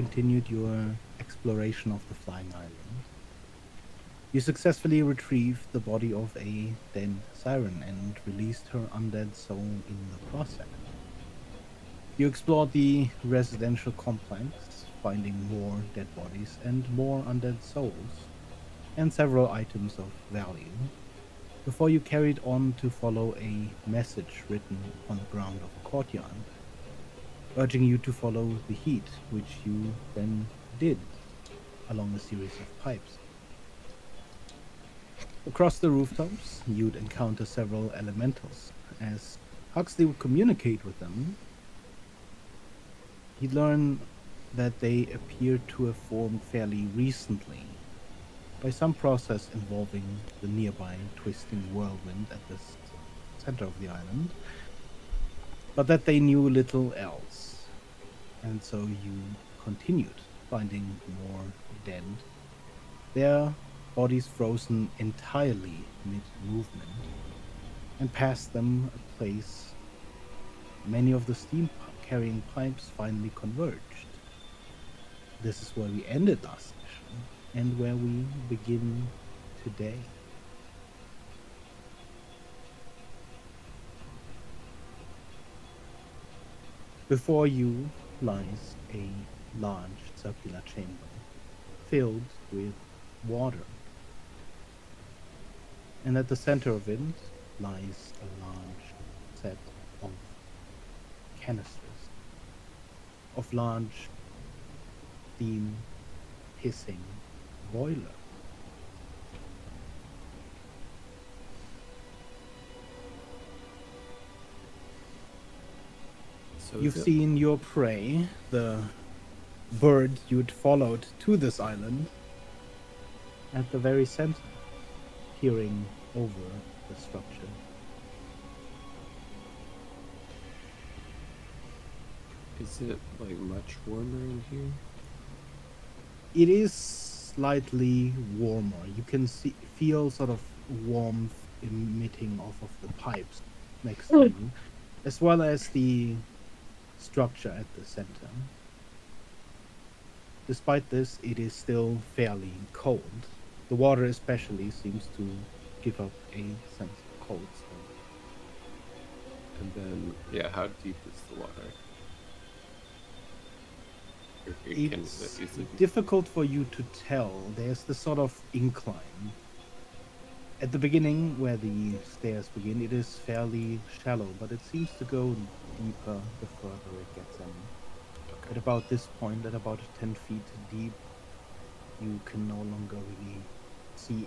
continued your exploration of the flying island. You successfully retrieved the body of a dead siren and released her undead soul in the process. You explored the residential complex, finding more dead bodies and more undead souls, and several items of value, before you carried on to follow a message written upon the ground of a courtyard, urging you to follow the heat, which you then did along a series of pipes. Across the rooftops, you'd encounter several elementals. As Huxley would communicate with them, he'd learn that they appear to have formed fairly recently by some process involving the nearby twisting whirlwind at the center of the island, but that they knew little else. And so you continued finding more dead, their bodies frozen entirely mid movement, and past them a place many of the steam carrying pipes finally converged. This is where we ended last session and where we begin today. Before you lies a large circular chamber filled with water, and at the center of it lies a large set of canisters of large steam hissing boiler. So You've seen your prey, the bird you'd followed to this island, at the very center, peering over the structure. is it like much warmer in here? It is slightly warmer. You can feel sort of warmth emitting off of the pipes next to you, as well as the structure at the center. Despite this, it is still fairly cold. The water especially seems to give up a sense of cold still. And then, yeah, how deep is the water? It's difficult for you to tell. There's this sort of incline. At the beginning, where the stairs begin, it is fairly shallow, but it seems to go deeper the further it gets in. Okay. At about this point, at about 10 feet deep, you can no longer really see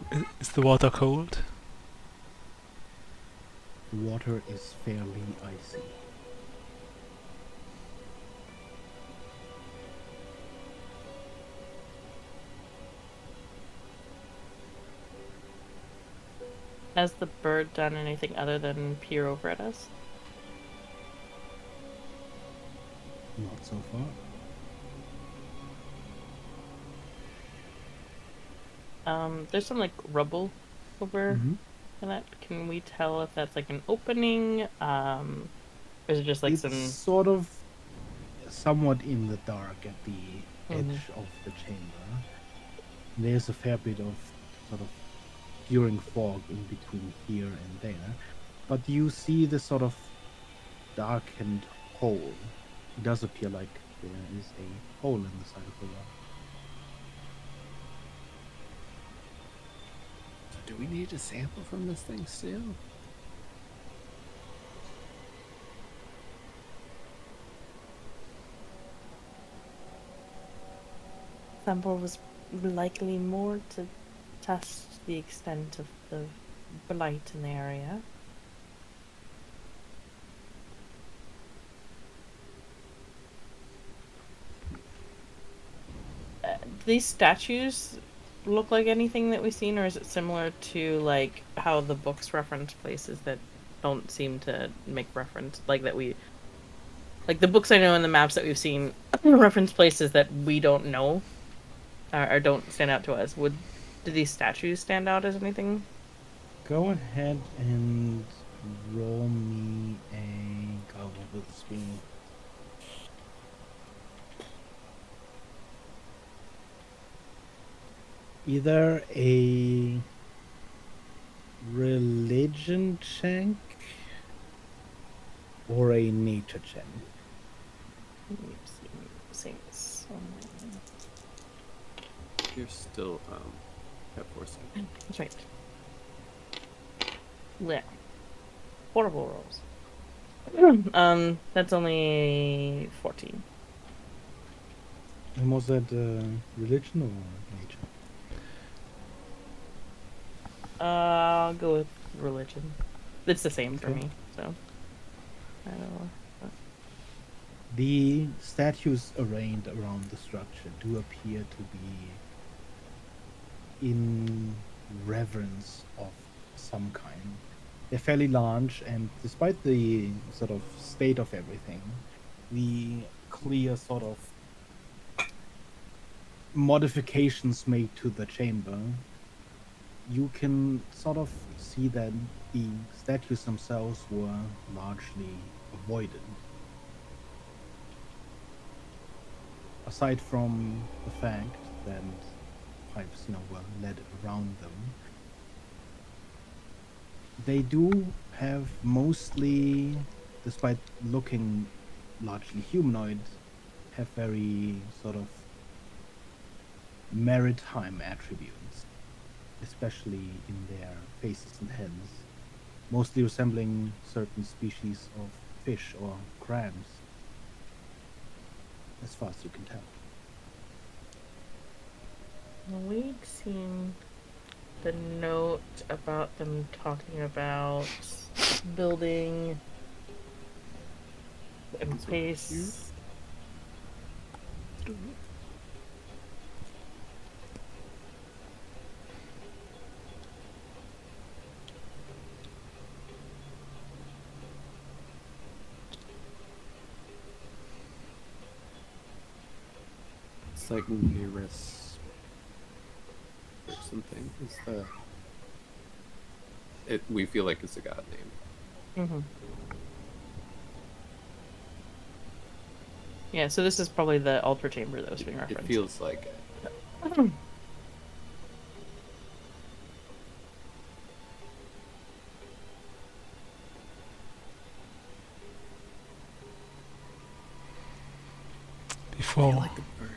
them. Is the water cold? The water is fairly icy. Has the bird done anything other than peer over at us? Not so far. There's some like rubble over that. Can we tell if that's like an opening? Or is it just like it's some sort of somewhat in the dark at the edge of the chamber. There's a fair bit of sort of during fog in between here and there, but you see this sort of darkened hole. It does appear like there is a hole in the side of the wall. So do we need a sample from this thing still? sample was likely more to test the extent of the blight in the area. These statues look like anything that we've seen, or is it similar to like how the books reference places that don't seem to make reference, like that we, like the books I know and the maps that we've seen reference places that we don't know or don't stand out to us. Do these statues stand out as anything? Go ahead and roll me a go with speed. Either a religion check or a nature check. You're still at foresight. That's right. Yeah. Horrible rolls. That's only 14. And was that religion or nature? I'll go with religion. It's the same for Okay. me, so. I don't know. The statues arrayed around the structure do appear to be in reverence of some kind. They're fairly large, and despite the sort of state of everything, the clear sort of modifications made to the chamber, you can sort of see that the statues themselves were largely avoided. Aside from the fact that pipes, were led around them, they do have mostly, despite looking largely humanoid, have very sort of maritime attributes, especially in their faces and heads, mostly resembling certain species of fish or crabs, as far as you can tell. We'd seen the note about them talking about building in space. It's like nearest or something. It's the. We feel like it's a god name. Mm-hmm. Yeah, so this is probably the altar chamber that was being It referenced. feels like it. Before, Like a bird.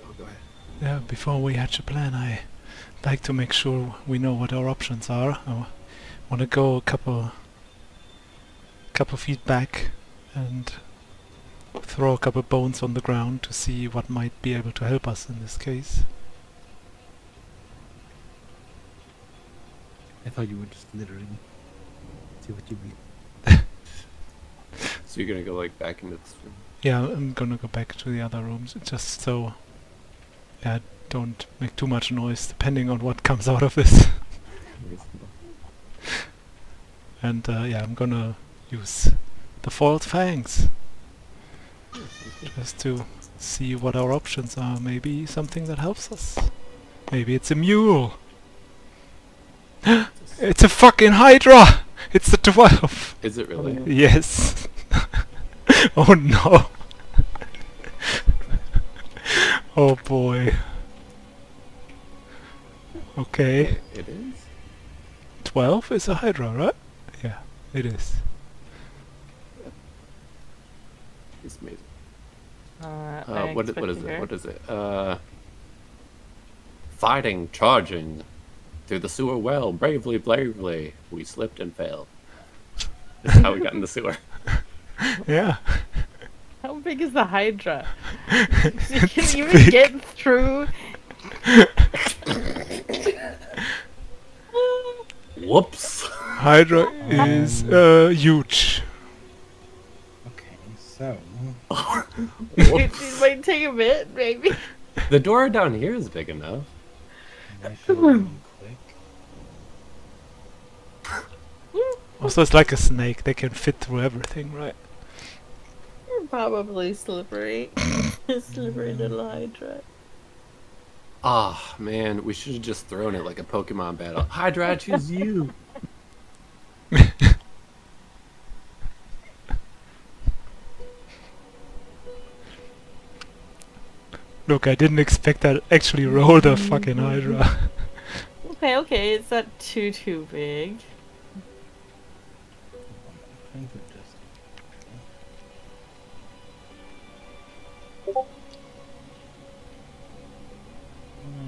Oh, go ahead. yeah, before we hatch a plan, I like to make sure we know what our options are. I want to go a couple feet back and throw a couple bones on the ground to see what might be able to help us in this case. I thought you were just littering. See what you mean. So you're gonna go like back into this room. Yeah, I'm gonna go back to the other rooms just so I don't make too much noise depending on what comes out of this. Reasonable. And yeah, I'm gonna use the false fangs just to see what our options are. Maybe something that helps us. Maybe it's a mule. It's a fucking Hydra! It's the 12! Is it really? Yes! Oh no! Oh boy. Okay. It is? 12 is a Hydra, right? Yeah, it is. It's amazing. What What is it? What is it? Fighting, charging through the sewer well, bravely, bravely, we slipped and fell. That's how we got in the sewer. Yeah. How big is the Hydra? You It's can even big. get through. Whoops. Hydra is huge. Okay, so It might take a bit, maybe. The door down here is big enough. I should really quick. Also, it's like a snake. They can fit through everything, right? Probably slippery. Slippery little Hydra. Ah, man, we should have just thrown it like a Pokemon battle. Hydra, I choose you. Look, I didn't expect that actually roll the fucking Hydra. Okay, it's not too big. I'm trying to adjust.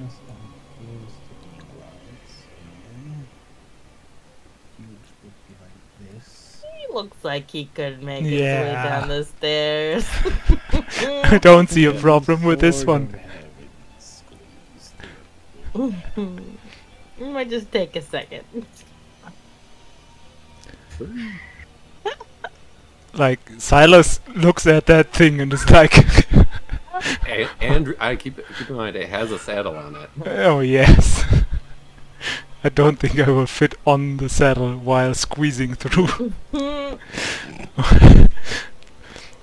So close to being right. So huge would be like this. He looks like he could make his way Yeah. down the stairs. I don't see a And problem with this sort one. of have it squeezed through. It might just take a second. Like, Silas looks at that thing and is like, And I keep in mind it has a saddle on it. oh yes. I don't think I will fit on the saddle while squeezing through.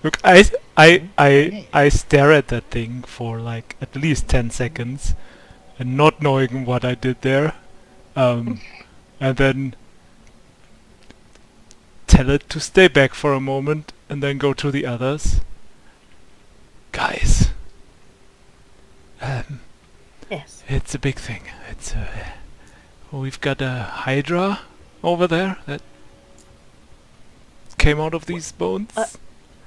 Look, I stare at that thing for like at least 10 seconds and not knowing what I did there. And then tell it to stay back for a moment and then go to the others. Guys. Yes. It's a big thing. It's we've got a Hydra over there that came out of these bones.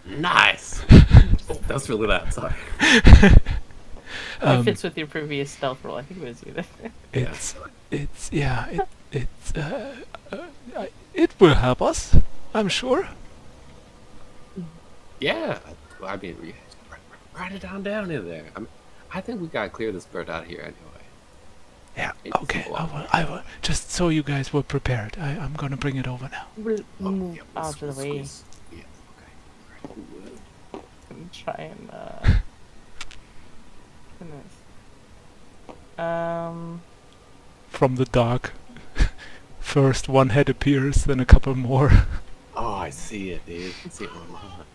Nice. That's really loud. Sorry. It fits with your previous stealth roll. I think it was you. It will help us, I'm sure. Yeah. I mean, write it down in there. I think we gotta clear this bird out of here anyway. Yeah. It's Okay. a lot. I will. Just so you guys were prepared. I'm gonna bring it over now. We'll move Yeah, out of the way squeeze. Yeah. Okay. and try and. Goodness. From the dark, first one head appears, then a couple more. Oh, I see it, dude. I see it in my mind.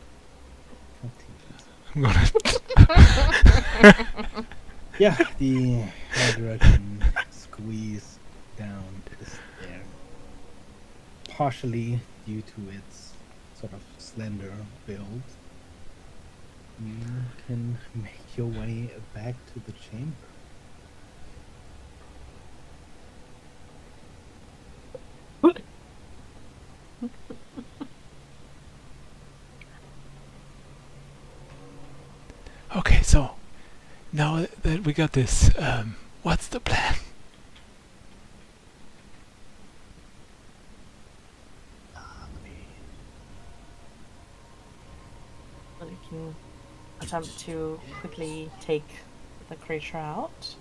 I'm gonna. Yeah, the Hydra can squeeze down the stair, partially due to its sort of slender build. You can make your way back to the chamber. Okay, so now that we got this, what's the plan? We can attempt to quickly take the creature out,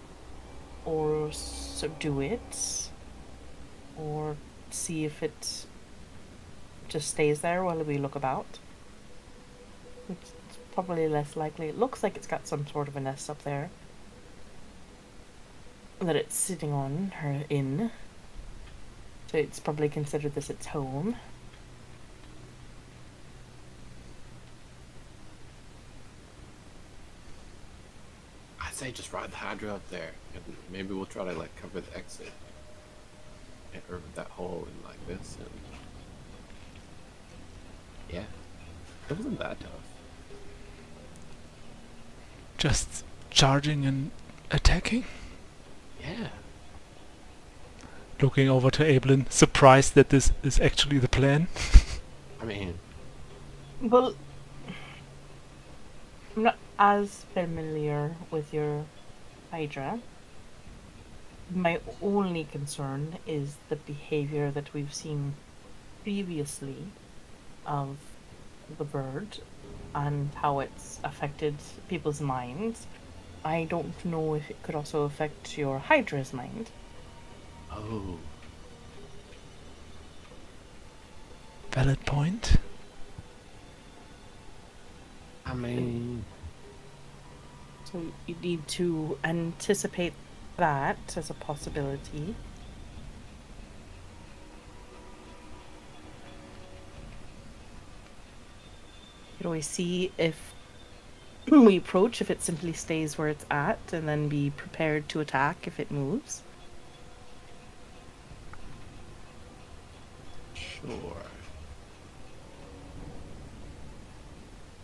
or subdue it, or see if it just stays there while we look about. It's probably less likely. It looks like it's got some sort of a nest up there that it's sitting on or in. So it's probably considered this its home. I'd say just ride the Hydra up there, and maybe we'll try to like cover the exit, or that hole in like this, and yeah, it wasn't that tough. Just charging and attacking? Yeah. Looking over to Ablin, surprised that this is actually the plan. I mean, Well, I'm not as familiar with your Hydra. My only concern is the behavior that we've seen previously of the bird and how it's affected people's minds. I don't know if it could also affect your Hydra's mind. oh, Valid point. I mean, So you need to anticipate that as a possibility. You can always see if we approach, if it simply stays where it's at, and then be prepared to attack if it moves. sure.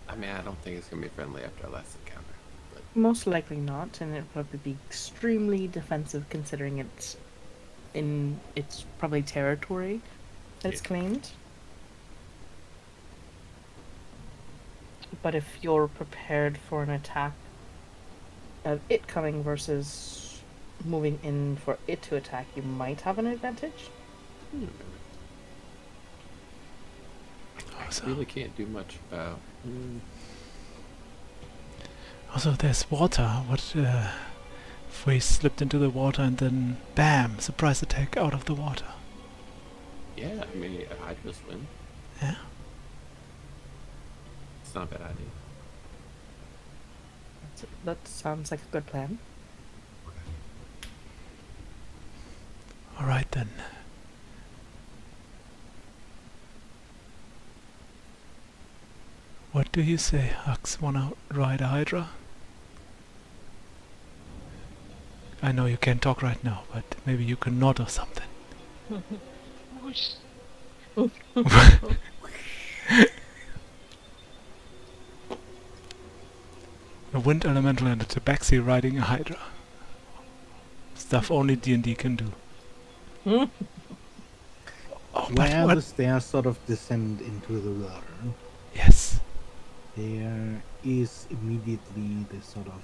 I mean, I don't think it's gonna be friendly after our last encounter, but Most likely not, and it'd probably be extremely defensive considering it's in its probably territory that it's claimed. But if you're prepared for an attack of it coming versus moving in for it to attack, you might have an advantage. I really can't do much about. Also, there's water. What if we slipped into the water and then, bam, surprise attack out of the water? Yeah, I mean, a Hydra swim. Yeah. It's not a bad idea. That sounds like a good plan. All right then. What do you say, Hux? Wanna ride a Hydra? I know you can't talk right now, but maybe you can nod or something. A wind elemental and a tabaxi riding a Hydra. Stuff only D&D can do. Oh, but Where what? the stairs sort of descend into the water, Yes. there is immediately this sort of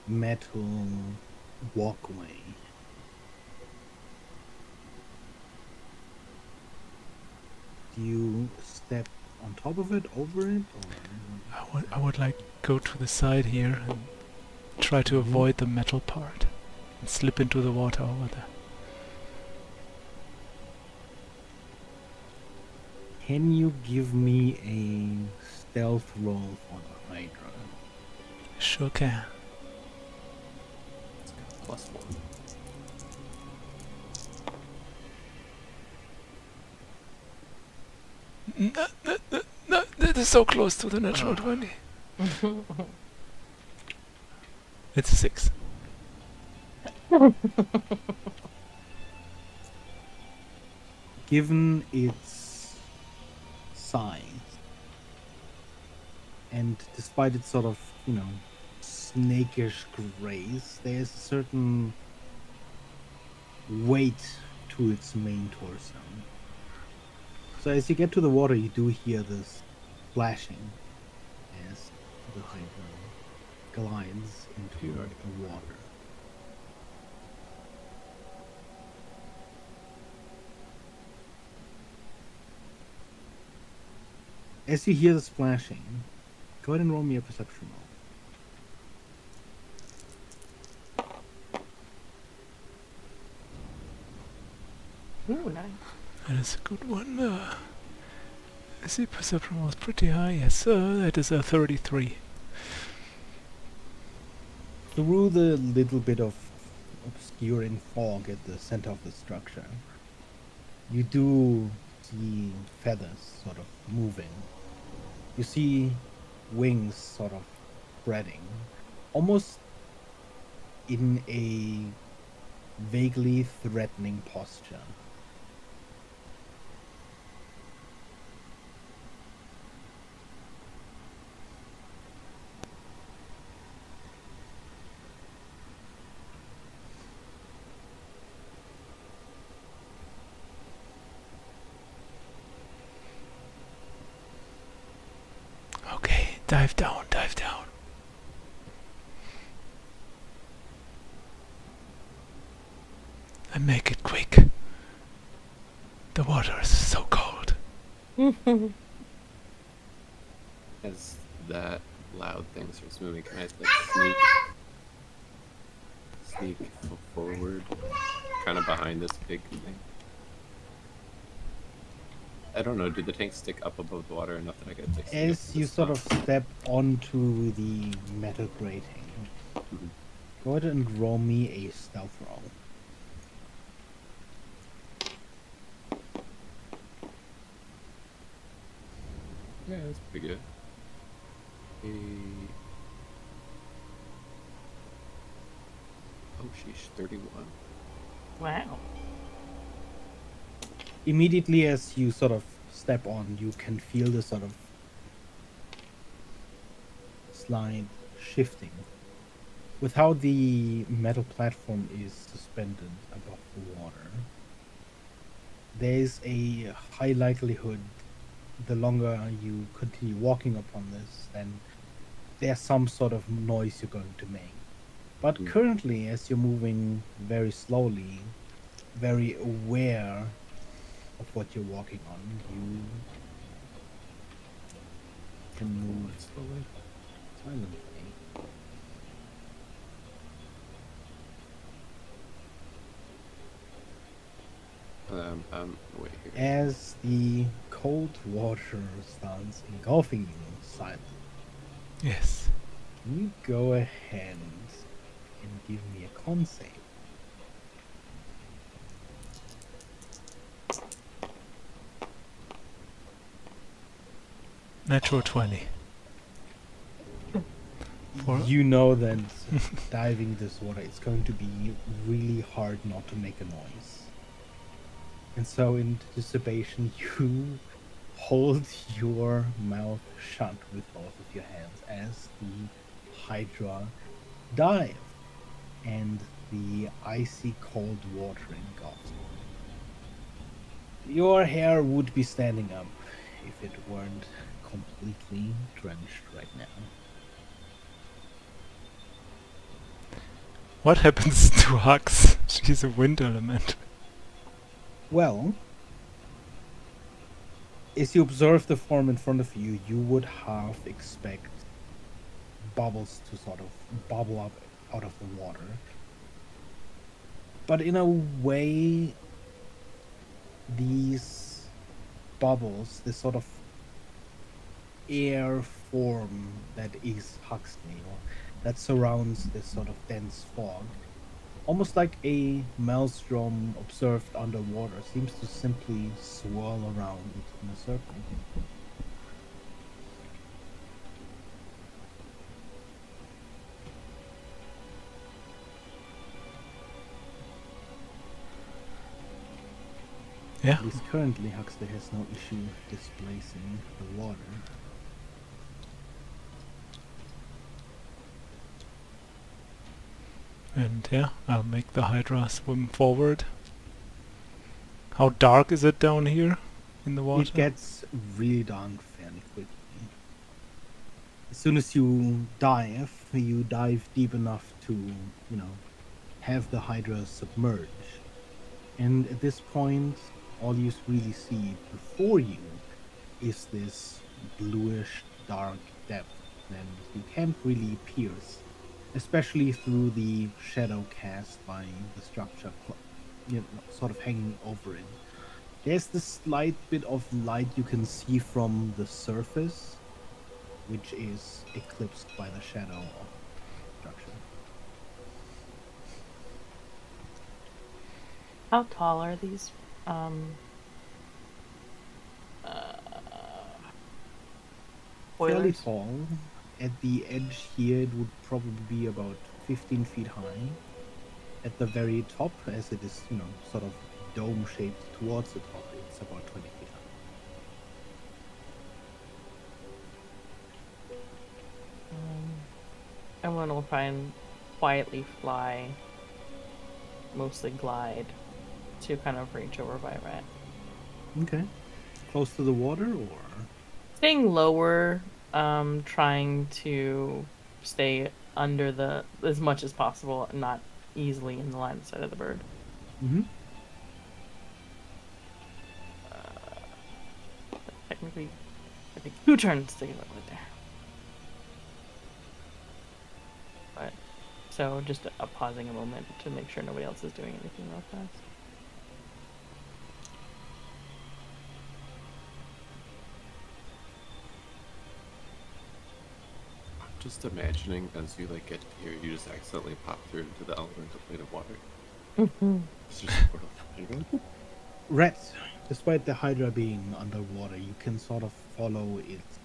metal walkway. Do you step on top of it, over it, or I would like go to the side here and try to avoid the metal part and slip into the water over there. can you give me a stealth roll for the Hydra? Sure can. It's got +1. No, that is so close to the natural 20. It's a 6. Given its size, and despite its sort of, snakish grace, there's a certain weight to its main torso. So as you get to the water, you do hear this splashing as the Hydra glides into the water. As you hear the splashing, go ahead and roll me a perception roll. Ooh, nice. That is a good one. I see perception was pretty high. Yes, that is a 33. Through the little bit of obscuring fog at the center of the structure, you do see feathers sort of moving. You see wings sort of spreading, almost in a vaguely threatening posture. Okay, dive down, dive down. And make it quick. The water is so cold. As that loud thing starts moving, can I sneak forward, kind of behind this big thing? I don't know. Do the tanks stick up above the water enough that I get to? As you sort of step onto the metal grating, go ahead and roll me a stealth roll. Yeah, that's pretty good. Oh, sheesh, 31. Wow. Immediately as you sort of step on, you can feel the sort of slight shifting. With how the metal platform is suspended above the water, there's a high likelihood the longer you continue walking upon this, then there's some sort of noise you're going to make. But currently, as you're moving very slowly, very aware of what you're walking on, you can move Slowly. silently. Wait here. As the cold water starts engulfing you silently, Yes. can you go ahead and give me a con save? Natural 20. For You know that diving this water, it's going to be really hard not to make a noise. And so, in anticipation, you hold your mouth shut with both of your hands as the Hydra dive and the icy cold water engulfs. Your hair would be standing up if it weren't completely drenched right now. what happens to Hux? She's a wind element. Well, as you observe the form in front of you, you would half expect bubbles to sort of bubble up out of the water. But in a way, these bubbles, this sort of air form that is Huxley, or that surrounds this sort of dense fog, almost like a maelstrom observed underwater, seems to simply swirl around in a circle. Yeah. At least currently, Huxley has no issue displacing the water. And yeah, I'll make the Hydra swim forward. How dark is it down here in the water? It gets really dark fairly quickly. As soon as you dive deep enough to, have the Hydra submerge. And at this point, all you really see before you is this bluish dark depth that you can't really pierce, especially through the shadow cast by the structure, sort of hanging over it. There's this slight bit of light you can see from the surface, which is eclipsed by the shadow of the structure. How tall are these? Fairly Boilers? tall. At the edge here, it would probably be about 15 feet high. At the very top, as it is, sort of dome shaped towards the top, it's about 20 feet high. Everyone will try and quietly fly, mostly glide, to kind of reach over by Rat. Okay. Close to the water, or? Staying lower, trying to stay under the as much as possible, and not easily in the line of sight of the bird. Mm-hmm. Technically, I think 2 turns to get over there. But so just pausing a moment to make sure nobody else is doing anything real fast. Just imagining as you like get here, you just accidentally pop through into the elemental plane of water. It's just sort of Rat, despite the Hydra being underwater, you can sort of follow its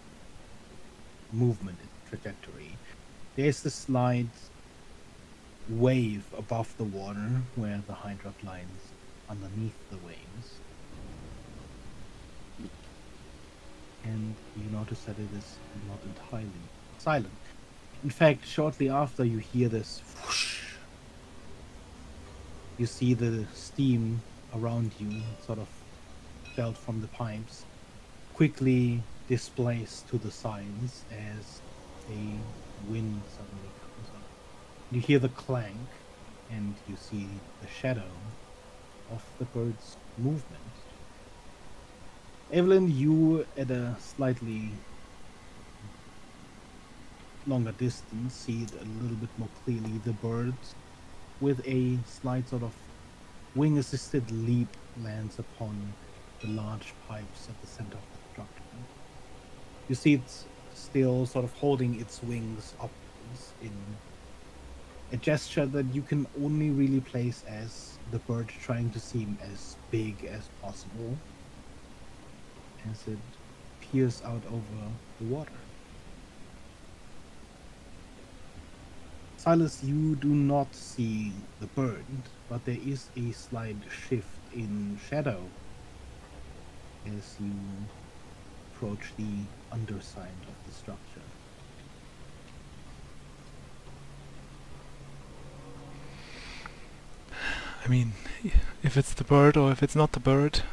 movement, its trajectory. There's the slight wave above the water where the Hydra glides underneath the waves. And you notice that it is not entirely silent. In fact, shortly after you hear this whoosh, you see the steam around you, sort of felt from the pipes, quickly displaced to the sides as a wind suddenly comes up. You hear the clank, and you see the shadow of the bird's movement. Evelyn, you at a slightly longer distance see it a little bit more clearly the bird with a slight sort of wing assisted leap lands upon the large pipes at the center of the structure. You see it still sort of holding its wings upwards in a gesture that you can only really place as the bird trying to seem as big as possible as it peers out over the water. Silas, you do not see the bird, but there is a slight shift in shadow as you approach the underside of the structure. I mean, if it's the bird or if it's not the bird,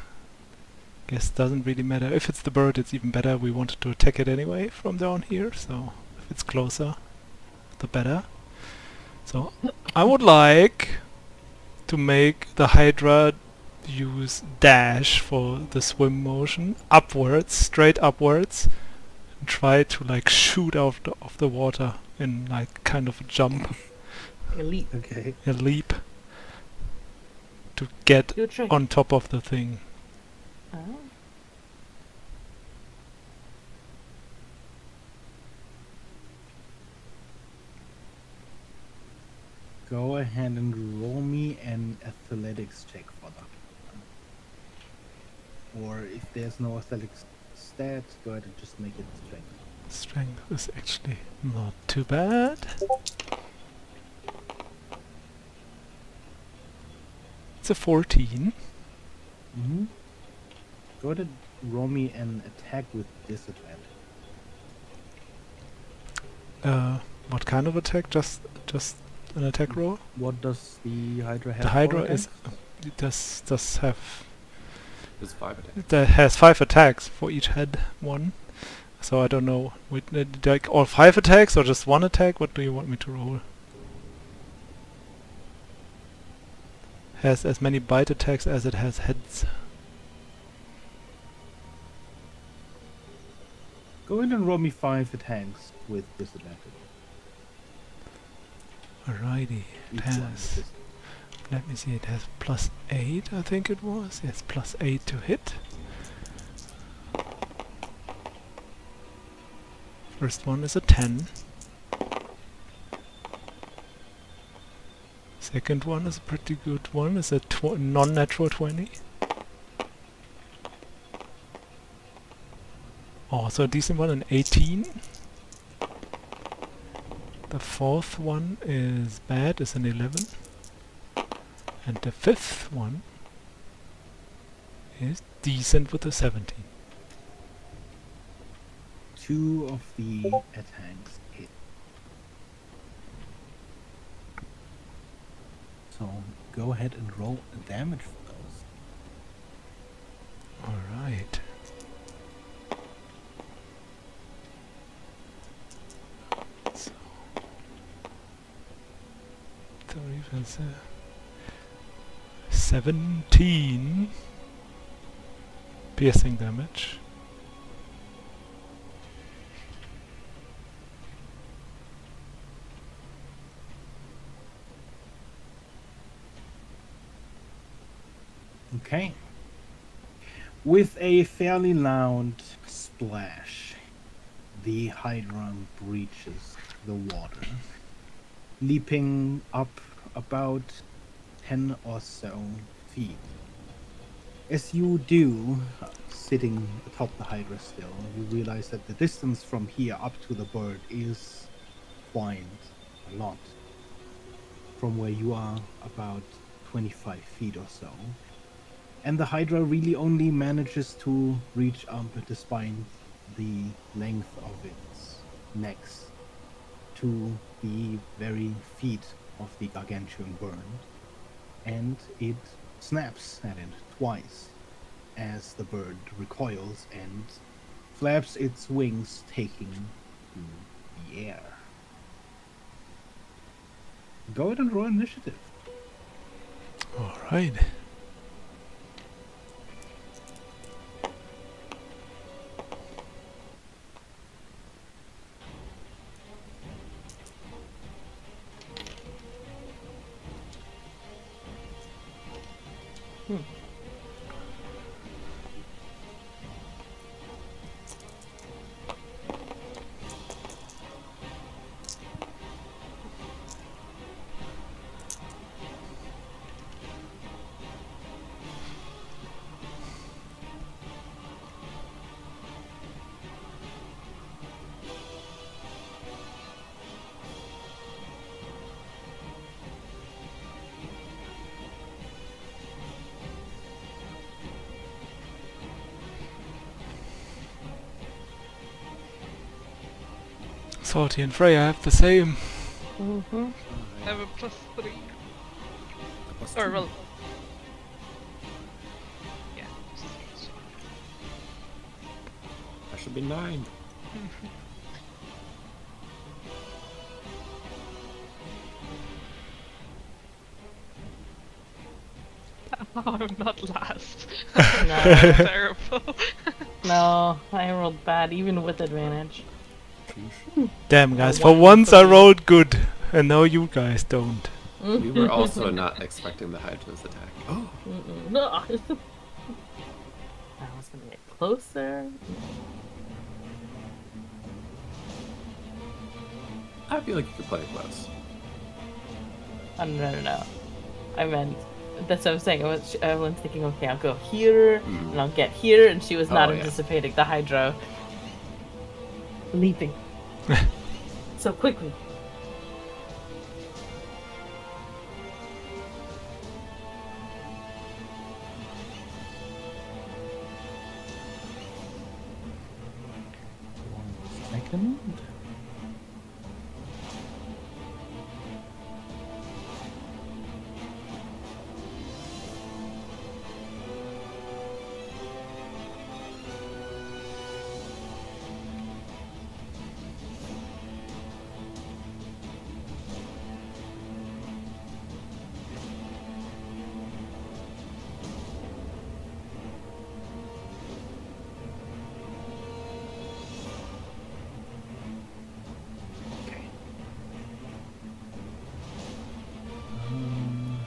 guess doesn't really matter. If it's the bird, it's even better. We wanted to attack it anyway from down here, so if it's closer, the better. So I would like to make the Hydra use dash for the swim motion upwards, straight upwards, and try to like shoot out of the water in like kind of a jump, Elite. Okay. a leap, to get Do a trick. on top of the thing. Oh. Go ahead and roll me an athletics check for that. Or if there's no athletics stat, go ahead and just make it strength. Strength is actually not too bad. It's a 14. Mm-hmm. Go ahead and roll me an attack with disadvantage. What kind of attack? Just an attack roll? What does the Hydra have? The for Hydra attacks? it does have, There's 5 attacks. that has 5 attacks for each head one. So I don't know, like all 5 attacks or just 1 attack? What do you want me to roll? Has as many bite attacks as it has heads. Go ahead and roll me 5 attacks with disadvantage. Alrighty, it Each one with has. disadvantage. Let me see, it has +8, I think it was. Yes, +8 to hit. First one is a 10. Second one is a pretty good one, is a non-natural 20. Also a decent one, an 18. The fourth one is bad, is an 11. And the fifth one is decent with a 17. 2 of the attacks hit. So go ahead and roll damage for those. Alright. So 17 piercing damage. Okay. With a fairly loud splash, the Hydra breaches the water, leaping up about 10 or so feet. As you do, sitting atop the Hydra still, you realize that the distance from here up to the bird is quite a lot. From where you are, about 25 feet or so. And the Hydra really only manages to reach up despite the length of its necks. to the very feet of the gargantuan bird, and it snaps at it twice as the bird recoils and flaps its wings, taking to the air. Go ahead and roll initiative. Alright. Salty and Freya have the same. Mm-hmm. I have a +3. Plus Or, two. well... Yeah, +3 is That should be 9. fine. Oh, I'm not last. No. Terrible. No, I rolled bad, even with advantage. Damn guys, one for once for I me. rolled good, and now you guys don't. We were also not expecting the Hydra's attack. Oh, Mm-mm. No. I was gonna get closer. I feel like you could play it close. Oh, no. I meant, that's what I was saying. I was thinking, okay, I'll go here, and I'll get here, and she was not Oh, yeah. anticipating the Hydra leaping so quickly. One second. Okay. Um,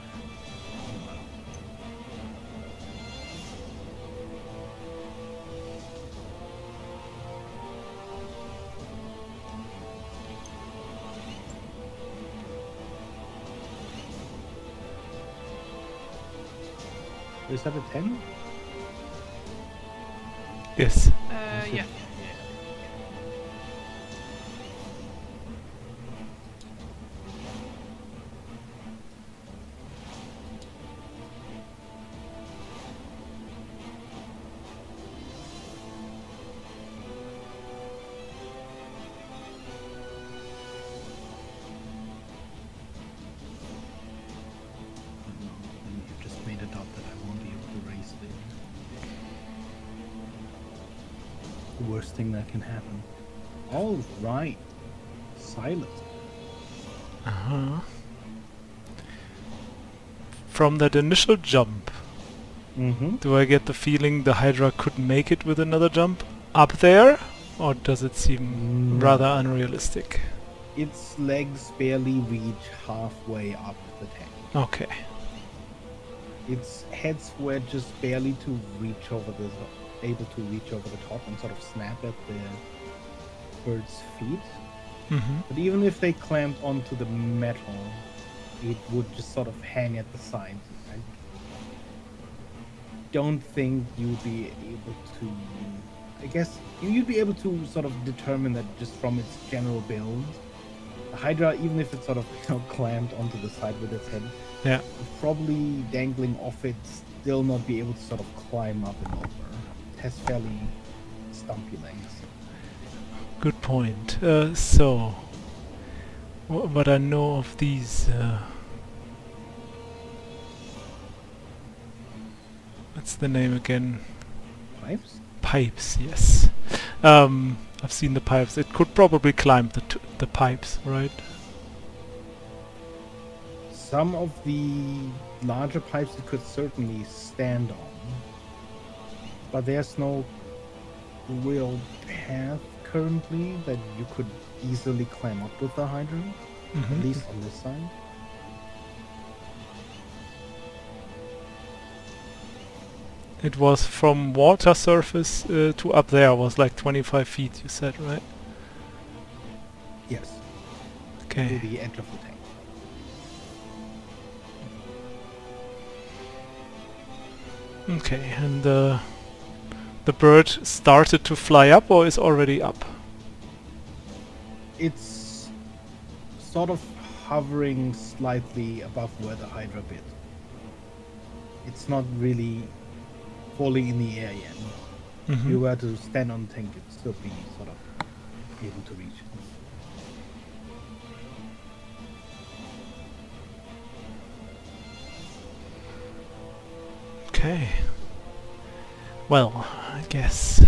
Is that a 10? Yes. Yeah. And you just made it up that I won't be able to raise it. The worst thing that can happen. All right. Silence. Uh-huh. From that initial jump, Mm-hmm. do I get the feeling the Hydra could make it with another jump up there? Or does it seem rather unrealistic? Its legs barely reach halfway up the tank. Okay. Its heads were just barely to reach over the able to reach over the top and sort of snap at the bird's feet. Mm-hmm. But even if they clamped onto the metal, it would just sort of hang at the sides. I don't think you'd be able to. I guess you'd be able to sort of determine that just from its general build. The Hydra, even if it's sort of clamped onto the side with its head, Yeah. would probably dangling off it, still not be able to sort of climb up and over. It has fairly stumpy legs. Good point. So, What I know of these. What's the name again? Pipes? Pipes, yes. I've seen the pipes. It could probably climb the pipes, right? Some of the larger pipes it could certainly stand on, but there's no real path currently that you could easily climb up with the Hydra, at least on this side. It was from water surface to up there was like 25 feet, you said, right? Yes, to Okay. the edge of the tank. Okay, and the bird started to fly up or is already up? It's sort of hovering slightly above where the Hydra bit. It's not really fully in the air yet. If you were to stand on the tank, you'd still be sort of able to reach it. Okay. Well, I guess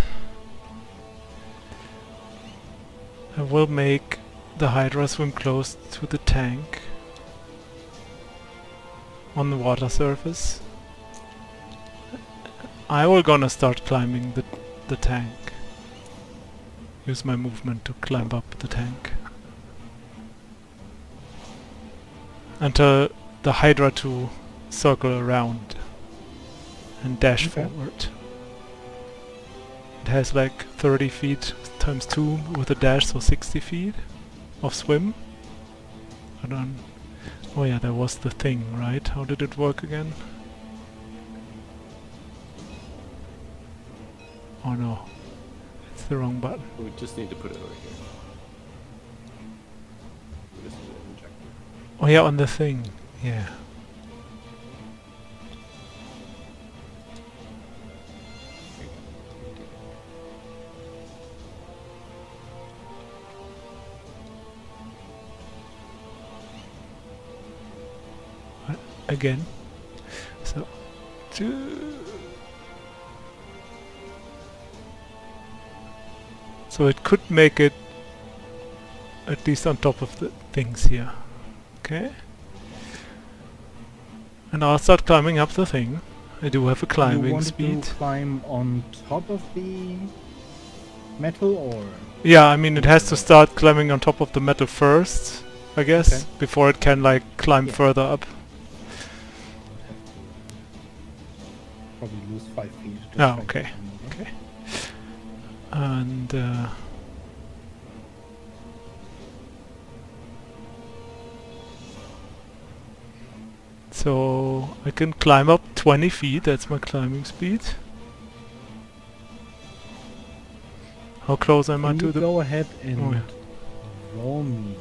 I will make the Hydra swim close to the tank on the water surface. I will gonna start climbing the tank. Use my movement to climb up the tank. And tell the Hydra to circle around and dash Okay. forward. It has like 30 feet times 2 with a dash, so 60 feet of swim. I don't... Oh yeah, that was the thing, right? How did it work again? Oh no, it's the wrong button. We just need to put it over here. We just need to inject it. Oh yeah, on the thing, yeah. Again. So, so it could make it at least on top of the things here. Okay. And I'll start climbing up the thing. I do have a You climbing want speed. to climb on top of the metal, or Yeah, I mean it has to start climbing on top of the metal first, I guess, Okay. before it can like climb Yeah. further up. probably lose 5 feet? just Oh, by okay. climbing over? Okay. And so I can climb up 20 feet, that's my climbing speed. How close am I Can to you the... go ahead and Oh, yeah. roll me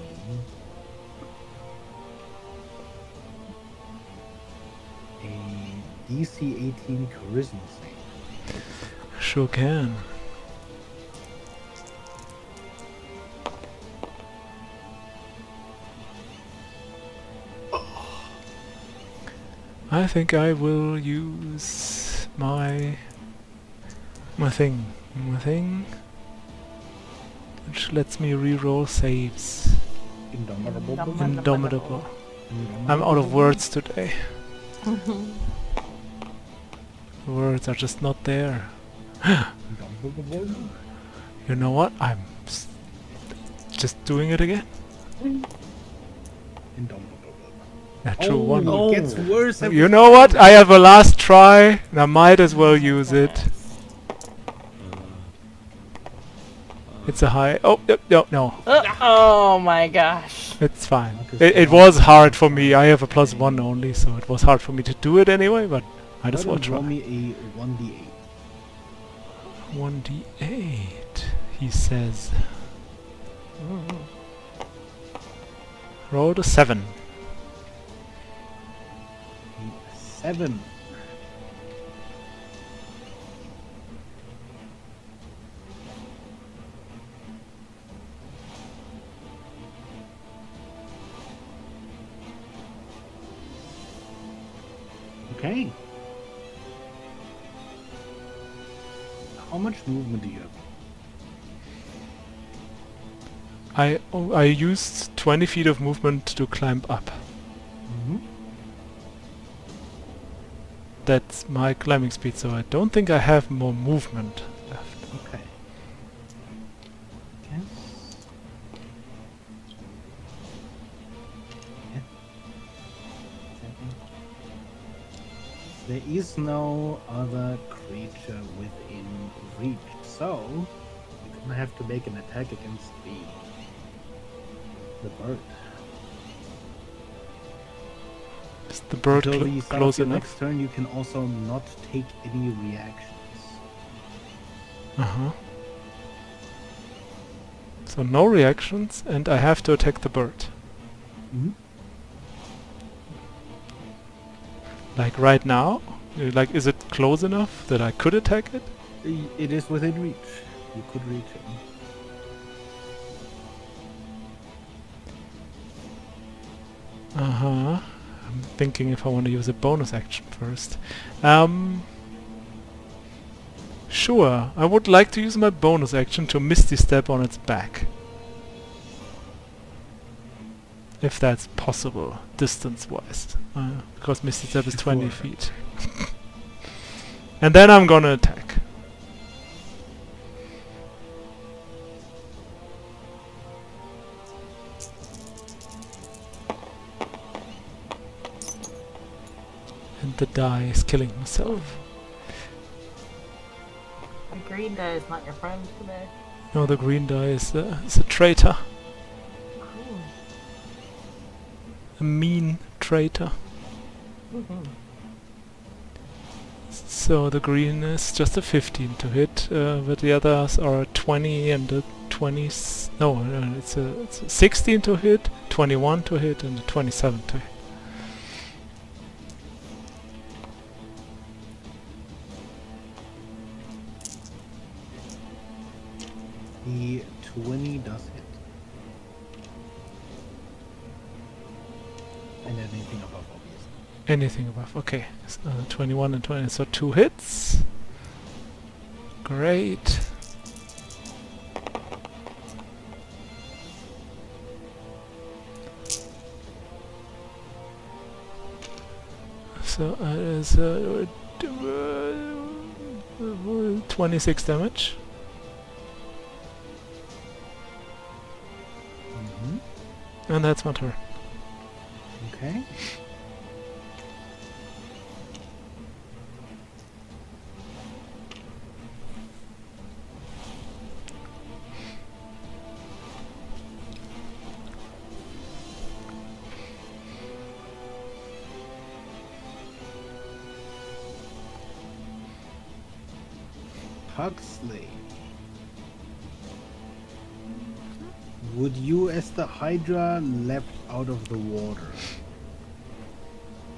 a DC 18 charisma save? Sure can. I think I will use my thing, which lets me reroll saves. Indomitable. Indomitable. I'm out of words today. Words are just not there. Indomitable. You know what? I'm just doing it again. Indomitable. Natural one. It gets worse every You know what? I have a last try, and I might as well use it. It's a high. Oh, no. Oh my gosh. It's fine. Okay, It so was hard for me. I have a +1 only, so it was hard for me to do it anyway, but I just Why want don't to roll try. me a 1d8. 1d8, he says. Rolled a 7. 7. Okay. How much movement do you have? I used 20 feet of movement to climb up. Mm-hmm. That's my climbing speed, so I don't think I have more movement left. Okay. Yes. Yeah. There is no other creature within reach, so you're gonna have to make an attack against the bird. Is the bird Until the start close of your enough? next turn, you can also not take any reactions. Uh-huh. So no reactions, and I have to attack the bird. Mm-hmm. Like right now? Like, is it close enough that I could attack it? It is within reach. You could reach it. Uh-huh. I'm thinking if I want to use a bonus action first. Sure. I would like to use my bonus action to Misty Step on its back. If that's possible, distance-wise. Because Misty Step is 20 Sure. feet. And then I'm gonna attack. And the die is killing myself. The green die is not your friend today. No, the green die is a traitor. A mean traitor. Mm-hmm. So the green is just a 15 to hit, but the others are a 20 and a 20. No, it's a 16 to hit, 21 to hit, and a 27 to hit. The 20 does hit. And anything above, obviously. Anything above. Okay, so, 21 and 20, so 2 hits. Great. So it is 26 damage. Mm-hmm. And that's my turn. Okay. Huxley. Would you, as the Hydra leapt out of the water,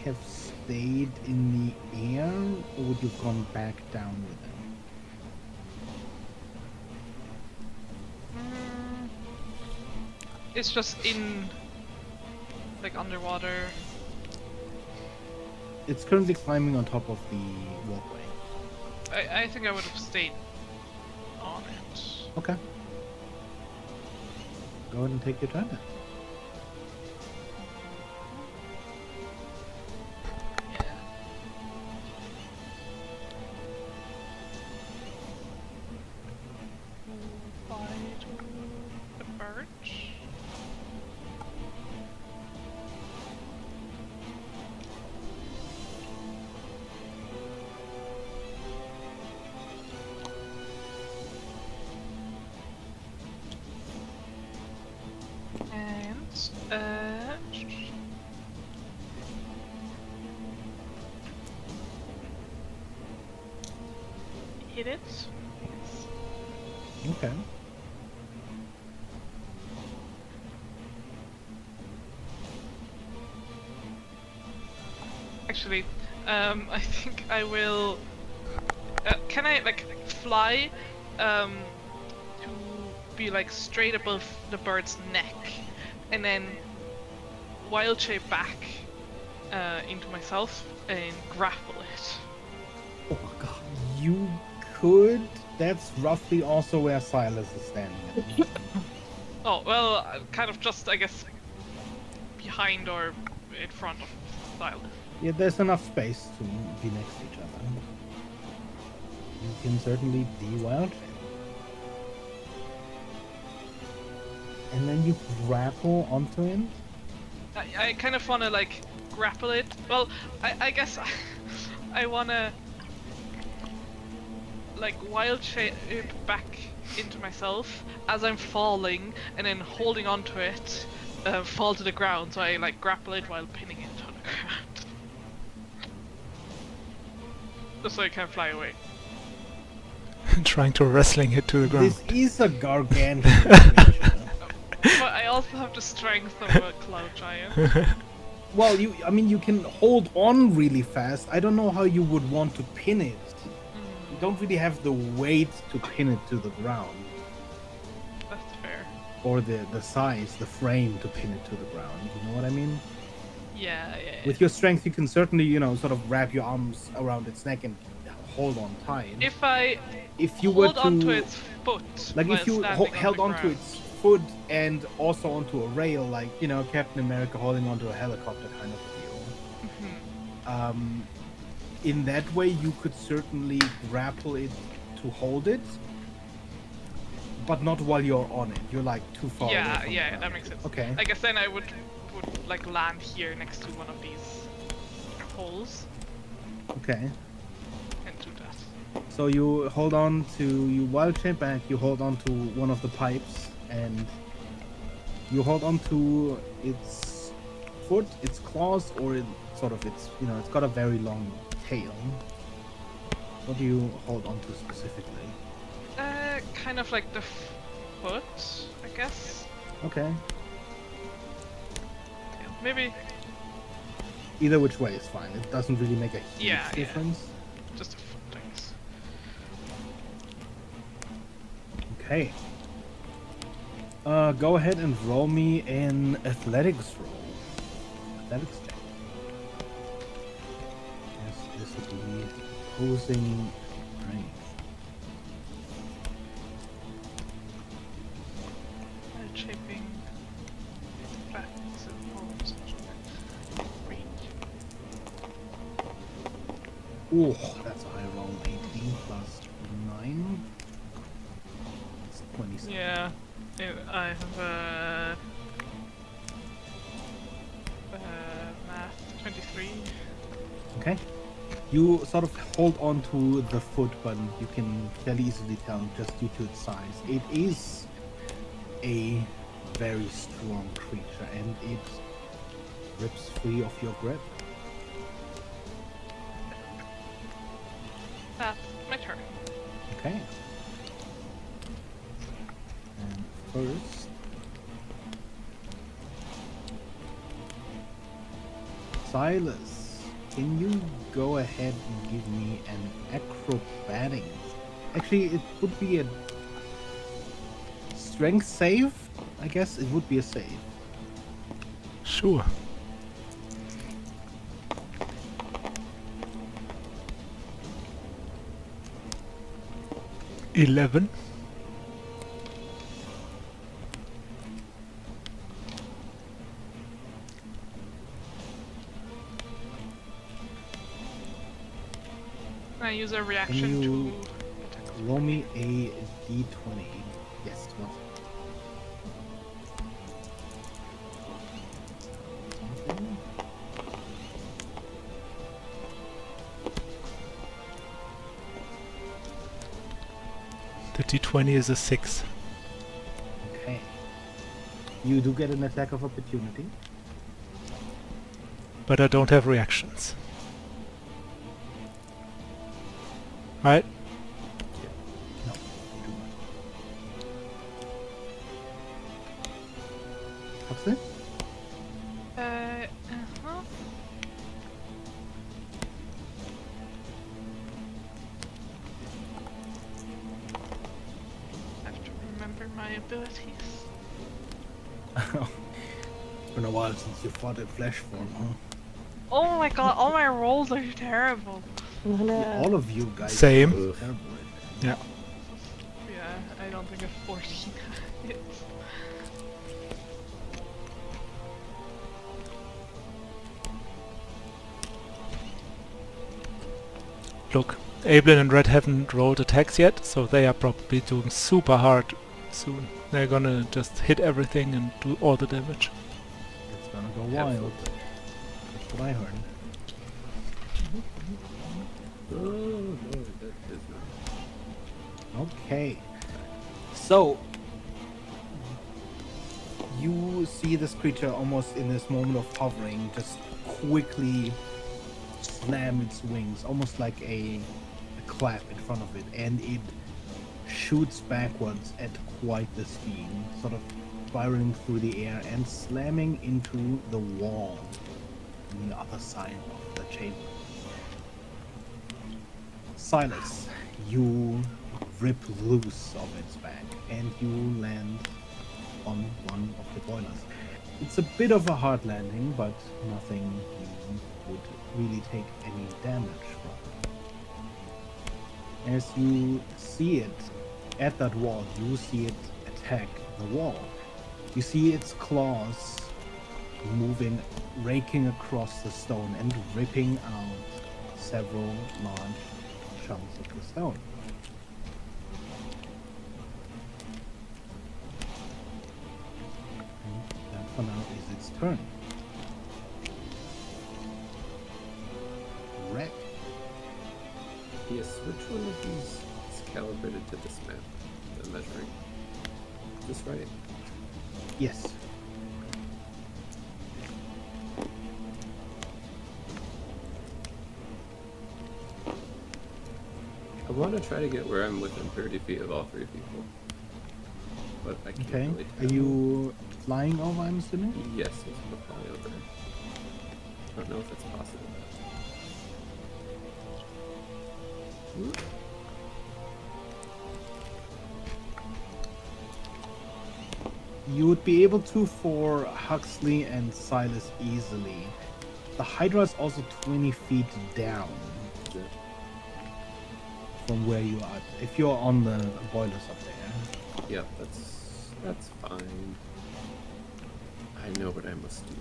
have stayed in the air, or would you have gone back down with him? It's just in, like, underwater. It's currently climbing on top of the walkway. I think I would have stayed on it. Okay. Go ahead and take your turn then. Yeah. Fly to the birch. And hit it. Yes. Okay. Actually, I think I will. Can I like fly to be like straight above the bird's neck, and then wild shape back into myself and grapple it. Oh my god. You could. That's roughly also where Silas is standing at the moment. Oh, well, kind of just, I guess, behind or in front of Silas. Yeah, there's enough space to be next to each other. You can certainly be wild. And then you grapple onto it. I kind of want to, like, grapple it. Well, I guess I want to, like, wild shape back into myself as I'm falling and then holding onto it, fall to the ground. So I, like, grapple it while pinning it on the ground. Just so I can fly away. Trying to wrestling it to the ground. This is a gargantuan creature. But I also have the strength of a cloud giant. Well, you can hold on really fast. I don't know how you would want to pin it. You don't really have the weight to pin it to the ground. That's fair. Or the size, the frame to pin it to the ground. You know what I mean? Yeah. With your strength, you can certainly, sort of wrap your arms around its neck and hold on tight. If you were hold onto to- its foot, Like while if you standing on held the onto ground. its foot and also onto a rail, like, Captain America holding onto a helicopter kind of feel. Mhm. In that way, you could certainly grapple it to hold it, but not while you're on it. You're like too far away Yeah, from the yeah, ground. that makes sense. Okay. I guess then I would like land here next to one of these holes Okay. and do that. So you hold on to, you wild shape back, you hold on to one of the pipes, and you hold on to its foot, its claws, or it's got a very long tail. What do you hold on to specifically? Kind of like the foot, I guess. Okay. Yeah, maybe Either which way is fine. It doesn't really make a huge Yeah, yeah. difference. just a foot, I guess. Okay. Go ahead and roll me an athletics roll. Athletics check. Yes, this will be opposing strength. Shaping back to forms. Reach. Oh, that's a high roll. 18 plus 9. It's 27. Yeah, I have math 23. Okay. You sort of hold on to the foot, but you can fairly easily tell just due to its size. It is a very strong creature, and it rips free of your grip. That's my turn. Okay. And first, Silas, can you go ahead and give me an acrobatics? Actually, it would be a strength save. I guess it would be a save. Sure. $11. I use a Can reaction you to roll me a d20? Yes, one. Something. The D20 is a 6. Okay. You do get an attack of opportunity. But I don't have reactions. Right? No, you do not. Huxley? uh-huh. I have to remember my abilities. It's been a while since you fought in flesh form, huh? Oh my god, all my rolls are terrible. All of you guys Same. are Ugh. terrible right Yeah. Yeah, I don't think a 14 hits. Look, Ablin and Red haven't rolled attacks yet, so they are probably doing super hard soon. They're gonna just hit everything and do all the damage. now. It's gonna go Have wild. fun. That's what I heard. Oh, no, that is not. Okay. So you see this creature almost in this moment of hovering, just quickly slam its wings, almost like a clap in front of it, and it shoots backwards at quite the speed, sort of spiraling through the air and slamming into the wall on the other side of the chamber. Silas, you rip loose of its back and you land on one of the boilers. It's a bit of a hard landing, but nothing you would really take any damage from. As you see it at that wall, you see it attack the wall. You see its claws moving, raking across the stone and ripping out several large chunks of the stone. And that for now is its turn. Red. Yes, which one of these is calibrated to this map? The measuring. Just right. Yes. I want to try to get where I'm within 30 feet of all three people. But I can't Okay. really Are tell. you flying over, I'm assuming? Yes, it's going to fly over. I don't know if it's possible. Whoop. You would be able to for Huxley and Silas easily. The Hydra is also 20 feet down Yeah. from where you are. If you're on the boilers up there. Yeah, that's fine. I know what I must do.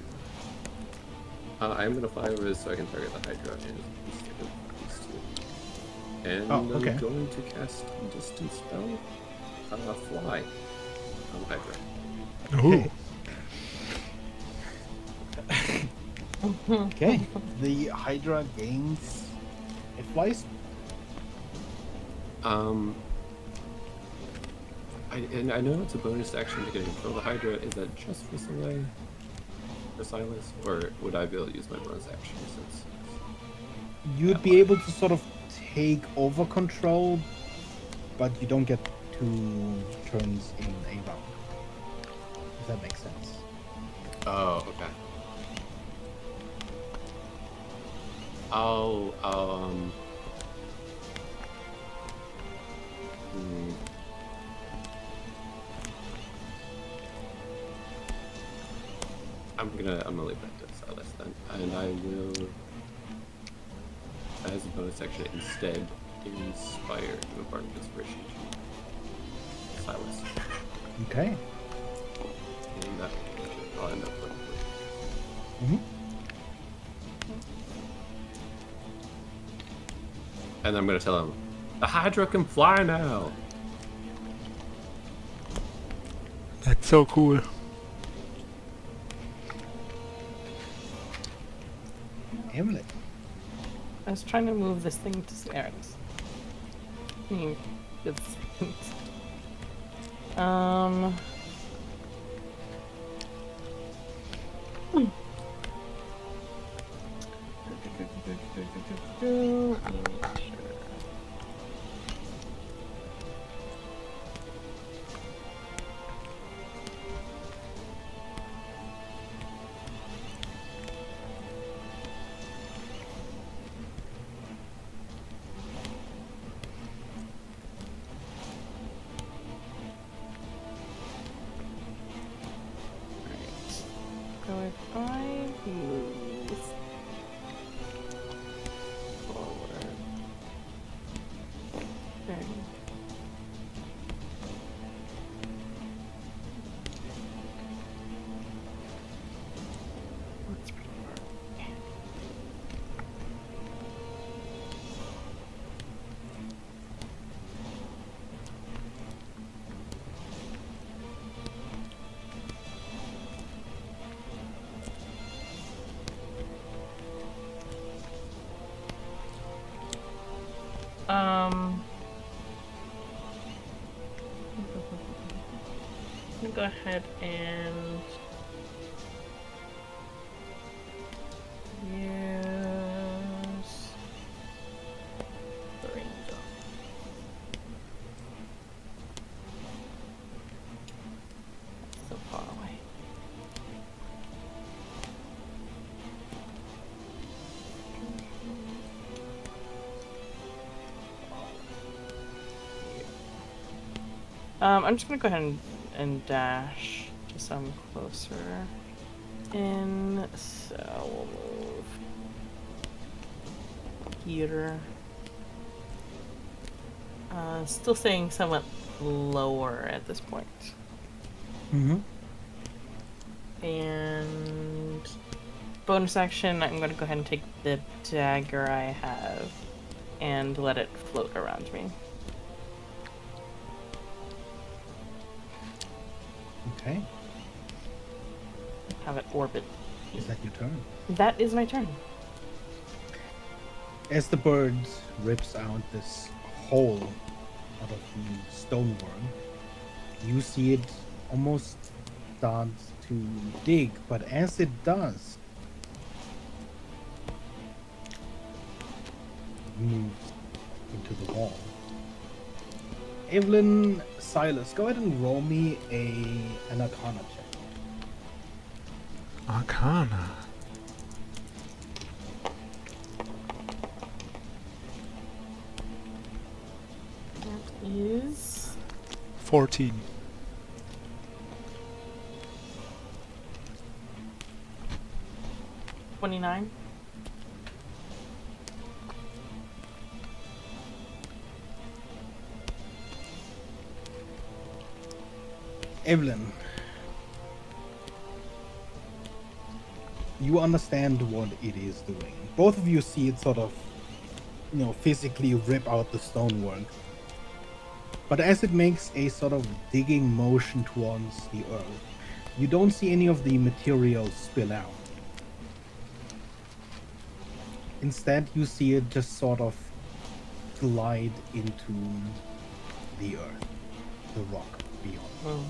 I'm gonna fly over this so I can target the Hydra and instead of these two. And Oh, okay. I'm going to cast distance spell. Fly on Hydra. Ooh. Okay. The Hydra gains. It flies. I know it's a bonus action to get control of the Hydra. Is that just for Soleil? For Silas? Or would I be able to use my bonus action since... You'd be able to sort of take over control, but you don't get 2 turns in a round. If that makes sense. Oh, okay. I'll I'm gonna leave that to Silas then, and I will, as a bonus action, instead inspire do a bardic inspiration to Silas, Okay. and that I'll end up with. Mm-hmm. And I'm gonna tell him, the Hydra can fly now. That's so cool. Emily. I was trying to move this thing to there it is. It's So if I move I'm gonna go ahead and use the range up. So far away. I'm just gonna go ahead and dash just so I'm closer in. So we'll move here. Still staying somewhat lower at this point. Mm-hmm. And bonus action, I'm gonna go ahead and take the dagger I have and let it float around me. Okay. Have it orbit. Is that your turn? That is my turn. As the bird rips out this hole out of the stonework, you see it almost start to dig, but as it does, it moves into the wall. Evelyn, Silas, go ahead and roll me an Arcana check. Arcana. That is 14. 29. Evelyn, you understand what it is doing. Both of you see it sort of, physically rip out the stonework. But as it makes a sort of digging motion towards the earth, you don't see any of the material spill out. Instead, you see it just sort of glide into the earth, the rock beyond. Oh.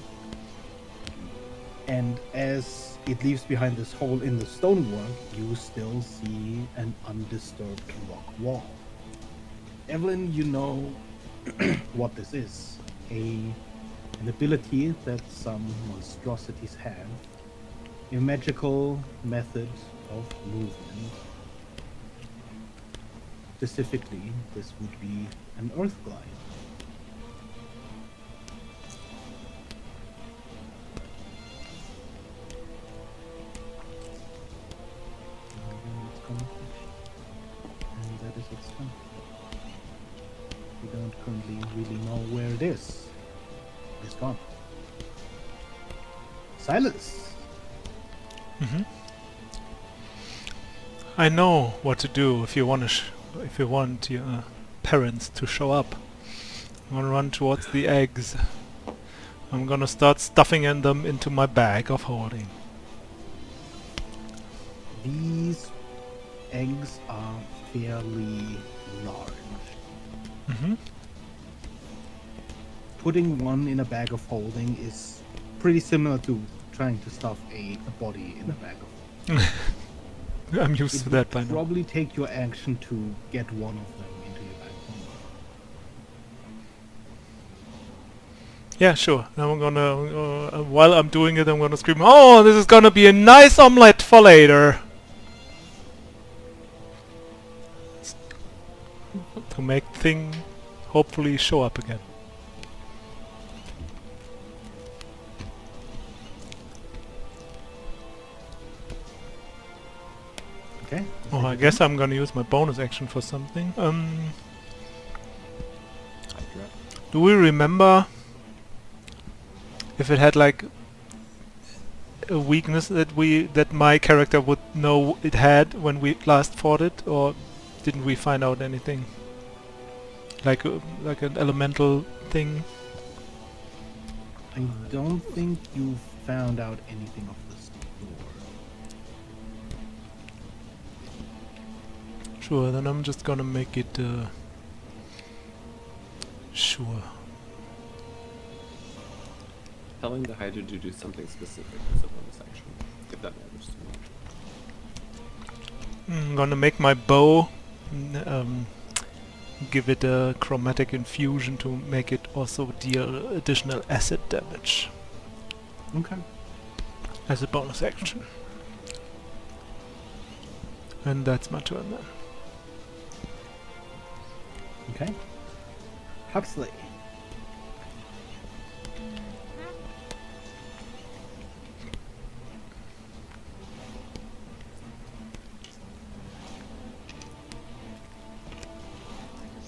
And as it leaves behind this hole in the stonework, you still see an undisturbed rock wall. Evelyn, you know what this is. An ability that some monstrosities have. A magical method of movement. Specifically, this would be an earth glide. And that is its turn. We don't currently really know where it is. It's gone. Silas! Mm-hmm. I know what to do if you want if you want your parents to show up. I'm gonna run towards the eggs. I'm gonna start stuffing them into my bag of holding. These eggs are fairly large. Mm-hmm. Putting one in a bag of holding is pretty similar to trying to stuff a body in a bag of holding. I'm used It to would that by now. probably take your action to get one of them into your bag of holding. Yeah, sure. Now I'm gonna, while I'm doing it, I'm gonna scream, "Oh, this is gonna be a nice omelette for later!" To make thing hopefully show up again. Okay? Oh, I guess I'm gonna use my bonus action for something. Do we remember if it had like a weakness that my character would know it had when we last fought it, or didn't we find out anything? Like an elemental thing? I don't think you found out anything of this before. Sure, then I'm just gonna make it sure. Telling the Hydra to do something specific is a bonus action, if that matters too much. I'm gonna make my bow, give it a chromatic infusion to make it also deal additional acid damage Okay. as a bonus action. And that's my turn then. Okay. Huxley.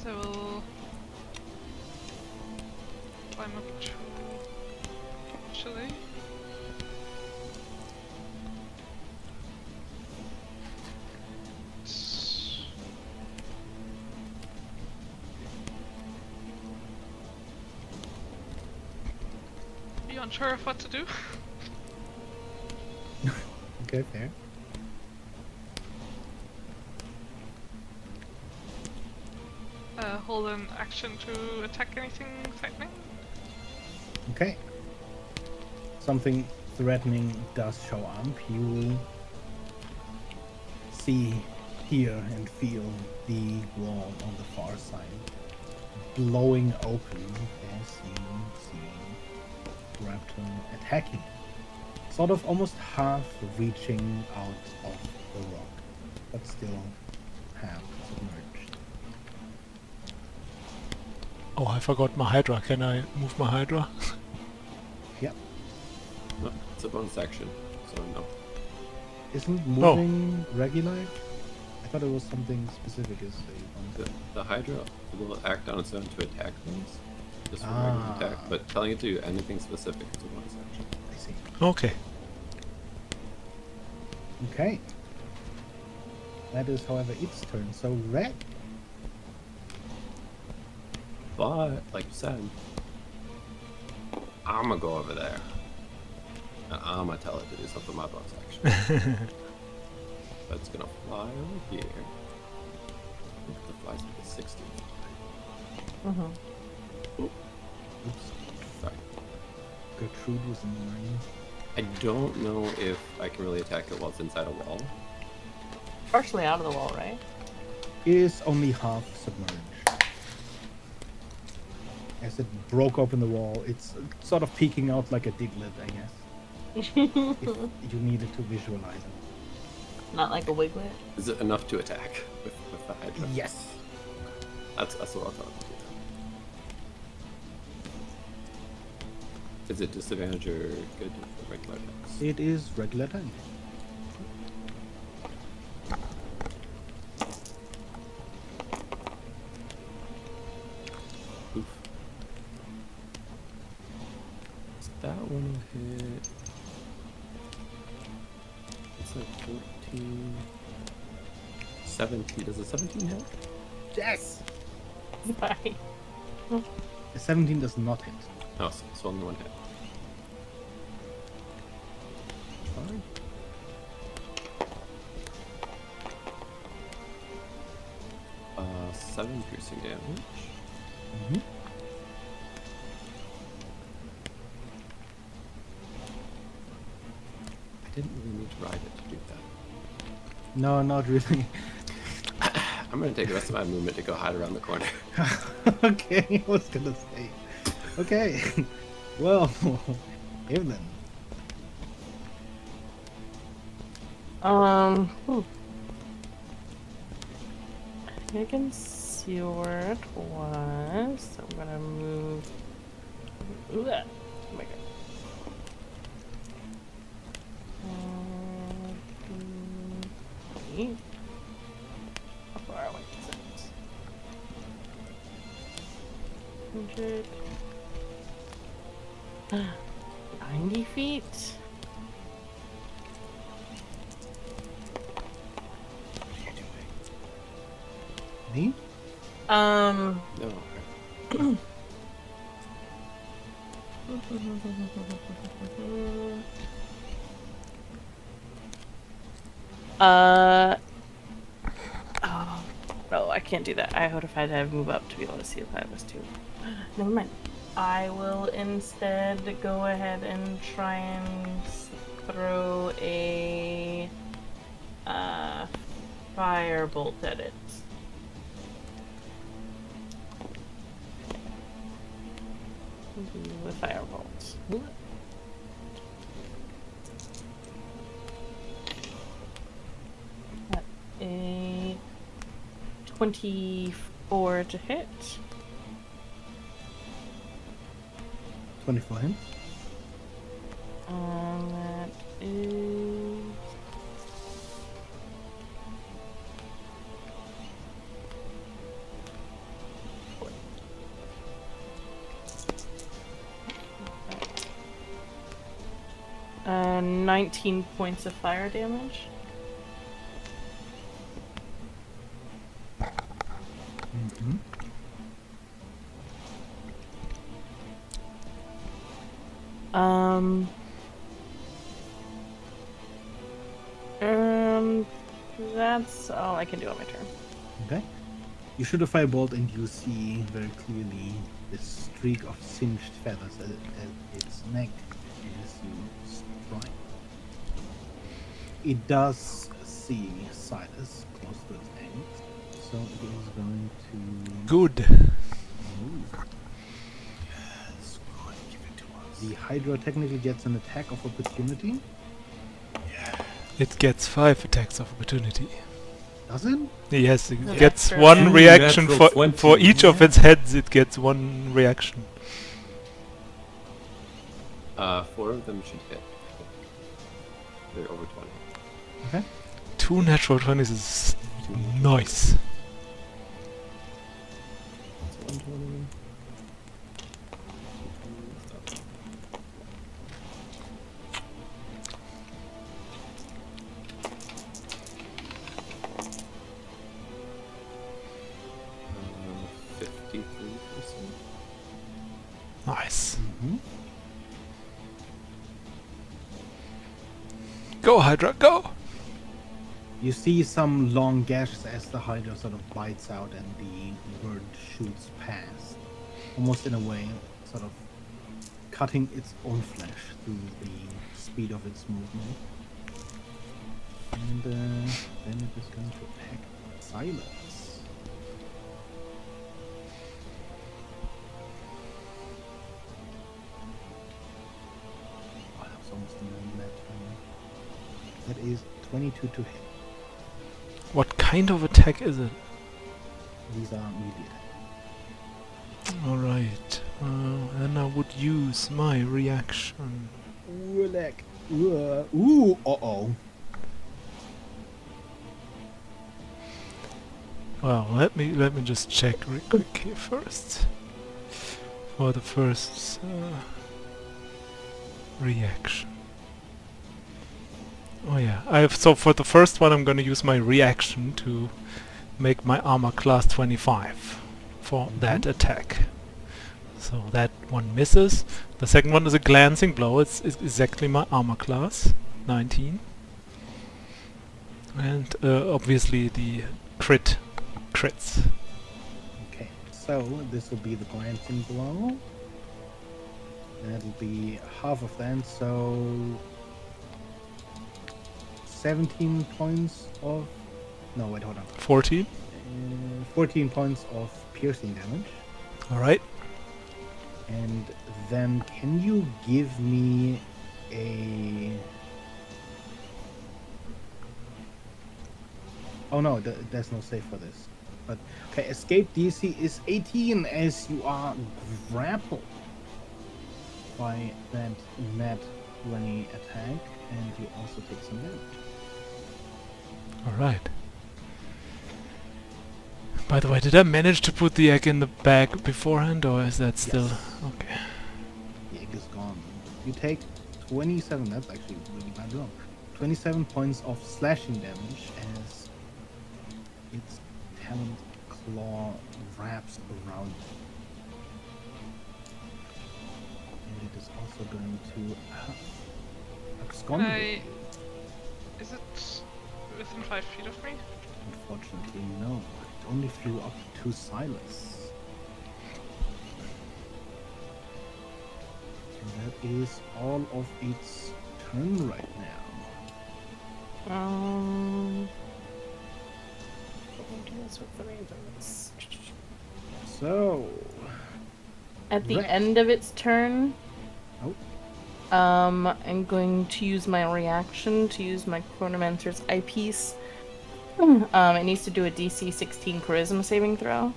So we'll climb up to actually. Be unsure of what to do. Okay, fair. Hold an action to attack anything threatening. Okay. Something threatening does show up. You see, hear, and feel the wall on the far side blowing open as you see Raptor attacking. Sort of almost half reaching out of the rock, but still half submerged. Oh, I forgot my Hydra. Can I move my Hydra? Yep. No, it's a bonus action, so no. Isn't moving regular? I thought it was something specific as The Hydra will act on its own to attack things, just for regular attack, but telling it to do anything specific is a bonus action. I see. Okay. Okay. That is, however, its turn. So red. But, like you said, I'm gonna go over there. And I'm gonna tell it to do something with my bonus action. But it's gonna fly over here. I think it flies like a 60. Mm-hmm. Oops. Sorry. Gertrude was in the line. I don't know if I can really attack it while it's inside a wall. Partially out of the wall, right? Is only half submerged. As it broke open the wall, it's sort of peeking out like a diglet, I guess. If you needed to visualize it. Not like a wiglet. Is it enough to attack with the Hydra? Yes. That's what I'll tell it to do. Is it disadvantage or good for regular attacks? It is regular time. Oof. Is that one will hit? It's like 14. 17. Does a 17 hit? Yes! Sorry. A 17 does not hit. Oh, so it's only one hit. Fine. Uh, 7 piercing damage. Mm-hmm. I didn't really need to ride it to do that. No, not really. I'm gonna take the rest of my movement to go hide around the corner. Okay, I was gonna say. Okay. Well, Evelyn. Whew. I think I can see where it was. So I'm gonna move. Ooh, oh my god. How far away is it? 100. 90 feet? Me? No. Oh, no, I can't do that. I would have had to move up to be able to see if I was too. Never mind. I will instead go ahead and try and throw a firebolt at it. The firebolt. That a 24 to hit. 24 hits. That is... Uh, 19 points of fire damage. Mm-hmm. That's all I can do on my turn. Okay. You shoot a firebolt and you see very clearly this streak of singed feathers at its neck as you strike. It does see Silas close to its eggs, so it is going to Good. move. Yes, good. Give it to us. The Hydra technically gets an attack of opportunity. It gets 5 attacks of opportunity. Does it? Yes, it No, gets that's one correct. reaction Natural for 20. each of its heads. It gets one reaction. 4 of them should hit. They're over 20. Okay. 2 natural 20s is nice. That's 120. Nice. Mm-hmm. Go, Hydra, go! You see some long gashes as the Hydra sort of bites out and the bird shoots past, almost in a way, sort of cutting its own flesh through the speed of its movement. And then it is going to attack Silence. Oh, that was almost a net 20. That is 22 to hit. What kind of attack is it? These are melee attacks. Alright. Then I would use my reaction. Ooh, uh-oh. Well, let me just check real quick here first. For the first reaction. Oh yeah, so for the first one I'm gonna use my reaction to make my armor class 25 for that attack. So that one misses. The second one is a glancing blow. It's exactly my armor class, 19. And obviously the crits. Okay, so this will be the glancing blow. That'll be half of that, so 17 points of... No, wait, hold on. 14. 14 points of piercing damage. Alright. And then can you give me a... Oh no, there's no save for this. But okay, escape DC is 18 as you are grappled by that nat 20 attack, and you also take some damage. Alright. By the way, did I manage to put the egg in the bag beforehand, or is that still... Yes. Okay. The egg is gone. You take 27, that's actually really bad wrong. 27 points of slashing damage as its taloned claw wraps around you. And it is also going to abscond. Is it within 5 feet of me? Unfortunately, no. It only flew up to Silas. is all of its turn right now. Do this with the ravens. So, At the Rex. end of its turn, Oh. I'm going to use my reaction to use my Chronomancer's eyepiece. It needs to do a DC 16 Charisma saving throw.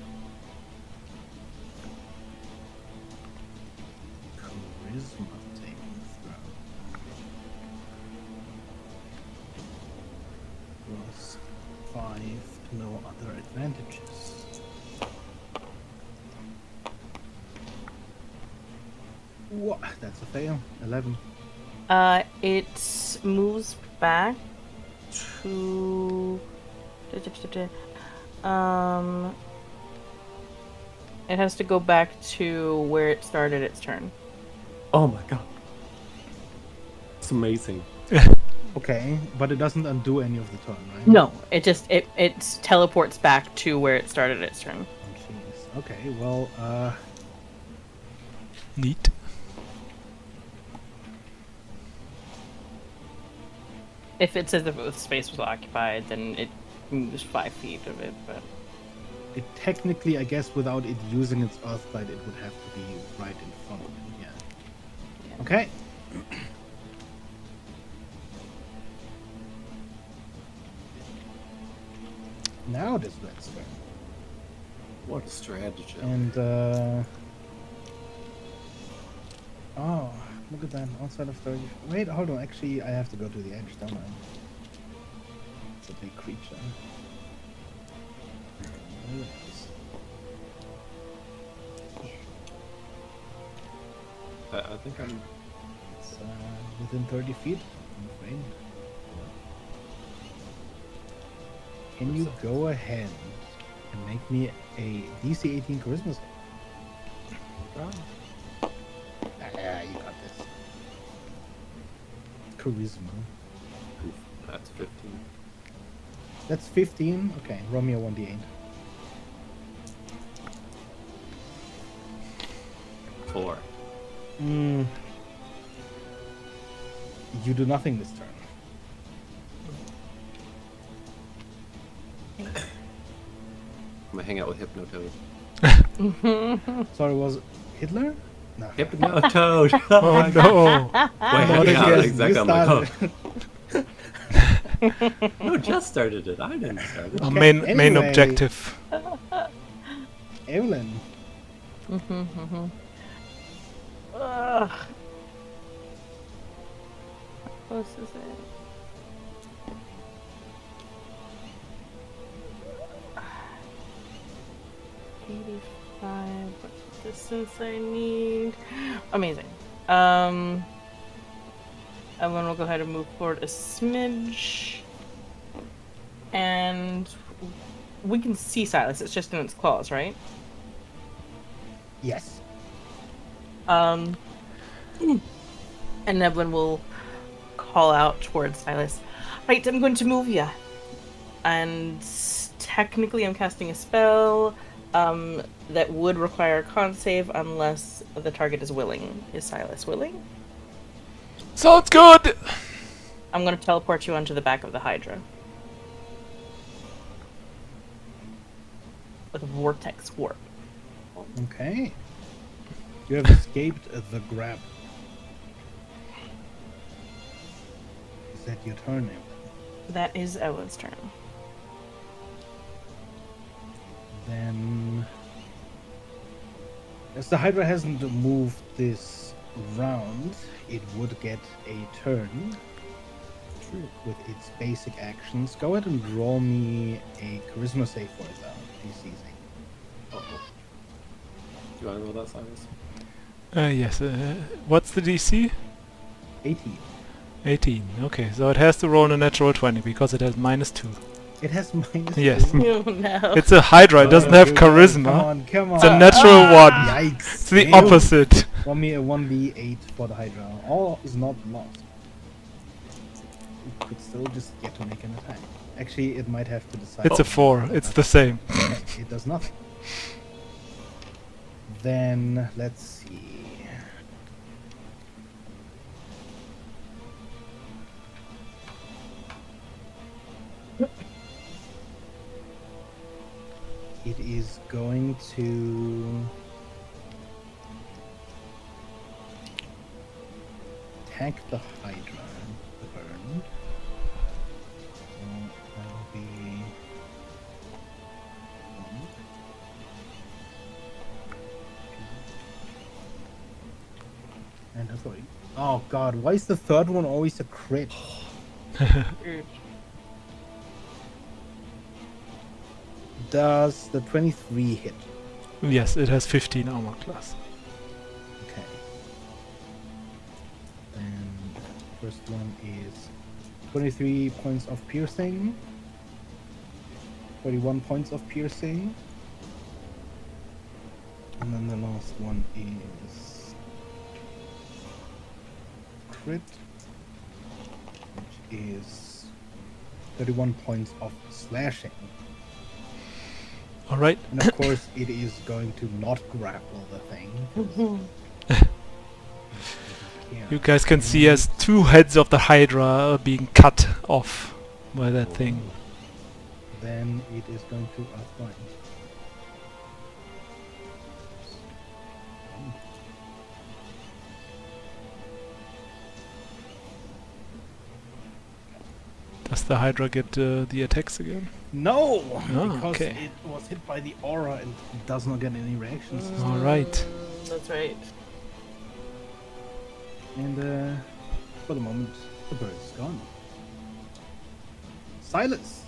Charisma saving throw. Plus 5, no other advantages. What? That's a fail. 11. It moves back to. It has to go back to where it started its turn. Oh my god. It's amazing. Okay, but it doesn't undo any of the turn, right? No, it teleports back to where it started its turn. Oh, jeez. Okay, well, Neat. If it says if the space was occupied, then it moves 5 feet of it, but it technically, I guess, without it using its Earthbite, it would have to be right in front of it, yeah. Okay. Now it is Red's turn. What a strategy. And, oh, look at that, outside of 30. Wait, hold on, actually, I have to go to the edge, don't I? It's a big creature. There it is. I think I'm... It's within 30 feet, I'm afraid. Can you go ahead and make me a DC 18 Charisma save? Yeah, you got this. Charisma. Oof, that's 15. That's 15? Okay, roll me a 1d8. 4. You do nothing this turn. I'm gonna hang out with Hypnotoad. Sorry, was it Hitler? No. Hypnotoad! Oh no! Wait, yeah, Again, exactly. you I'm like, started. oh. No, just started it. I didn't start it. Our Okay, main anyway. objective. Evelyn. ugh. How close is it? What's the distance I need? Amazing. And then we'll go ahead and move forward a smidge. And we can see Silas, it's just in its claws, right? Yes. And Evelyn will call out towards Silas. Right, I'm going to move you. And technically I'm casting a spell that would require a con save unless the target is willing. Is Silas willing? Sounds good! I'm going to teleport you onto the back of the Hydra. With a vortex warp. Okay. You have escaped the grab. Is that your turn, Evelyn? That is Evelyn's turn. Then, as the Hydra hasn't moved this round, it would get a turn with its basic actions. Go ahead and draw me a charisma save for it, though. DC save. Uh-oh. Do you want to roll that, Silas? Yes. What's the DC? 18. 18. Okay, so it has to roll a natural 20 because it has -2. It has minus Yes. 2. Oh no. It's a Hydra. It doesn't have charisma. Come on, come on. It's a natural one. Yikes. It's the Ew. opposite. Roll me a 1d8 for the Hydra. All is not lost. It could still just get to make an attack. Actually, it might have to decide. It's a 4. It's the same. Okay, it does nothing. Then, let's see. is going to attack the Hydra, the burn. So that'll be 1, 2, and a 3. Oh god, why is the third one always a crit? Does the 23 hit? Yes, it has 15 armor class. Okay. Then first one is 23 points of piercing, 31 points of piercing, and then the last one is crit, which is 31 points of slashing. Alright. And of course, it is going to not grapple the thing. 'cause yeah. You guys can see as 2 heads of the Hydra are being cut off by that thing. Then it is going to outline. Does the Hydra get the attacks again? No! Oh, Because okay. it was hit by the aura and does not get any reactions. Alright. That's right. And for the moment, the bird is gone. Silas!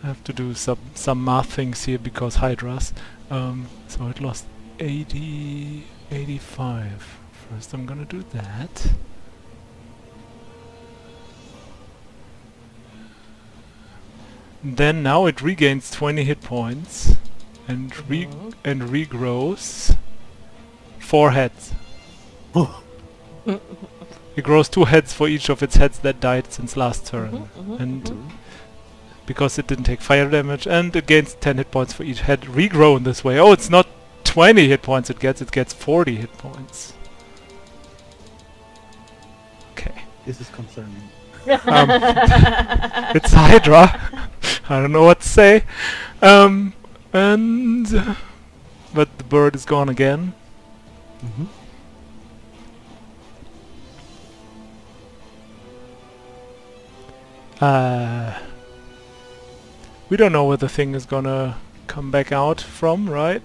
I have to do some math things here because Hydras. So it lost 80, 85. First I'm gonna do that. Then now it regains 20 hit points and regrows 4 heads. It grows 2 heads for each of its heads that died since last turn. And because it didn't take fire damage, and it gains 10 hit points for each head regrown this way. Oh, it's not 20 hit points it gets 40 hit points. Okay. This is concerning. It's Hydra. I don't know what to say. But the bird is gone again. Mm-hmm. We don't know where the thing is gonna come back out from, right?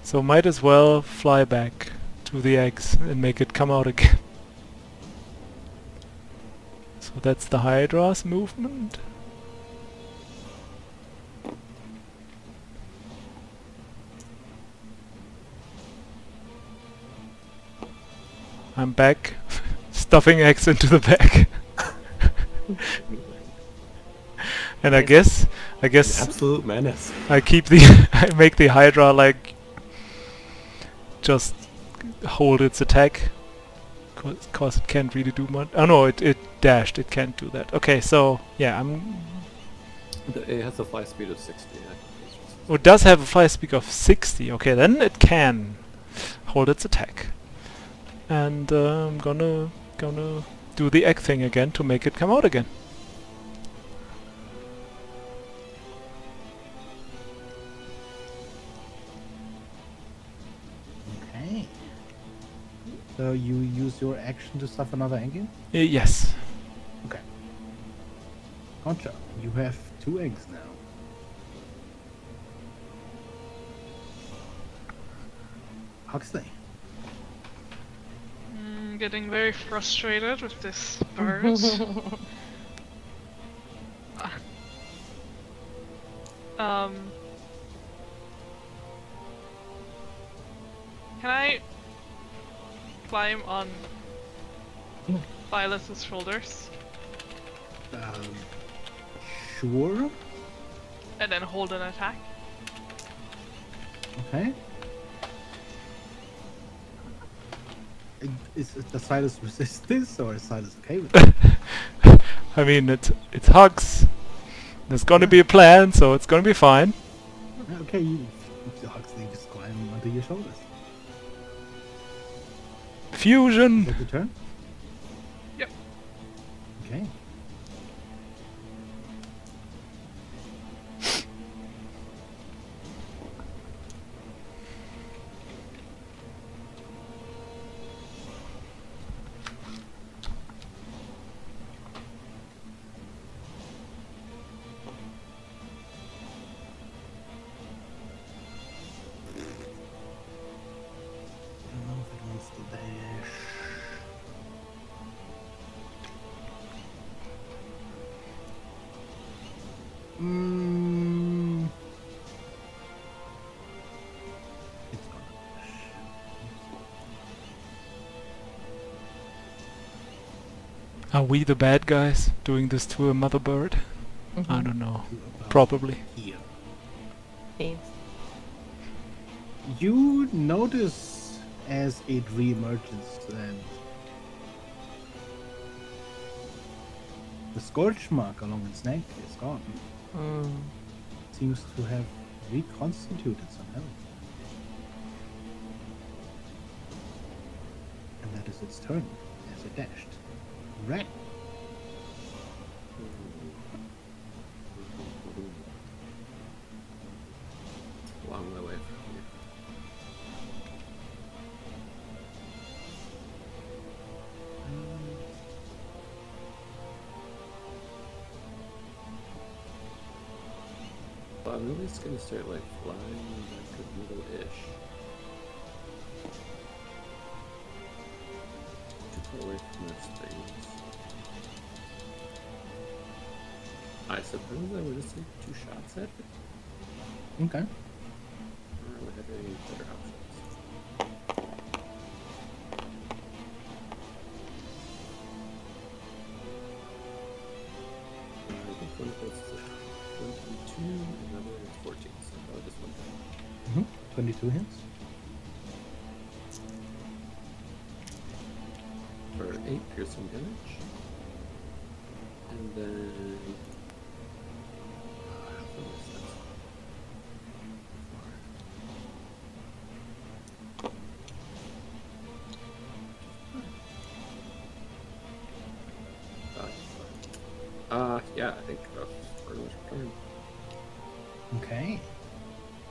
So might as well fly back to the eggs and make it come out again. So that's the Hydra's movement. I'm back, stuffing eggs into the bag. And I guess Absolute menace. I keep the I make the Hydra like just hold its attack, cause it can't really do much. Oh no, it dashed. It can't do that. Okay, so yeah, It has a fly speed of 60. oh, it does have a fly speed of 60. Okay, then it can hold its attack. And I'm gonna do the egg thing again to make it come out again. Okay. So you use your action to stuff another engine? Yes. Okay. Concha, you have 2 eggs now. Huxley. Getting very frustrated with this bird. Can I climb on Violet's shoulders Sure. and then hold an attack? Okay. Does Silas resist this, or is Silas okay with it? I mean, it's Hugs. There's gonna be a plan, so it's gonna be fine. Okay, Huxley just climb onto your shoulders. Is Fusion. that your turn? Yep. Okay. Are we the bad guys doing this to a mother bird? I don't know. About Probably. here. Thanks. You notice as it reemerges that the scorch mark along its neck is gone. Seems to have reconstituted some health. And that is its turn as it dashed. Red. Long way away from here. Well, I'm really just gonna start like flying back a little-ish. Too far away from those things. I suppose I would just take 2 shots at it. Okay. Or would I have any better options? I think one of those is a 22, another is 14, so I'll just one. 22 hits. For 8 piercing damage. And then. How far is that? Yeah, I think that's pretty much turn. Okay.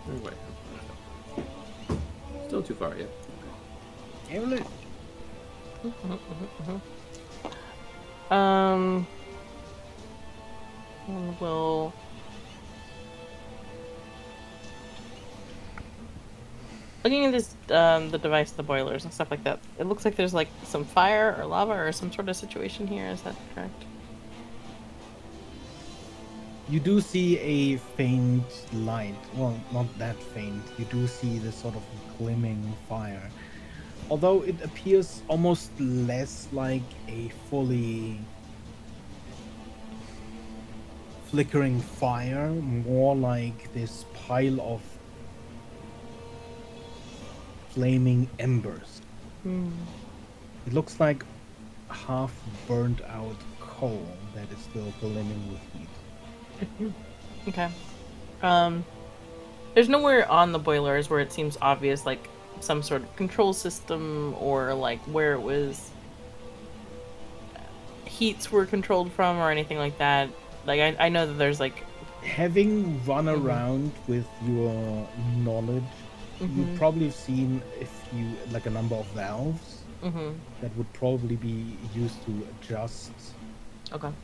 No way. Still too far, yeah. Evelyn. And we'll looking at this, the device, the boilers and stuff like that. It looks like there's like some fire or lava or some sort of situation here. Is that correct? You do see a faint light. Well, not that faint. You do see this sort of glimmering fire. Although it appears almost less like a fully flickering fire, more like this pile of flaming embers. It looks like half burnt out coal that is still glimmering with heat. Okay. There's nowhere on the boilers where it seems obvious, like some sort of control system or like where it was heats were controlled from or anything like that. Like I know that there's like Having run around with your knowledge, you've probably seen like a number of valves that would probably be used to adjust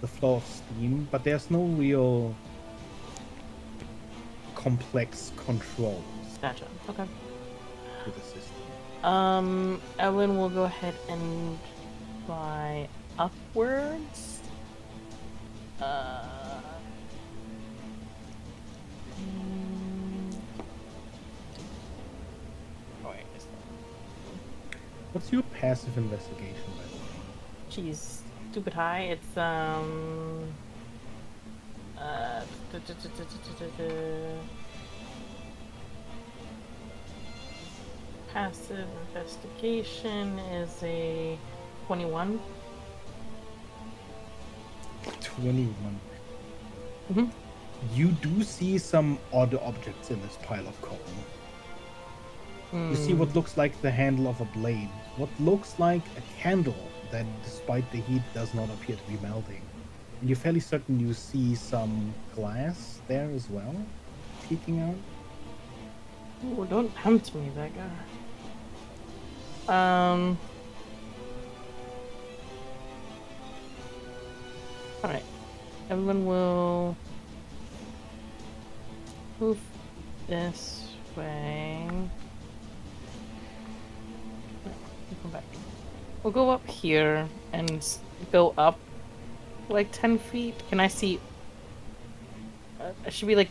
the flow of steam, but there's no real complex controls Gotcha. Okay. to the system. Ellen will go ahead and fly upwards. Wait, What's your passive investigation, by the way? she's stupid high. It's passive investigation is a 21. 21. Mhm. You do see some odd objects in this pile of coal. You see what looks like the handle of a blade, what looks like a candle that, despite the heat, does not appear to be melting. And you're fairly certain you see some glass there as well, peeking out. Oh, don't tempt me, that guy. Alright. Evelyn will move this way. Come back. We'll go up here and go up like 10 feet. Can I see? It should be like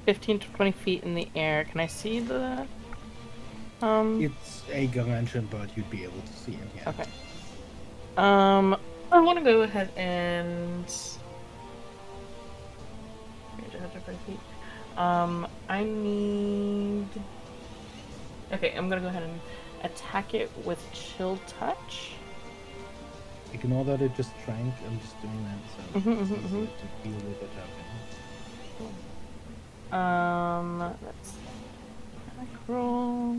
15 to 20 feet in the air. Can I see the? It's a gargantuan bird, you'd be able to see it, yeah. Okay. I want to go ahead and. I need. Okay, I'm gonna go ahead and attack it with Chill Touch. Ignore that it just shrank. I'm just doing that so it's easier to deal with the token. Let's roll.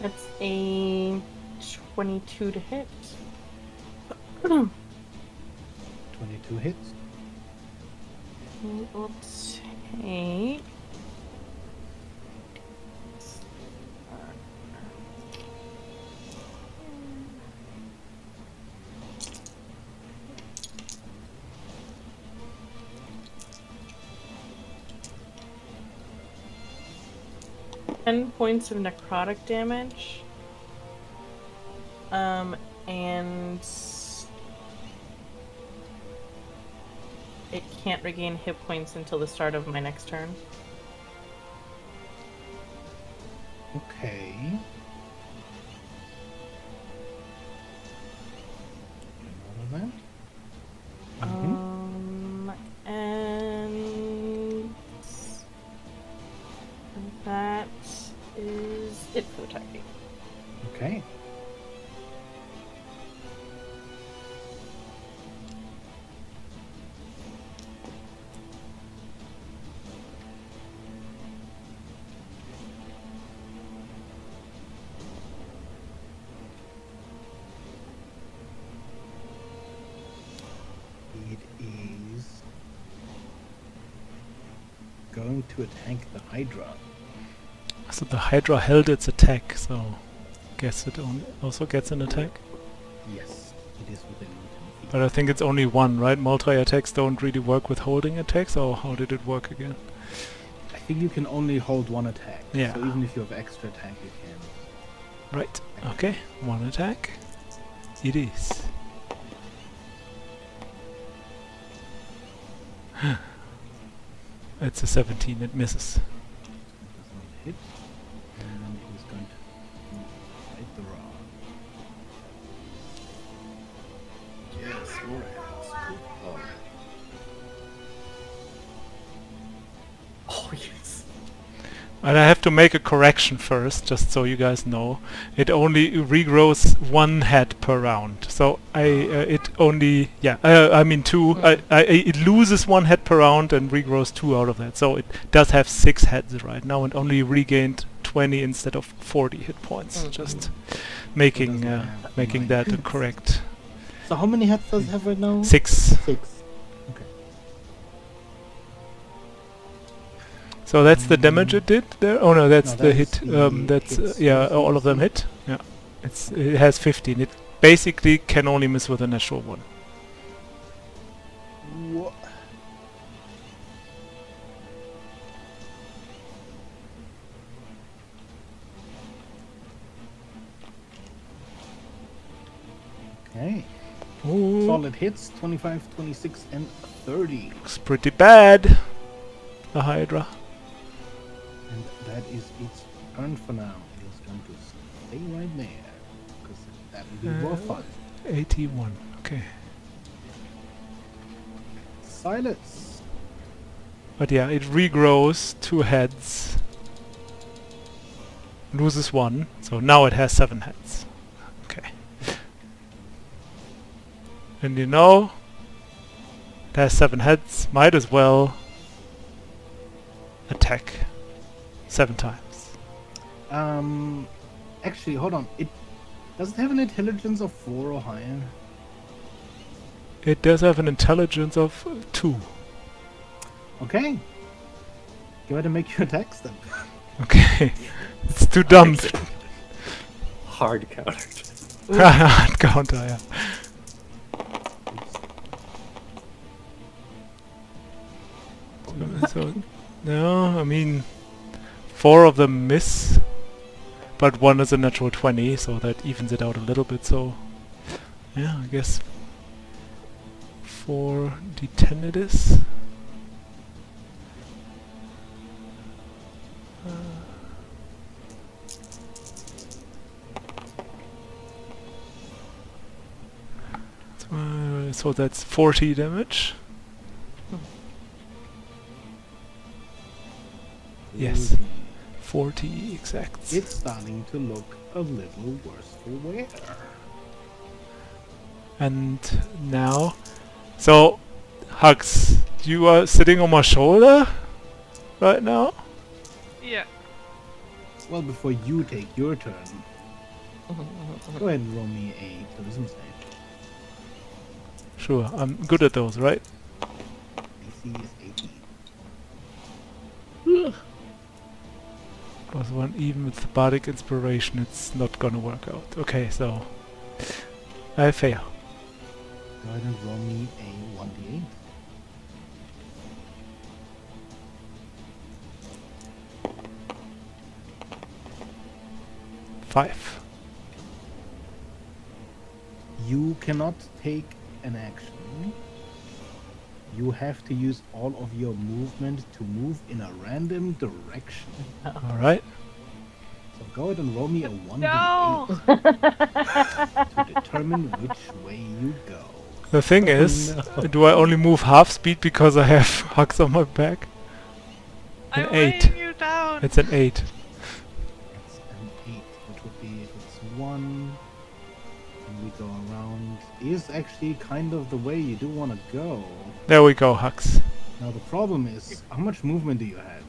That's a 22 to hit. 22 hits. We'll take. Ten points of necrotic damage. And it can't regain hit points until the start of my next turn. Okay. All of that. And that is it for attacking. Okay. It is going to attack the Hydra. So the Hydra held its attack, so guess it also gets an attack. Yes, it is within 10 feet. But I think it's only one, right? Multi-attacks don't really work with holding attacks, or how did it work again? I think you can only hold one attack. Yeah. So even if you have extra attack, you can. Right, okay, one attack. It is. It's a 17, it misses. It does not hit. And then it is going to bite the rod. Yes, more hands. Good. Oh, yes. And I have to make a correction first, just so you guys know. It only regrows one head per round. So it only, I mean two. It loses one head per round and regrows 2 out of that. So it does have 6 heads right now and only regained 20 instead of 40 hit points. Just making that a correct. So how many heads does it have right now? 6. 6. Okay. So that's the damage it did there. Oh no, that's No, the that's hit. the That's hits. all of them hit. Yeah, it has 15. It basically can only miss with a natural one. What? Okay. Ooh, Solid hits 25, 26, and 30. looks pretty bad. The Hydra. And that is its turn for now. It is going to stay right there. Because that would be more fun. 81. Okay. Silas. But yeah, it regrows 2 heads. Loses 1. So now it has 7 heads. Okay. And you know, it has 7 heads. Might as well attack 7 times. Actually, hold on. Does it have an intelligence of 4 or higher? It does have an intelligence of 2. Okay. Go ahead and make your attacks then. Okay. It's too dumb. Hard countered. Hard counter, yeah. So, no, I mean, 4 of them miss, but 1 is a natural 20, so that evens it out a little bit, so, yeah, I guess 4d10 it is. So that's 40 damage. Yes. Okay. 40 exacts. It's starting to look a little worse for wear. And now, so Hux, you are sitting on my shoulder right now. Yeah. Well, before you take your turn, go ahead and roll me a charisma save. Sure, I'm good at those, right? DC is 18. Plus one, even with the bardic inspiration, it's not gonna work out. Okay, so I fail. Go ahead and roll me a 1d8. Five. You cannot take an action. You have to use all of your movement to move in a random direction. All right. So go ahead and roll me a 1d8 No! to determine which way you go. The thing is, do I only move half speed because I have Hux on my back? I'm An 8. weighing you down. It's an 8. It's an 8, which would be if it's 1. And we go around. Is actually kind of the way you do want to go. There we go, Hux. Now the problem is, how much movement do you have?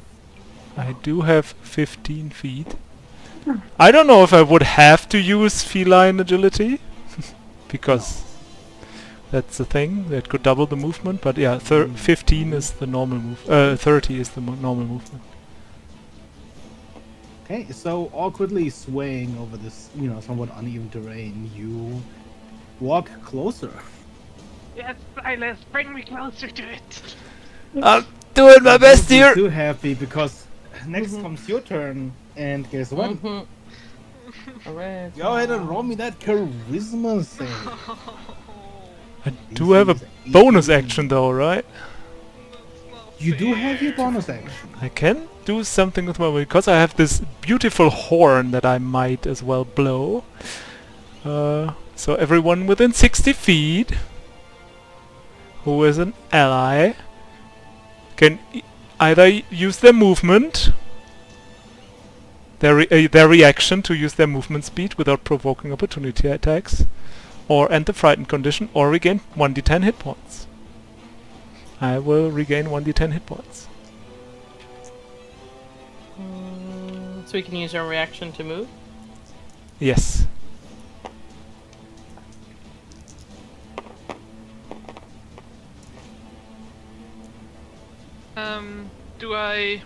I do have 15 feet. I don't know if I would have to use feline agility, because that's the thing that could double the movement. But yeah, 15 is the normal move. 30 is the normal movement. Okay, so awkwardly swaying over this, somewhat uneven terrain, you walk closer. Yes, Silas, bring me closer to it. I'm doing my best Don't be here. too happy because next comes your turn, and guess what? Alright. Go ahead and roll me that charisma save. I do have a DC is bonus 18. action though, right? You do have your bonus action. I can do something with my because I have this beautiful horn that I might as well blow. So everyone within 60 feet who is an ally can either use their movement, their reaction to use their movement speed without provoking opportunity attacks, or enter frightened condition, or regain 1d10 hit points. I will regain 1d10 hit points. So we can use our reaction to move? Yes. Do I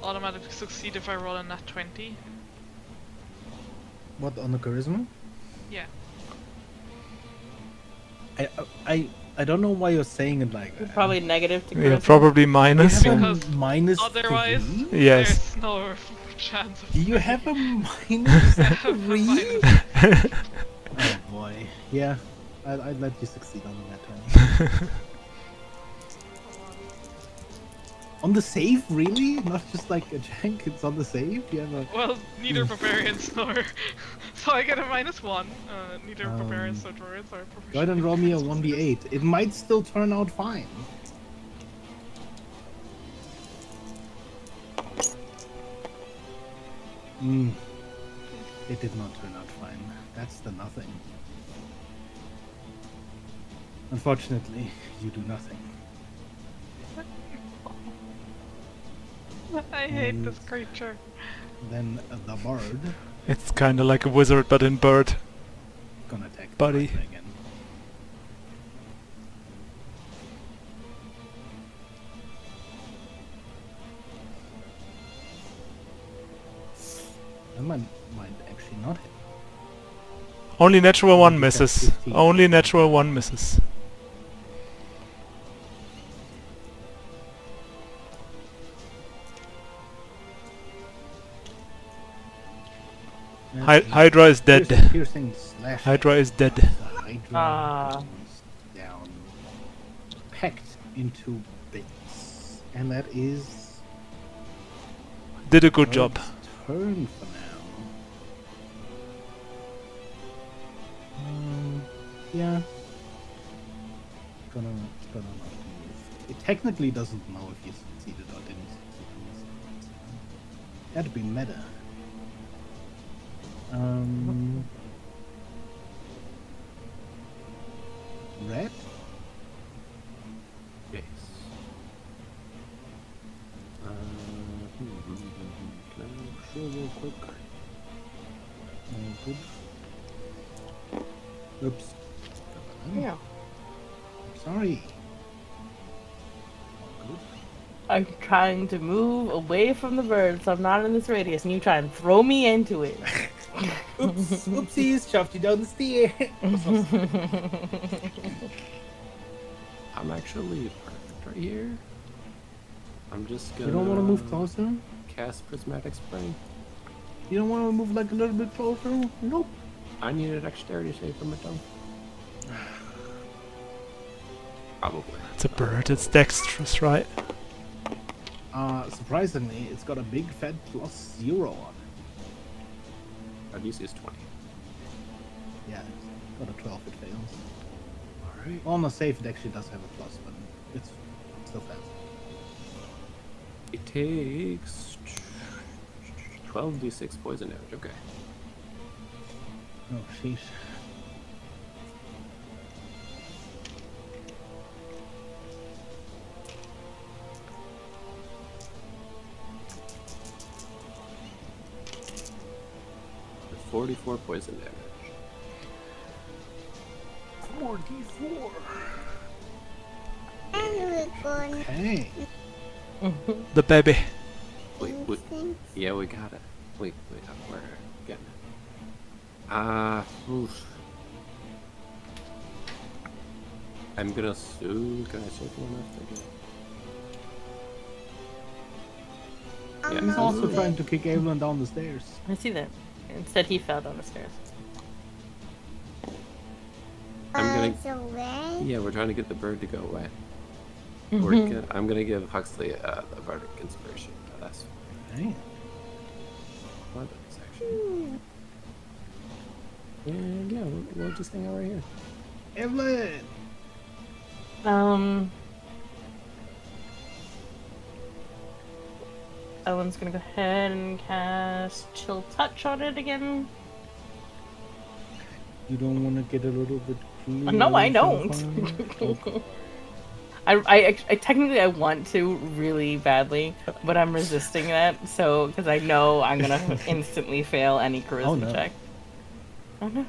automatically succeed if I roll a nat 20? What, on the charisma? Yeah. I don't know why you're saying it like that. Probably negative to Yeah, charisma. probably You minus. have Because a minus otherwise- 3? Yes. There's no chance of Do you have a minus I have a 3? minus- Oh boy. Yeah, I'd let you succeed on that turn. On the save, really? Not just like a jank, it's on the save? You have a... Well, neither barbarians nor... So I get a -1. Neither barbarians nor druids are Go ahead and roll me a proficient. 1d8. It might still turn out fine. It did not turn out fine. That's the nothing. Unfortunately, you do nothing. I hate this creature. Then the bard It's kinda like a wizard but in bird. gonna attack the Buddy. Martha again. That might actually not hit. Only natural one That's misses. 15. Only natural one misses. Hydra is dead. Piercing slash. Hydra is dead. The Hydra Ah. goes down, pecked into bits, and that is Did a good job. Bard's turn for now. Yeah. Gonna not move. It technically doesn't know if you succeeded or didn't succeed. That'd be meta. Red? Yes. Can I show real quick? Good. Oops. Yeah. Sorry. Good. I'm trying to move away from the bird, so I'm not in this radius, and you try and throw me into it. Oops. Oopsies. Shoved you down the stair. I'm actually perfect right here. I'm just gonna. You don't want to move closer? Cast Prismatic Spray. You don't want to move like a little bit closer? Nope. I need a dexterity save from my tongue. Probably. It's a bird, it's dexterous, right? Surprisingly, it's got a big fat +0 on it. Our DC is 20. Yeah, it's got a 12, it fails. Alright. On the safe, it actually does have a plus, but it's still fast. It takes 12d6 poison damage. Okay. Oh, sheesh. With 44 poison damage. 44. Unicorn. Hey. The baby. Wait, yeah, we got it. Wait, where? Getting it. Oof. I'm gonna sue. Can I circle enough to get? He's Yeah. also trying to kick Evelyn down the stairs. I see that. Instead, he fell down the stairs. I'm So red. Yeah, we're trying to get the bird to go away. I'm gonna give Huxley the bardic inspiration. That's Hey. weapons action. And yeah, we'll just hang out right here. Evelyn! Ellen's gonna go ahead and cast Chill Touch on it again. You don't want to get a little bit closer? No, I don't. I technically I want to really badly, but I'm resisting that. So because I know I'm gonna instantly fail any charisma Oh, no. check. Oh no!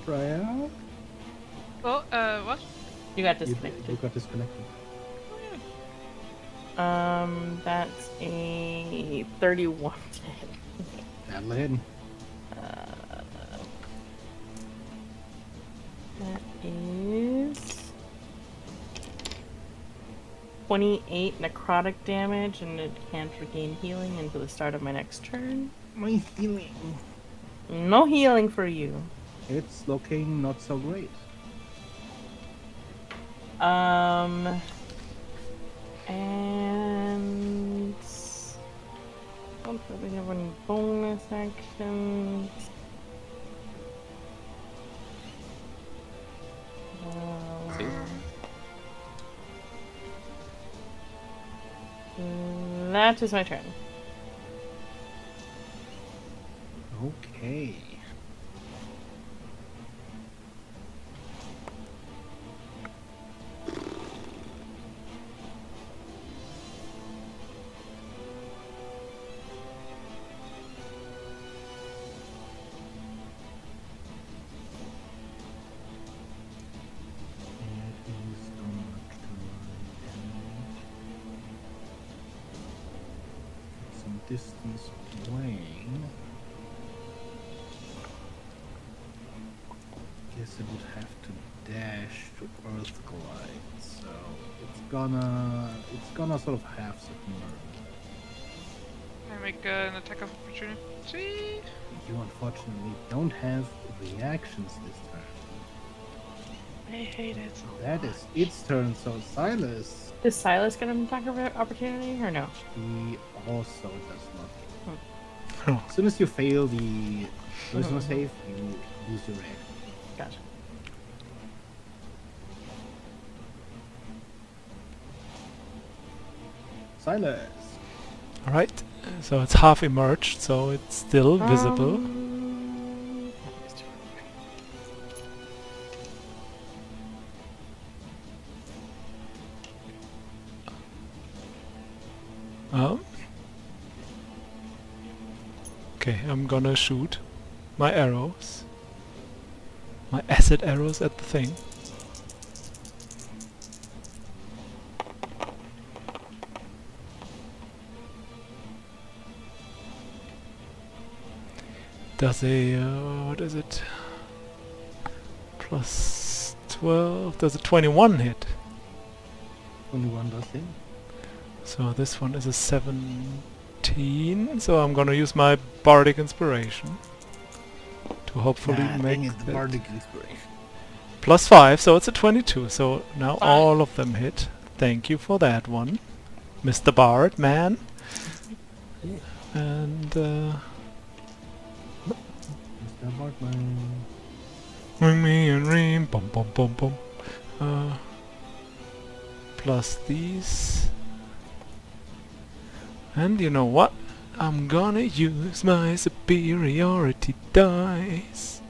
Try out. Oh, what? You got You disconnected. got disconnected. That's a 31 to hit. Evelyn. That is 28 necrotic damage, and it can't regain healing until the start of my next turn. My healing. No healing for you. It's looking not so great. And don't really have any bonus actions. See? That is my turn. Okay. Some distance away. Guess it would have to dash to Earth Glide, so it's gonna sort of half submerge. Can I make an attack of opportunity? You unfortunately don't have reactions this turn. I hate it so That is its turn, so Silas, Does Silas get an attack of opportunity or no? he also does not. Oh. As soon as you fail the charisma save, you lose your egg. Gotcha. Silas. Alright, so it's half emerged, so it's still visible. Okay, I'm gonna shoot my arrows. My acid arrows at the thing. Does a, what is it? Plus 12, does a 21 hit? 21 does hit. So this one is a 17, so I'm gonna use my bardic inspiration to hopefully Dang make it, the that bardic inspiration. plus 5, so it's a 22. So now Fine. all of them hit. Thank you for that one, Mr. Bard, man. And Mr. Bartman. ring me and ring, bum bum bum bum. Plus these. And you know what? I'm gonna use my superiority dice.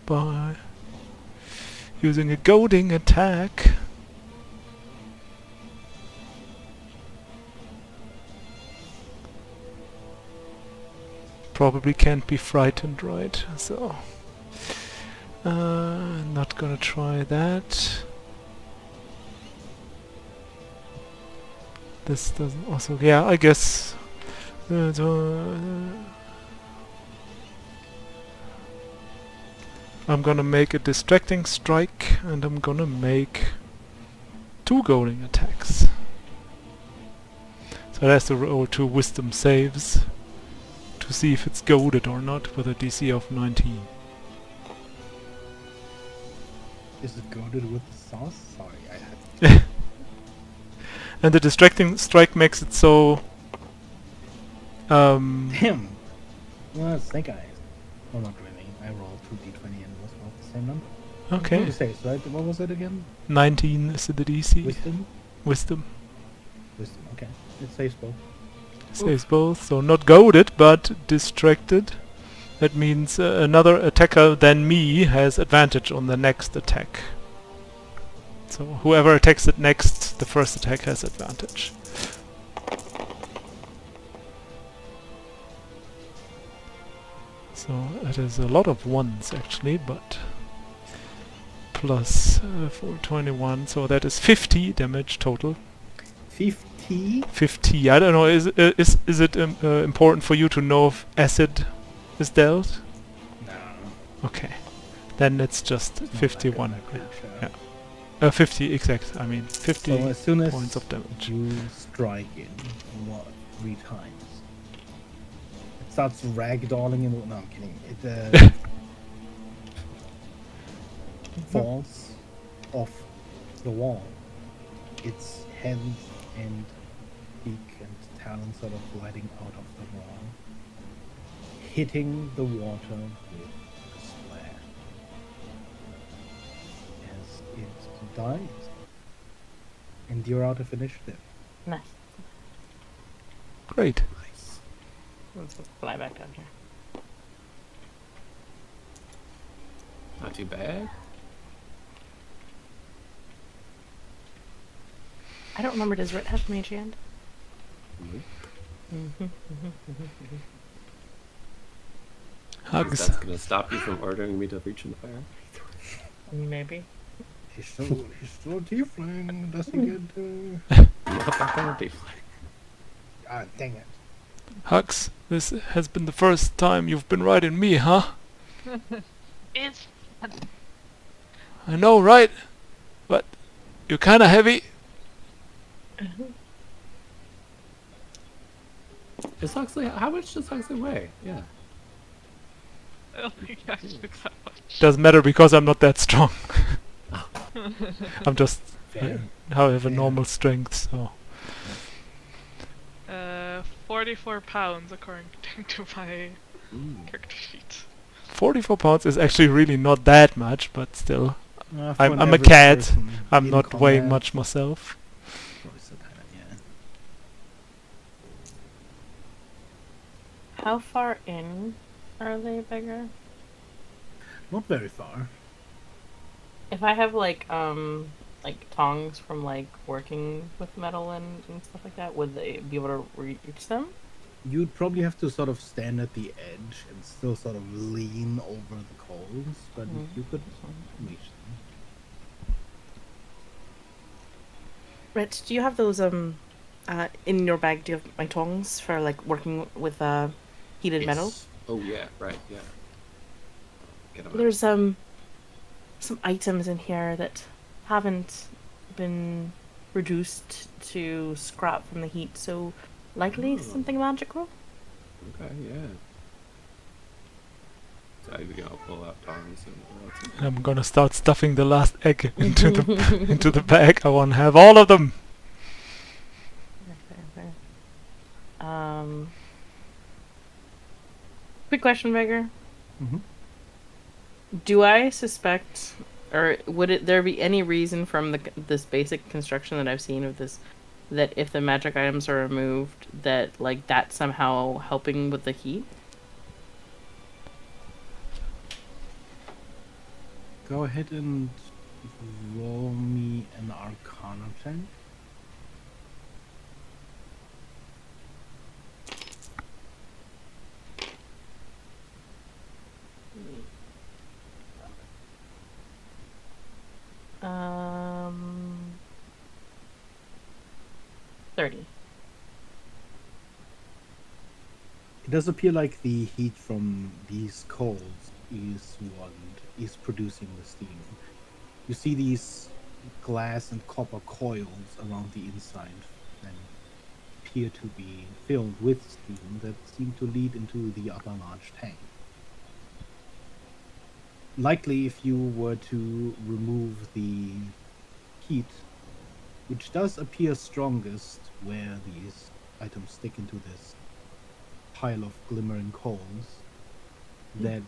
By using a goading attack. Probably can't be frightened, right? So not gonna try that. This doesn't also, yeah, I guess I'm gonna make a distracting strike, and I'm gonna make 2 goading attacks. So it has to roll 2 wisdom saves to see if it's goaded or not with a DC of 19. Is it goaded with the sauce? Sorry, I had. And the distracting strike makes it so Damn! Well, snake eyes. Well, not really. I rolled 2d20 and it was about the same number. okay. What saves, right? What was it again? 19 is the DC. Wisdom? Wisdom. Wisdom, okay. It saves both. Saves both, so not goaded, but distracted. That means another attacker than me has advantage on the next attack. So whoever attacks it next, the first attack has advantage. So it is a lot of ones actually, but plus 421, so that is 50 damage total. 50? 50. I don't know. Is it important for you to know if acid is dealt? No. Okay, then it's just It's not 51. like a creature. Yeah. 50 exact. I mean 50 So as soon as points of damage. you strike it, what, 3 times? It starts ragdolling in. No, I'm kidding. It falls off the wall. Its head and beak and talon sort of gliding out of the wall, hitting the water with a splash as it dies. And you're out of initiative. Nice. Great. Nice. Let's fly back down here. Not too bad. I don't remember. Does Rit have mage hand? Hugs. That's gonna stop you from ordering me to reach in the fire. Maybe. He's still a tiefling. Does he get? I'm not back on a deflect. Ah, dang it! Hugs. This has been the first time you've been riding me, huh? It's I know, right? But you're kinda heavy. Is Huxley? How much does Huxley weigh? Yeah. I don't think I took that much. Doesn't matter because I'm not that strong. I'm just, Fair. however, Yeah. normal strength, so... 44 pounds according to my Ooh. character sheet. 44 pounds is actually really not that much, but still. For an I'm a average cat. person I'm in not weighing combat, much myself. probably still kinda, yeah. How far in are they bigger? Not very far. If I have like tongs from like working with metal and stuff like that, would they be able to reach them? You'd probably have to sort of stand at the edge and still sort of lean over the coals, but you could reach them. Rich, do you have those in your bag? Do you have my tongs for like working with heated metal? Yes. Oh yeah, right, yeah. Get 'em out. There's some items in here that haven't been reduced to scrap from the heat, so likely Oh. something magical. Okay, yeah. So you're gonna pull out tongs and what else? And I'm gonna start stuffing the last egg into the into the bag. I want to have all of them. Fair. Quick question, Vigor. Mm-hmm. Do I suspect, or would there be any reason from this basic construction that I've seen of this, that if the magic items are removed, that like that's somehow helping with the heat? Go ahead and roll me an Arcana check. Um, 30. It does appear like the heat from these coals is what is producing the steam. You see these glass and copper coils around the inside and appear to be filled with steam that seem to lead into the other large tank. Likely, if you were to remove the heat, which does appear strongest where these items stick into this pile of glimmering coals, that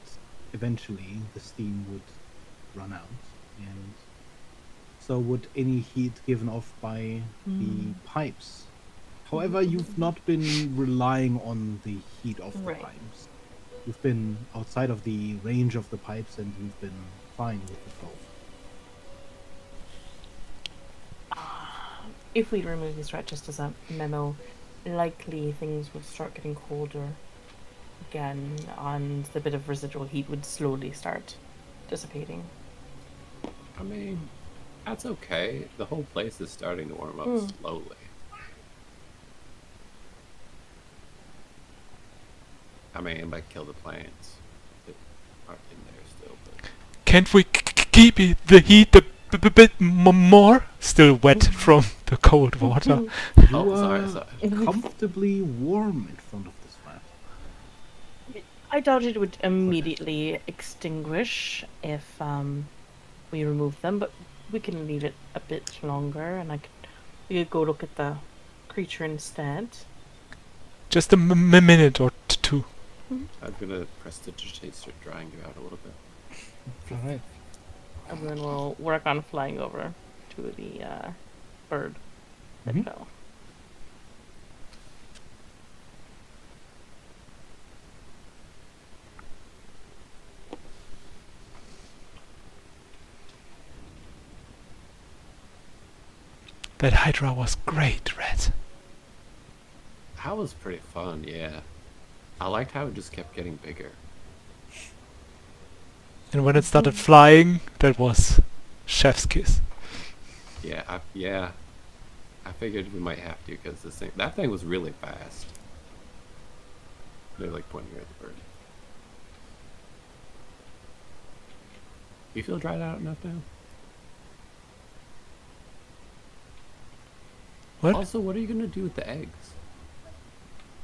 eventually the steam would run out, and so would any heat given off by the pipes. However, you've not been relying on the heat of the Right. pipes. You've been outside of the range of the pipes, and you've been fine with the flow. If we remove these, right, just as a memo, likely things would start getting colder again, and the bit of residual heat would slowly start dissipating. I mean, that's okay. The whole place is starting to warm up slowly. I mean, like kill the plants that aren't in there still, but Can't we keep the heat a bit more? Still wet from the cold water. You oh, are sorry. comfortably warm in front of this fire. I doubt it would immediately extinguish if we remove them, but we can leave it a bit longer, and we could go look at the creature instead. Just a minute or two. I'm gonna prestidigitate, start drying you out a little bit. All right. And then we'll work on flying over to the bird that Mhm. fell. That Hydra was great, Red. That was pretty fun, yeah. I liked how it just kept getting bigger. And when it started flying, that was chef's kiss. Yeah, I figured we might have to because that thing was really fast. They're like pointing at the bird. You feel dried out enough now? What? Also, what are you gonna do with the eggs?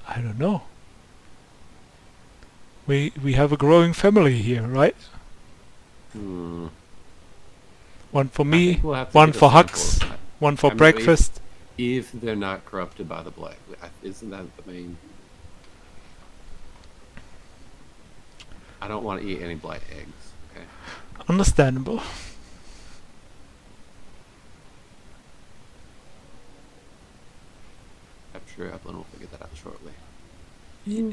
I don't know. We have a growing family here, right? One for I me, think we'll have to one get a for sample. Hux, one for I mean, breakfast. If they're not corrupted by the blight. Isn't that the main... I don't want to eat any blight eggs, okay? Understandable. I'm sure Evelyn will figure that out shortly. Yeah.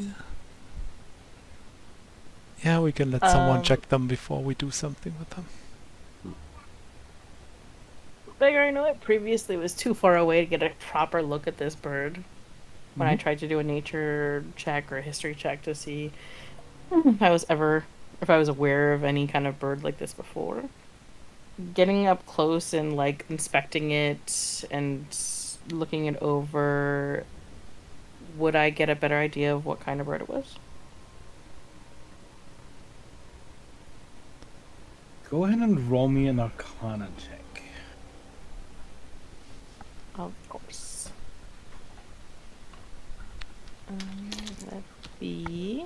Yeah, we can let someone Um, check them before we do something with them. Beggar, I know it previously was too far away to get a proper look at this bird. When I tried to do a nature check or a history check to see if I was aware of any kind of bird like this before. Getting up close and like inspecting it and looking it over, would I get a better idea of what kind of bird it was? Go ahead and roll me an Arcana check. Of course. That'd be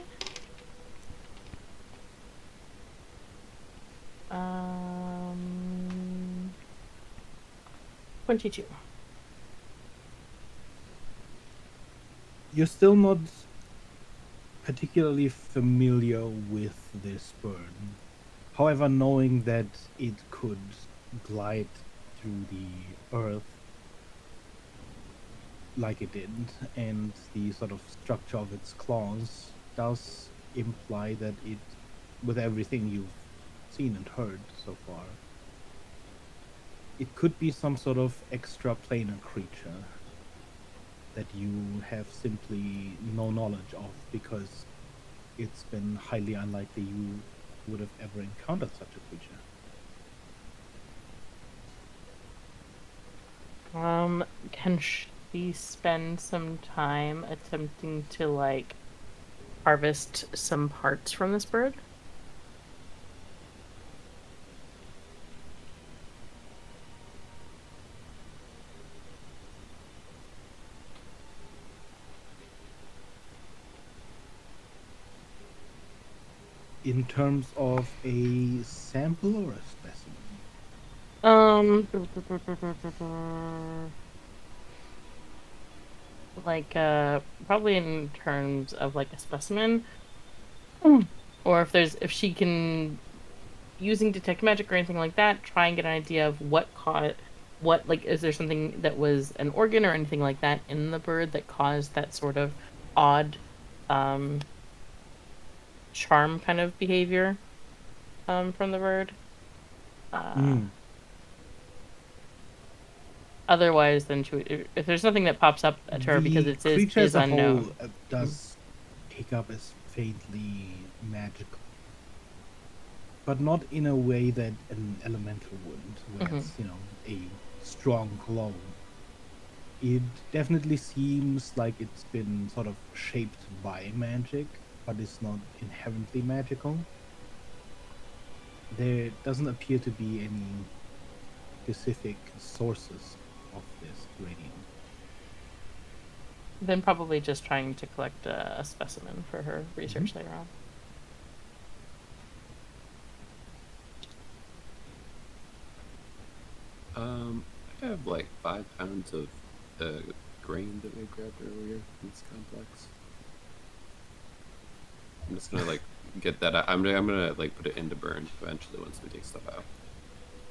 22. You're still not particularly familiar with this bird. However, knowing that it could glide through the earth like it did, and the sort of structure of its claws does imply that it, with everything you've seen and heard so far, it could be some sort of extraplanar creature that you have simply no knowledge of, because it's been highly unlikely you would have ever encountered such a creature. Can she spend some time attempting to like harvest some parts from this bird? In terms of a sample or a specimen? Like probably in terms of like a specimen, or if she can, using detect magic or anything like that, try and get an idea of what, like, is there something that was an organ or anything like that in the bird that caused that sort of odd charm kind of behavior from the bird. Otherwise, then if there's nothing that pops up at her, because The it creature is as a unknown. whole does pick up as faintly magical, but not in a way that an elemental would, where it's, a strong glow. It definitely seems like it's been sort of shaped by magic, but it's not inherently magical. There doesn't appear to be any specific sources of this radiance. Then probably just trying to collect a specimen for her research later on. I have like 5 pounds of grain that we grabbed earlier in this complex. I'm just gonna like get that out. I'm gonna like put it into burn eventually once we take stuff out.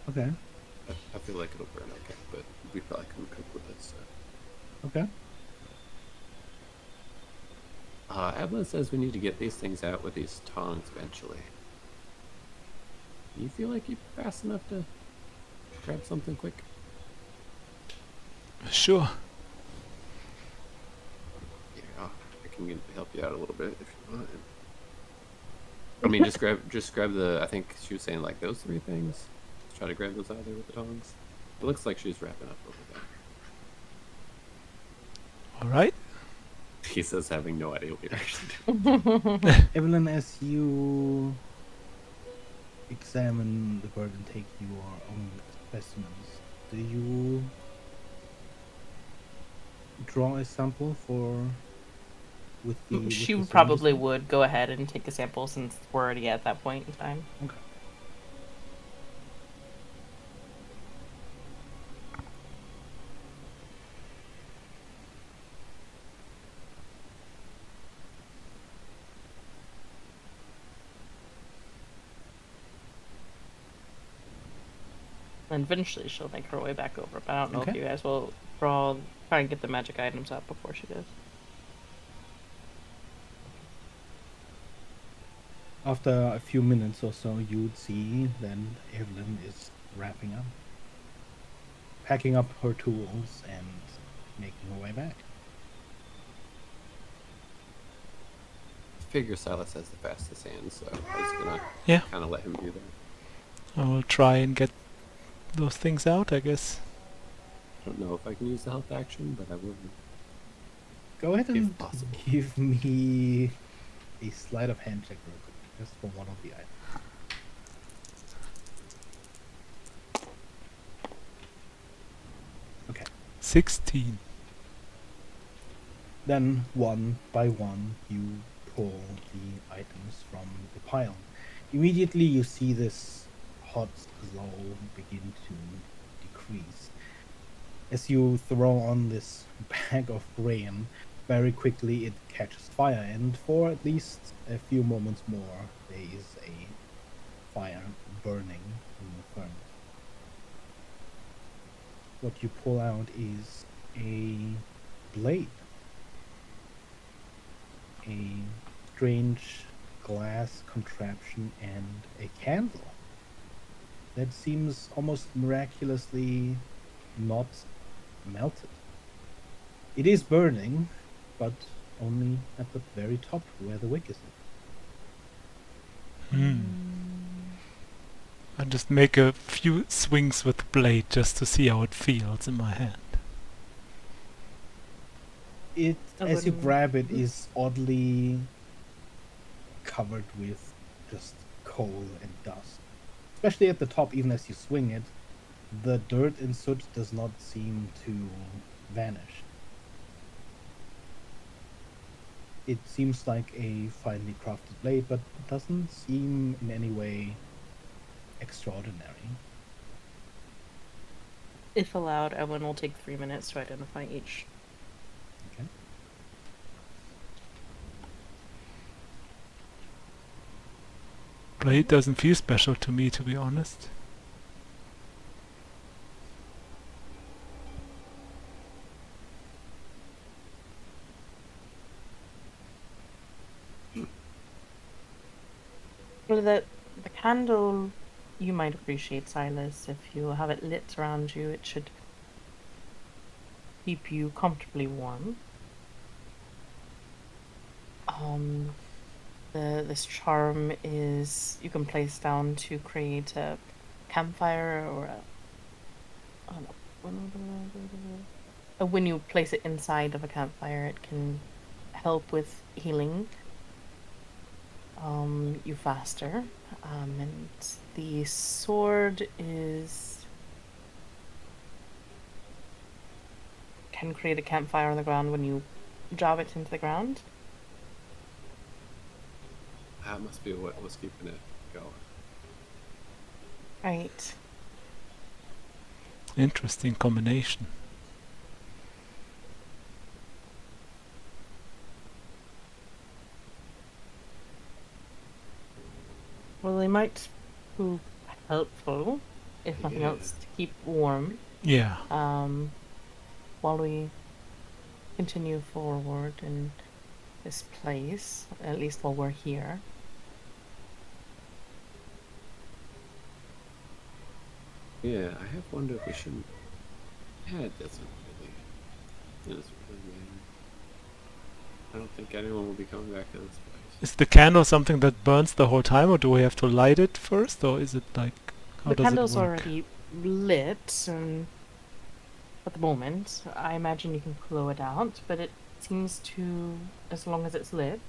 Okay. I feel like it'll burn okay, but we probably couldn't cook with it, so. Okay. Evelyn says we need to get these things out with these tongs eventually. Do you feel like you're fast enough to grab something quick? Sure. Yeah, I can help you out a little bit if you want. I mean, just grab the. I think she was saying like those 3 things. Let's try to grab those out of there with the tongs. It looks like she's wrapping up over there. All right. He says having no idea what you're actually doing. Evelyn, as you examine the bird and take your own specimens, do you draw a sample with the... She with the probably surroundings? would go ahead and take a sample since we're already at that point in time. Okay. And eventually she'll make her way back over, but I don't know if Okay. you guys will try and get the magic items up before she does. After a few minutes or so, you'd see then Evelyn is wrapping up, packing up her tools and making her way back. Figure Silas has the fastest hands, so I'm just gonna Yeah. kind of let him do that. I will try and get those things out, I guess. I don't know if I can use the health action, but I will. Go ahead and possible. give me a sleight of hand check real quick, just for one of the items. Okay. 16. Then, one by one, you pull the items from the pile. Immediately, you see this hot glow begin to decrease. As you throw on this bag of grain, very quickly it catches fire, and for at least a few moments more, there is a fire burning in the furnace. What you pull out is a blade. A strange glass contraption and a candle that seems almost miraculously not melted. It is burning, but only at the very top where the wick is. I just make a few swings with the blade just to see how it feels in my hand. It, I as you wouldn't- grab it, is oddly covered with just coal and dust. Especially at the top, even as you swing it, the dirt and soot does not seem to vanish. It seems like a finely crafted blade, but it doesn't seem in any way extraordinary. If allowed, Evelyn will take 3 minutes to identify each. Okay. Blade doesn't feel special to me, to be honest. Well, the candle, you might appreciate, Silas. If you have it lit around you, it should keep you comfortably warm. This charm is you can place down to create a campfire or when you place it inside of a campfire, it can help with healing you faster. And the sword can create a campfire on the ground when you drop it into the ground. That must be what was keeping it going. Right. Interesting combination. Well, they might prove helpful, if nothing Yeah. else, to keep warm. Yeah. While we continue forward in this place, at least while we're here. Yeah, I have wondered if we shouldn't. Yeah, it doesn't really matter. I don't think anyone will be coming back to this place. Is the candle something that burns the whole time, or do we have to light it first, or is it like... How The does candle's it work? already lit, and at the moment, I imagine you can blow it out, but it seems to, as long as it's lit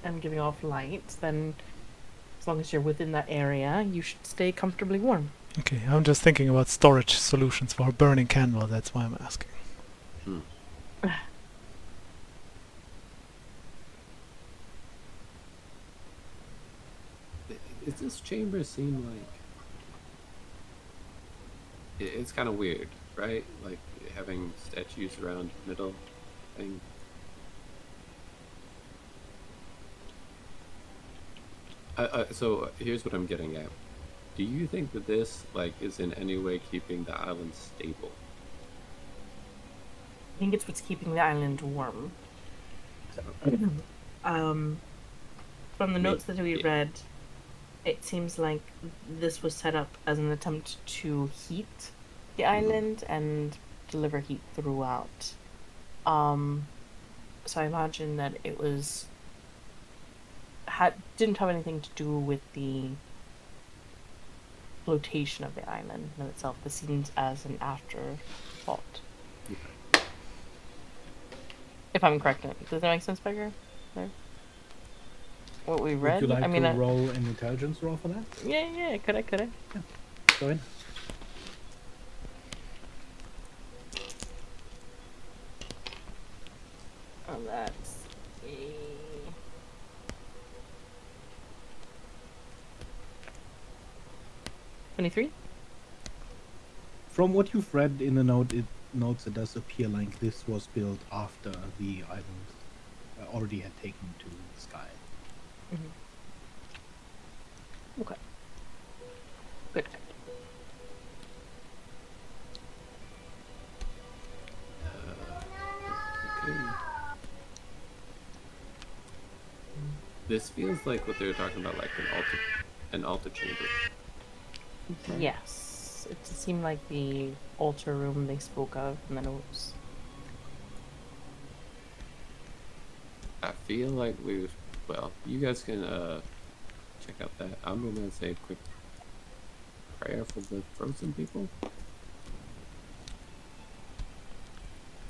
and giving off light, then as long as you're within that area, you should stay comfortably warm. Okay, I'm just thinking about storage solutions for a burning candle, that's why I'm asking. Does this chamber seem like... It's kind of weird, right? Like having statues around middle thing. So here's what I'm getting at. Do you think that this like is in any way keeping the island stable? I think it's what's keeping the island warm. Um, from the notes that we Yeah. read, it seems like this was set up as an attempt to heat the island and deliver heat throughout. So I imagine that it was didn't have anything to do with the flotation of the island in itself. This seems as an afterthought. If I'm correct, does that make sense, Becker? There? What we read? Would you like I mean, to roll an intelligence roll for that? yeah. Could I? Go ahead. Oh, that's a 23. From what you've read in the notes, it does appear like this was built after the island already had taken to the sky. Okay. Good. Okay. This feels like what they were talking about, like an altar chamber. Yes, it seemed like the altar room they spoke of in the notes. I feel like well, you guys can check out that. I'm gonna say a quick prayer for the frozen people.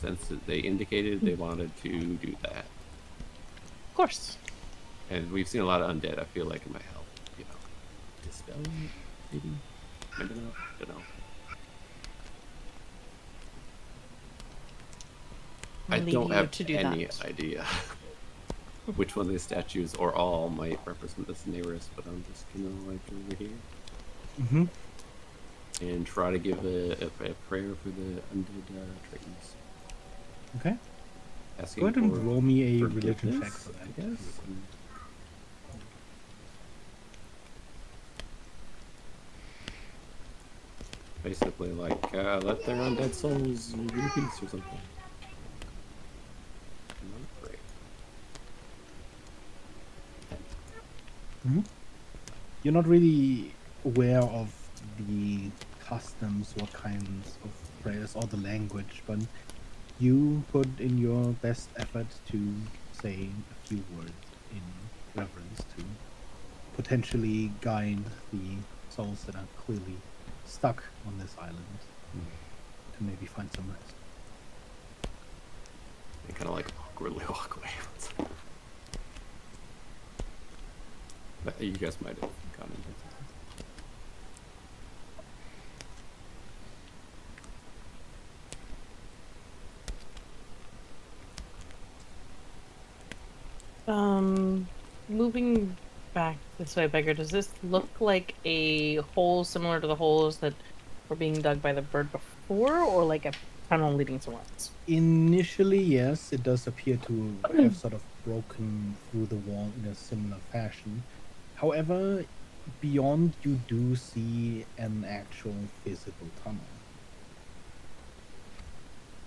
Since they indicated they wanted to do that. Of course. And we've seen a lot of undead, I feel like it might help, you know. Dispel it, maybe? Maybe not, don't know. I Leave don't you have to do any that. idea which one of these statues or all might represent this nearest, but I'm just gonna like over here Mm-hmm. and try to give a prayer for the undead Tritons. Okay. Asking Go ahead and for roll me a religion forgiveness, check for that, I guess. Basically, like, let their undead souls be at peace or something. Not great. Mm-hmm. You're not really aware of the customs, what kinds of prayers, or the language, but you put in your best effort to say a few words in reverence to potentially guide the souls that are clearly stuck on this island to maybe find some rest. They kind of like awkwardly walk away. But you guys might have commented Moving back this way, Beggar, does this look like a hole similar to the holes that were being dug by the bird before, or like a tunnel leading somewhere else? Initially, yes, it does appear to have sort of broken through the wall in a similar fashion. However, beyond you do see an actual physical tunnel.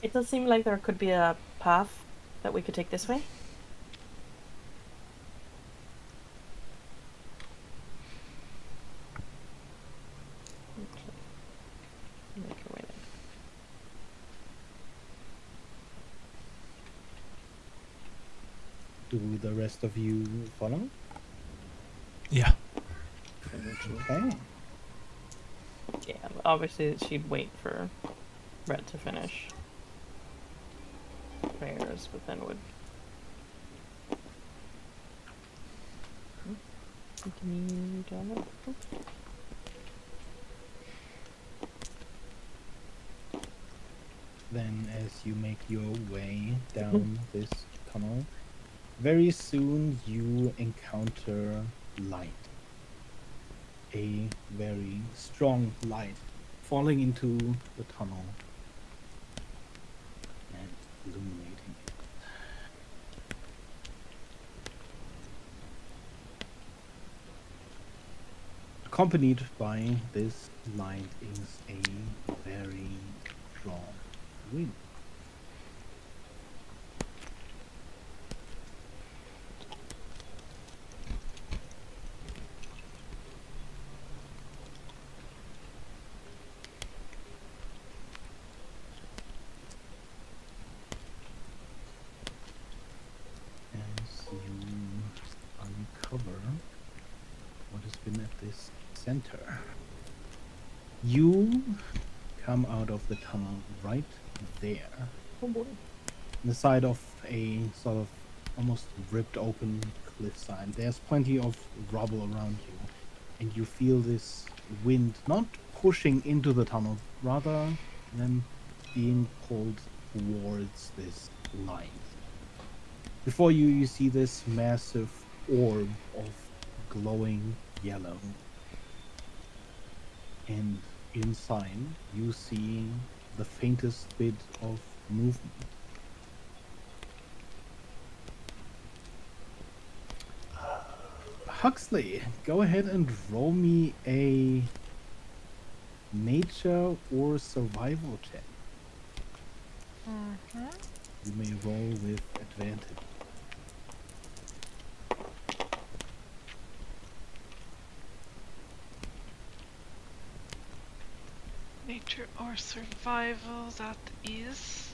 It does seem like there could be a path that we could take this way. Make your way there. Do the rest of you follow? Yeah. Okay. Yeah, obviously she'd wait for Rhett to finish prayers, but then would continue down it. Then, as you make your way down this tunnel, very soon you encounter light. A very strong light falling into the tunnel and illuminating it. The Accompanied by this light is a very strong wind. As you uncover what has been at this center, you come out of the tunnel right there, Oh boy. the side of a sort of almost ripped open cliffside. There's plenty of rubble around you, and you feel this wind not pushing into the tunnel, rather than being pulled towards this light. Before you, you see this massive orb of glowing yellow. And inside, you see the faintest bit of movement. Huxley, go ahead and roll me a nature or survival check. You may roll with advantage. Nature or survival, that is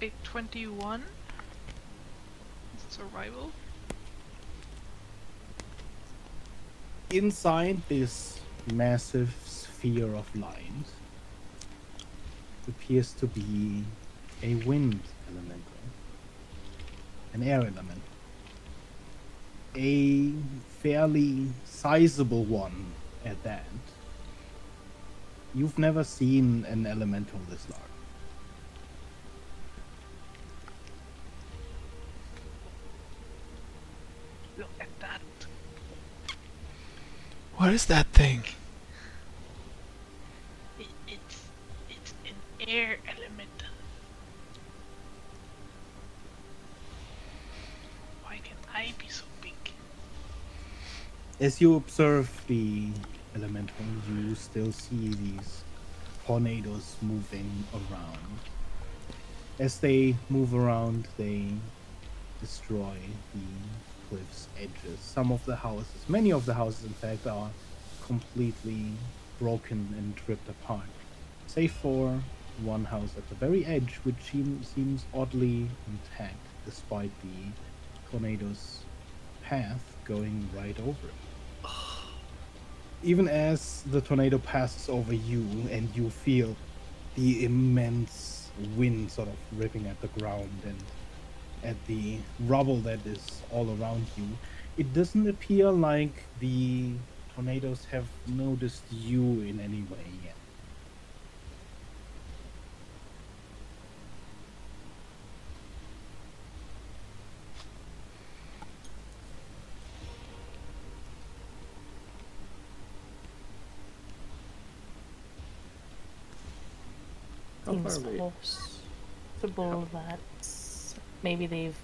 a 21. Survival. Inside this massive sphere of light appears to be a wind elemental, an air element, a fairly sizable one at that. You've never seen an elemental this large. Look at that. What is that thing? It's an air elemental. Why can I be so big? As you observe the elemental, you still see these tornadoes moving around. As they move around, they destroy the cliff's edges. Some of the houses, many of the houses, in fact, are completely broken and ripped apart, save for one house at the very edge, which seems oddly intact despite the tornado's path going right over it. Even as the tornado passes over you and you feel the immense wind sort of ripping at the ground and at the rubble that is all around you, it doesn't appear like the tornadoes have noticed you in any way yet. How far Seems away? possible that maybe they've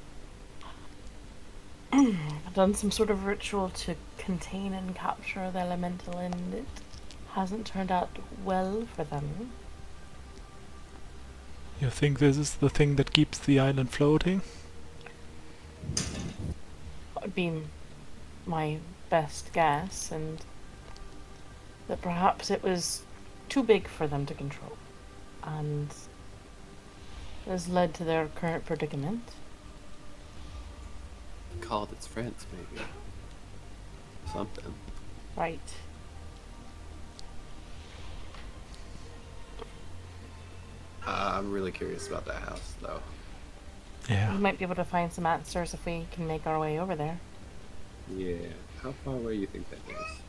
done some sort of ritual to contain and capture the elemental, and it hasn't turned out well for them. You think this is the thing that keeps the island floating? That would be my best guess, and that perhaps it was too big for them to control, and has led to their current predicament. Called its friends, maybe. Something. Right. I'm really curious about that house, though. Yeah. We might be able to find some answers if we can make our way over there. Yeah. How far away you think that is?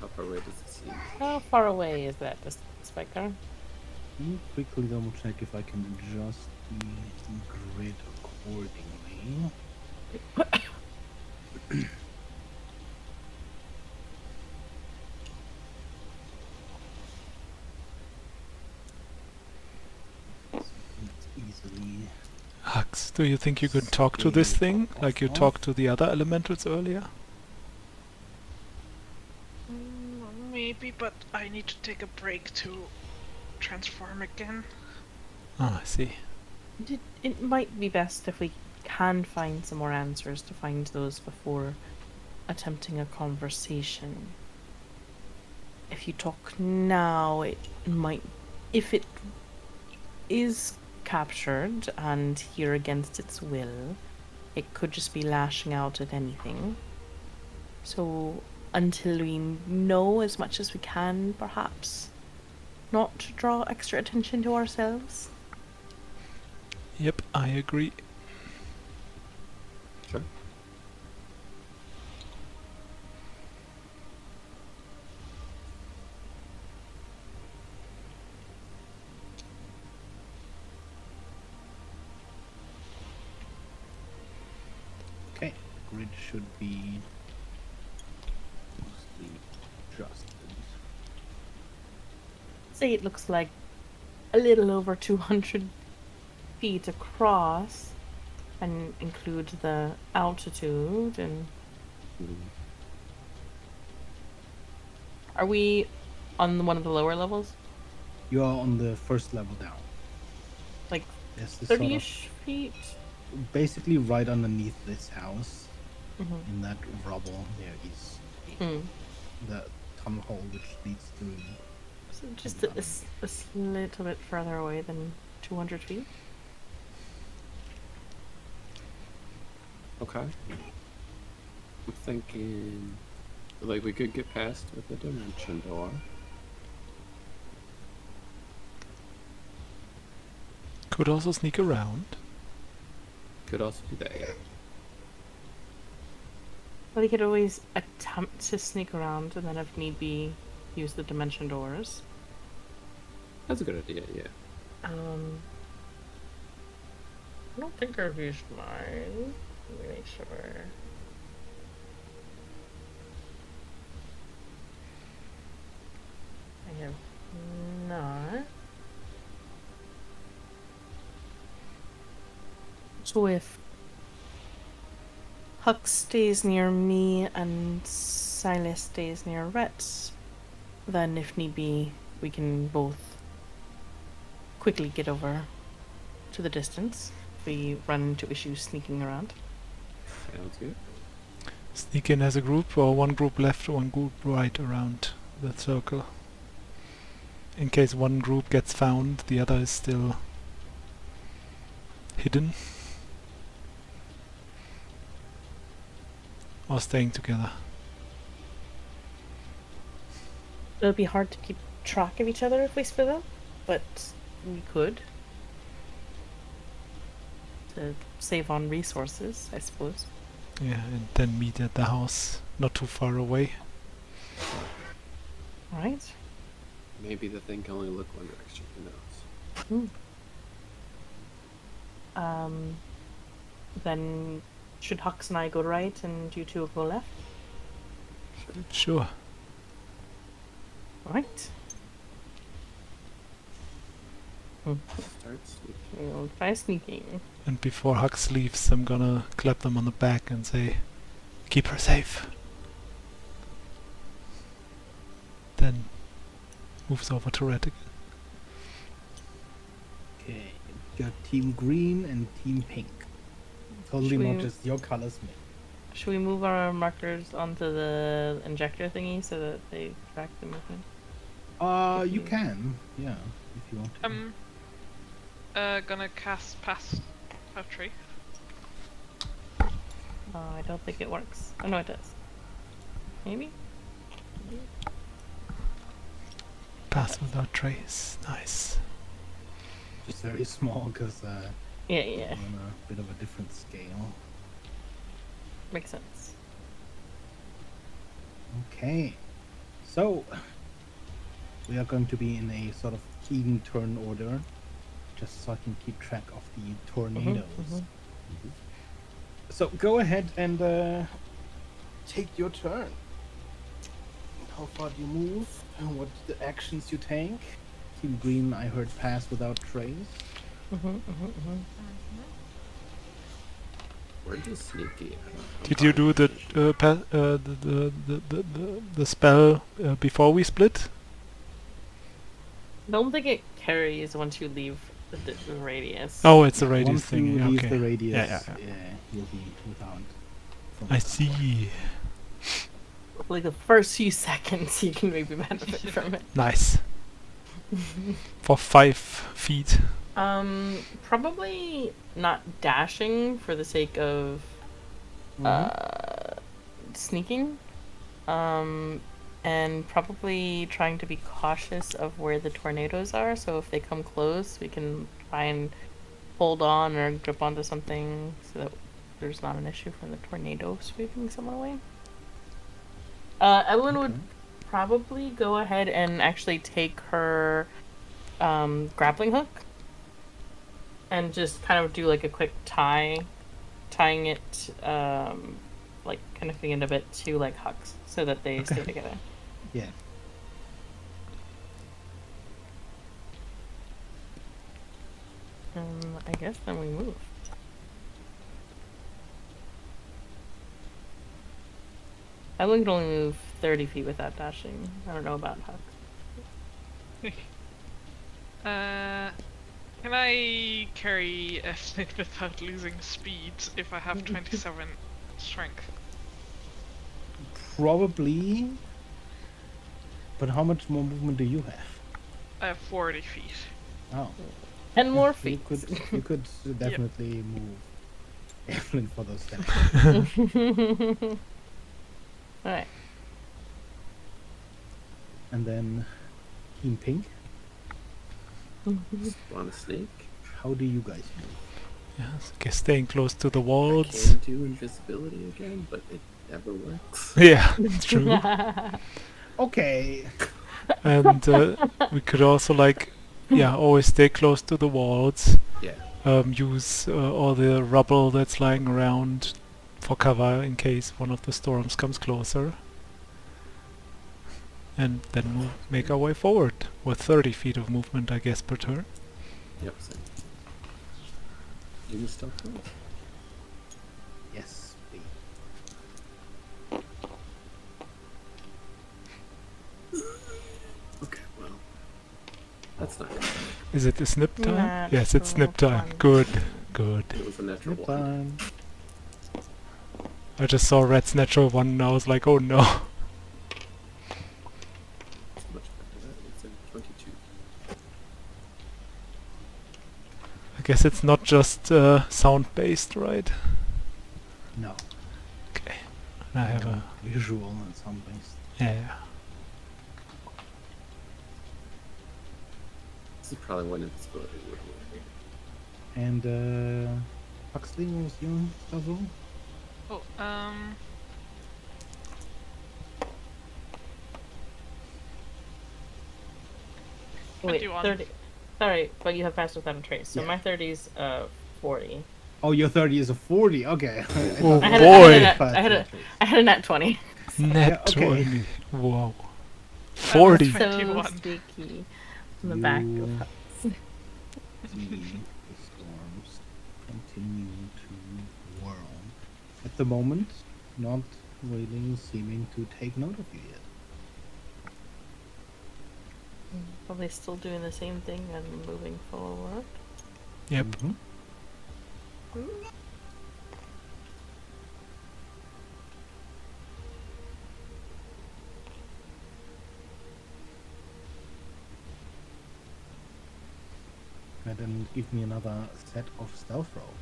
How far away does it seem? How far away is that distance, Spiker? Let me quickly double check if I can adjust the grid accordingly. So it's easily Hux, do you think you could talk to this thing like you talked to the other elementals earlier? Maybe, but I need to take a break to transform again. Oh, I see. It might be best if we can find some more answers to find those before attempting a conversation. If you talk now, it might... If it is captured and here against its will, it could just be lashing out at anything. So, until we know as much as we can, perhaps, not to draw extra attention to ourselves. Yep, I agree. Sure. Okay, grid should be mostly adjusted. Say it looks like a little over 200 feet across, and include the altitude. And are we on one of the lower levels, You are on the first level down. like There's this sort of 30-ish feet? basically right underneath this house, Mm-hmm. in that rubble, there is the tunnel hole which leads through. So just a little bit further away than 200 feet. Okay. I'm thinking, like, we could get past with the dimension door. Could also sneak around. Could also be that, yeah. Well, we could always attempt to sneak around, and then if need be, use the dimension doors. That's a good idea, yeah. I don't think I've used mine. Let me make sure. I have not. So if Hux stays near me and Silas stays near Rhett, then if need be, we can both quickly get over to the distance if we run into issues sneaking around. Sounds good. Sneak in as a group, or one group left, one group right around the circle. In case one group gets found, the other is still hidden. Or staying together. It'll be hard to keep track of each other if we split up, but we could. To save on resources, I suppose. Yeah, and then meet at the house, not too far away. Alright. Maybe the thing can only look one direction, who knows? Then should Hux and I go right and you two go left? Sure. Alright. Start sneaking. We'll try sneaking. And before Hux leaves, I'm gonna clap them on the back and say, keep her safe. Then moves over to Red again. Okay, you got Team Green and Team Pink. Totally Should not we- just your colors, mate. Should we move our markers onto the injector thingy so that they track the movement? You can, yeah, if you want to. Gonna cast Pass Without Trace. I don't think it works. Oh no, it does. Maybe? Pass without trace. Nice. Just very small, because Yeah. on a bit of a different scale. Makes sense. Okay, so we are going to be in a sort of even turn order, just so I can keep track of the tornadoes. So go ahead and take your turn. How far do you move? And what the actions you take? Team Green, I heard pass without trace. We're just sneaky. Did you do the the spell before we split? I don't think it carries once you leave the radius. Oh, it's a radius Once thing. you Yeah, leave okay. the radius, Yeah. you'll be without. from I the- see. Like the first few seconds, you can maybe benefit from it. Nice. For 5 feet. Probably not dashing for the sake of sneaking. And probably trying to be cautious of where the tornadoes are. So if they come close, we can try and hold on or grip onto something so that there's not an issue from the tornado sweeping someone away. Evelyn would probably go ahead and actually take her grappling hook and just kind of do like a quick tying it, like connecting it a bit to like hooks so that they stay together. Yeah. I guess then we move. Evelyn can only move 30 feet without dashing. I don't know about Huck. Can I carry Evelyn without losing speed if I have 27 strength? Probably. But how much more movement do you have? I have 40 feet. Oh. 10 more You feet. you could definitely move Evelyn for those steps. Alright. And then Team Pink, Want a snake? how do you guys move? Yes, I guess staying close to the I walls. can do invisibility again, but it never works. Yeah, it's true. Okay. And we could also always stay close to the walls. Yeah. Use all the rubble that's lying around for cover in case one of the storms comes closer. And then make our way forward with 30 feet of movement, I guess, per turn. Yep. Same. You can stop those. Yes, please. Okay. Well, that's not good. Is it a snip time? Yes, it's Natural snip time. 20. Good, good. It was a natural Good one. time. I just saw Red's natural one and I was like, oh no. It's much better. It's a 22. I guess it's not just sound-based, right? No. Okay. And I have a... visual and sound based. Yeah. This is probably when invisibility would work. And Huxley, what was your spell roll? Oh, Wait, 21. 30. Sorry, but you have passed without a trace. So Yeah. my 30's 40. Oh, your 30 is a 40. Okay. Oh I had boy! I had a nat 20. Net Yeah, okay. 20. Wow. 40. Twen- So 21. sticky. On the back of You Huck's. see the storms continue to whirl. At the moment, not really seeming to take note of you yet. Probably still doing the same thing and moving forward. Yep. Mhm. And then give me another set of stealth roll.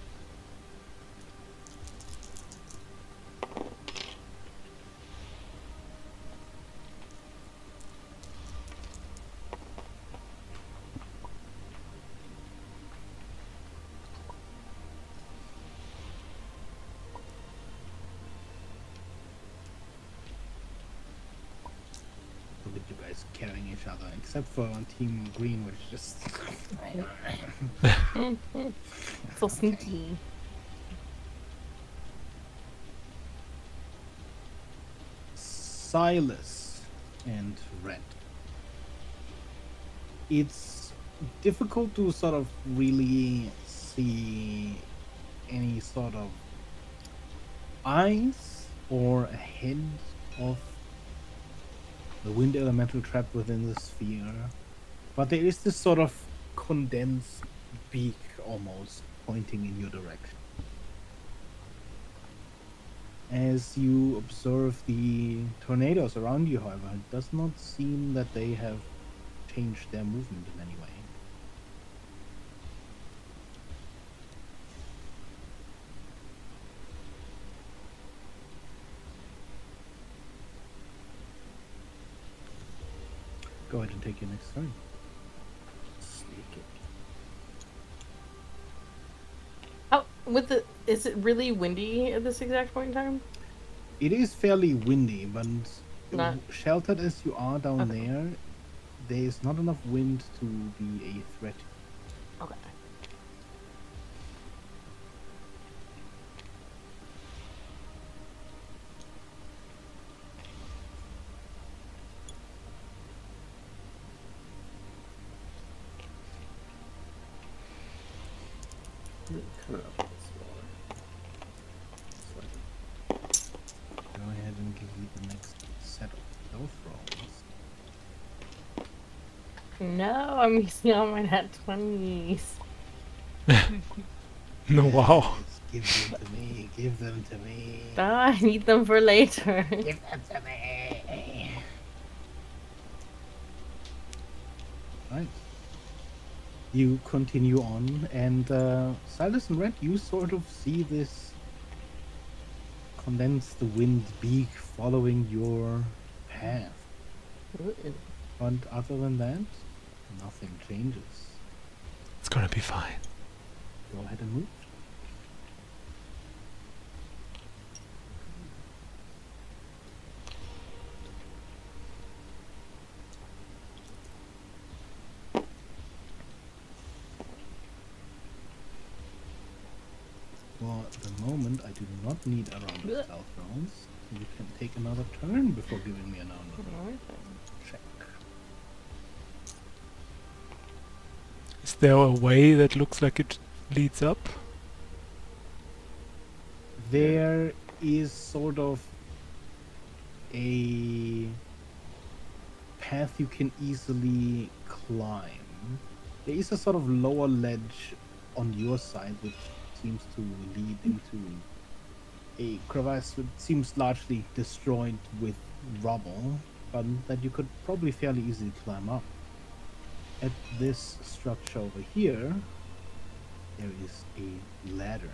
Look at you guys carrying each other, except for on Team Green, which just So sneaky. Silas and Red. It's difficult to sort of really see any sort of eyes or a head of the wind elemental trapped within the sphere, but there is this sort of condensed beak almost pointing in your direction. As you observe the tornadoes around you, however, it does not seem that they have changed their movement in any way. Go ahead and take your next turn. Sneaky. Oh, is it really windy at this exact point in time? It is fairly windy, but Not- sheltered as you are down Okay. there is not enough wind to be a threat. Okay. Kind of up this water. So I Go ahead and give you the next set of stealth rolls. No, I'm using all my nat 20s. No, wow. Yes, give them to me. Give them to me. Ah, I need them for later. Give them to me. Right. You continue on, and Silas and Red, you sort of see this condensed wind beak following your path. But other than that, nothing changes. It's gonna be fine. Go ahead and move. For the moment, I do not need a round of Blech. stealth rolls. So you can take another turn before giving me another check. Is there a way that looks like it leads up? There is sort of a path you can easily climb. There is a sort of lower ledge on your side which seems to lead into a crevasse which seems largely destroyed with rubble, but that you could probably fairly easily climb up. At this structure over here, there is a ladder.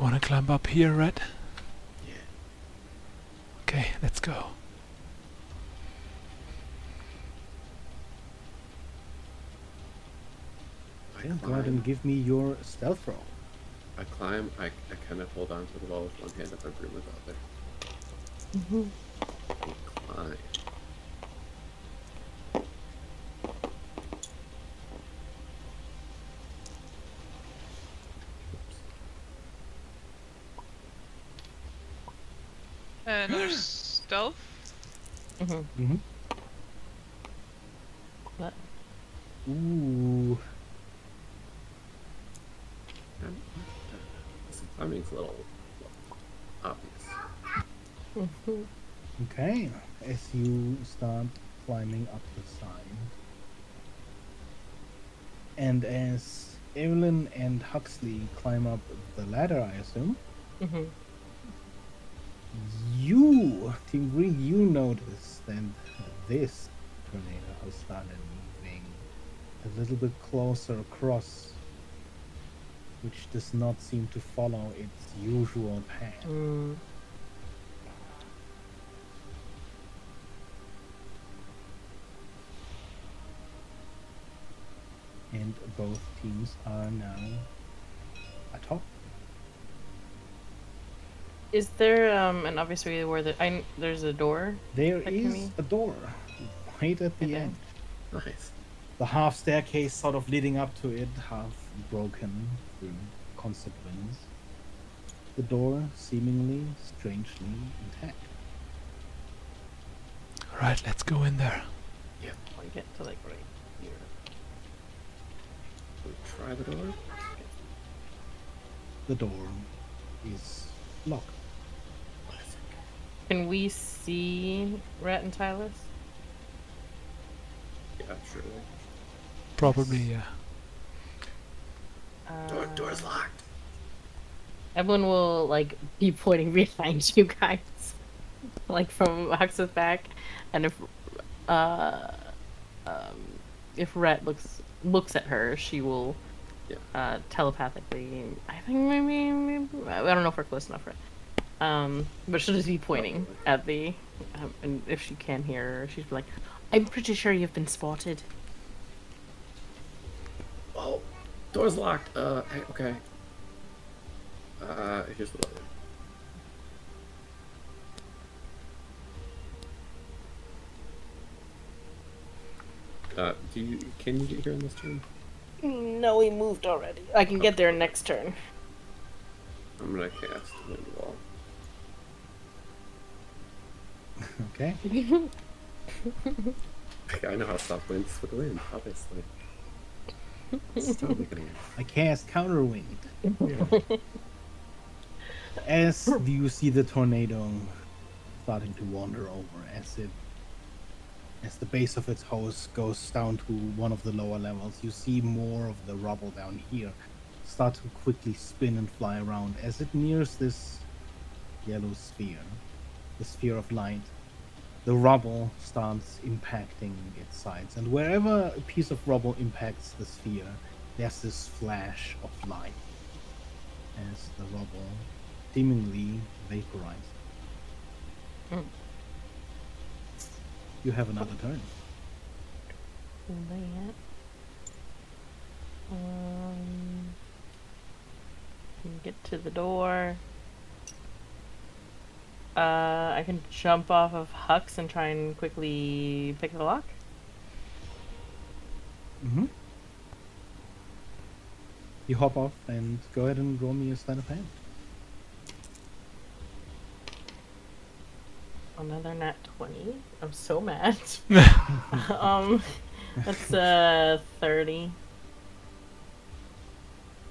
Wanna climb up here, Red? Yeah. Okay, let's go. Yeah, go ahead and give me your stealth roll. I climb. I kind of hold on to the wall with one hand if I'm room with the other. And climb. Another stealth. Mm-hmm. What? Ooh. Climbing's a little obvious. Okay, as you start climbing up the side, and as Evelyn and Huxley climb up the ladder, I assume, you, Team Green, you notice that this tornado has started moving a little bit closer across, which does not seem to follow its usual path. And both teams are now atop. Is there an obvious way where there's a door? There That can is be- a door right at the Okay. end. Nice. The half staircase sort of leading up to it, half broken through constant winds. The door seemingly strangely intact. Alright, let's go in there. I get to like right here. Should we try the door? the door is locked. Can we see Rhett and Silas? Yeah, surely. Probably, yeah. Door's locked. Everyone will like be pointing behind you guys, like from Hux's back, and uh, if Rhett looks at her, she will telepathically. I think maybe I don't know if we're close enough, Rhett. But she'll just be pointing at the, and if she can hear her, she's like, "I'm pretty sure you've been spotted." Oh, door's locked. Hey, okay. Here's what I'll do. Can you get here in this turn? No, we moved already. I can get there next turn. I'm gonna cast Wind Wall. Okay. I know how to stop winds with the wind, obviously. It's totally gonna get. I cast Counterwind. As you see the tornado starting to wander over, as the base of its hose goes down to one of the lower levels, you see more of the rubble down here start to quickly spin and fly around as it nears this yellow sphere, the sphere of light. The rubble starts impacting its sides, and wherever a piece of rubble impacts the sphere, there's this flash of light as the rubble seemingly vaporizes. Mm. You have another turn. Can get to the door. I can jump off of Hux and try and quickly pick the lock. Mm-hmm. You hop off and go ahead and roll me a sleight of hand. Another nat 20. I'm so mad. That's 30.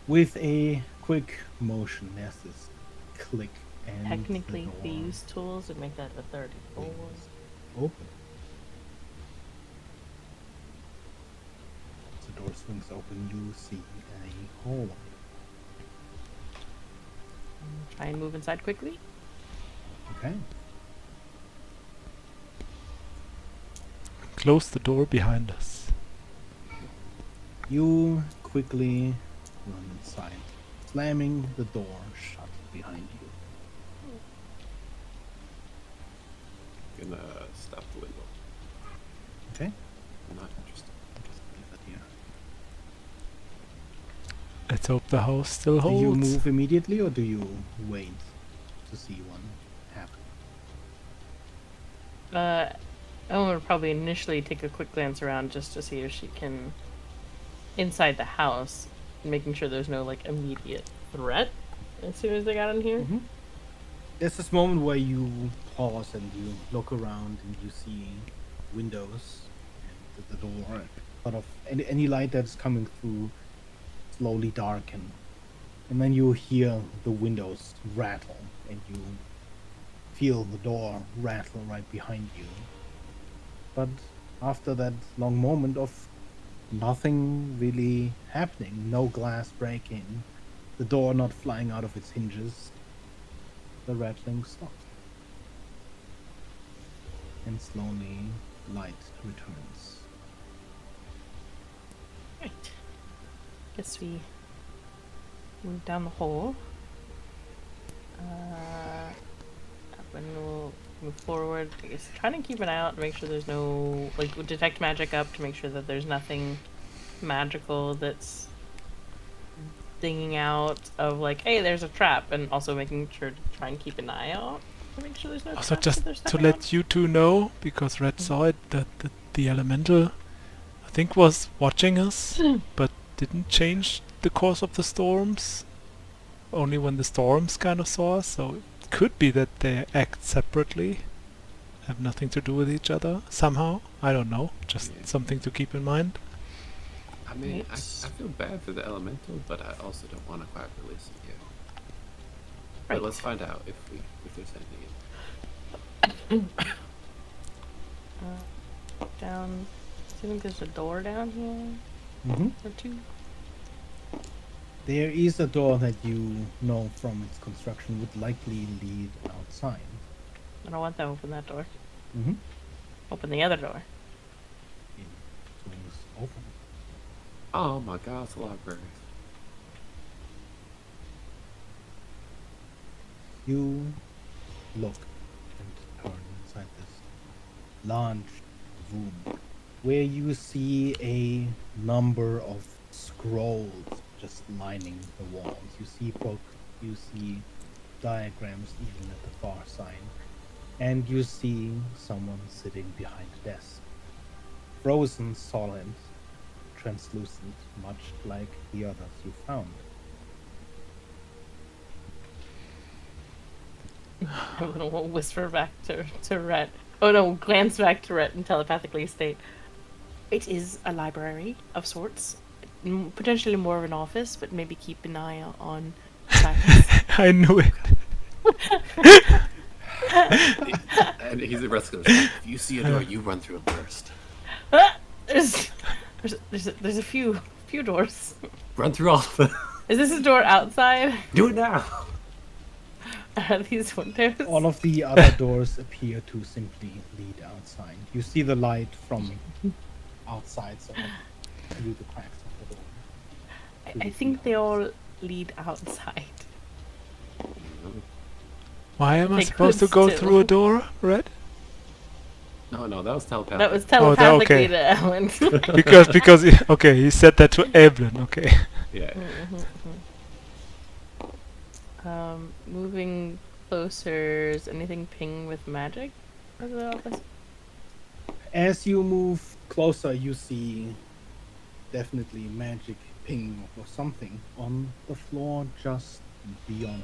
With a quick motion, there's this click and Technically, the if we door use tools, would make that a 34. is open. As the door swings open, you see a hallway. Try and move inside quickly. Okay. Close the door behind us. You quickly run inside, slamming the door shut behind you. Gonna stop the window. Okay. Not interested. Just leave that here. Let's hope the house still Do you holds. move immediately or do you wait to see one happen? Ellen would probably initially take a quick glance around just to see if she can inside the house, making sure there's no like immediate threat as soon as they got in here. Mm-hmm. There's this moment where you pause and you look around and you see windows and the door, sort of any light that's coming through slowly darken, and then you hear the windows rattle and you feel the door rattle right behind you. But after that long moment of nothing really happening, no glass breaking, the door not flying out of its hinges, the rattling stops. And slowly light returns. Right. Guess we move down the hole. And we'll move forward. I guess trying to keep an eye out to make sure there's no like detect magic up to make sure that there's nothing magical that's dinging out of like, hey, there's a trap, and also making sure to try and keep an eye out to make sure there's no Also, traps just if there's to nothing let you two know, because Red saw it, that the elemental, I think, was watching us, but didn't change the course of the storms. Only when the storms kind of saw us, so it could be that they act separately, have nothing to do with each other somehow. I don't know. Just Yeah. something to keep in mind. I mean, I Yes. feel bad for the elemental, but I also don't want to quite release it yet. But Right. let's find out if there's anything. Down. Do you think there's a door down here Mm-hmm. or two? There is a door that you know from its construction would likely lead outside. I don't want to open that door. Mm-hmm. Open the other door. It swings open. Oh my god, it's a library. You look and turn inside this large room where you see a number of scrolls just lining the walls. You see books, you see diagrams even at the far side, and you see someone sitting behind a desk. Frozen solid, translucent, much like the others you found. I'm gonna whisper back to Rhett. Oh no, glance back to Rhett and telepathically state, it is a library of sorts. Potentially more of an office, but maybe keep an eye on Cyrus. I knew it. And he's the rest of us. If you see a door, you run through it first. There's a few doors. Run through all of them. Is this a door outside? Do it now. Are these windows? All of the other doors appear to simply lead outside. You see the light from outside, sort of through the cracks of the door. I think they all lead outside. Why am I They supposed to could go still. through a door, Red? No, that was telepathic. That was Oh, that- telepathically okay. to Ellen. because okay, he said that to Evelyn. Okay. Yeah. Moving closer. Is anything ping with magic? As the office? As you move closer, you see definitely magic ping or something on the floor just beyond.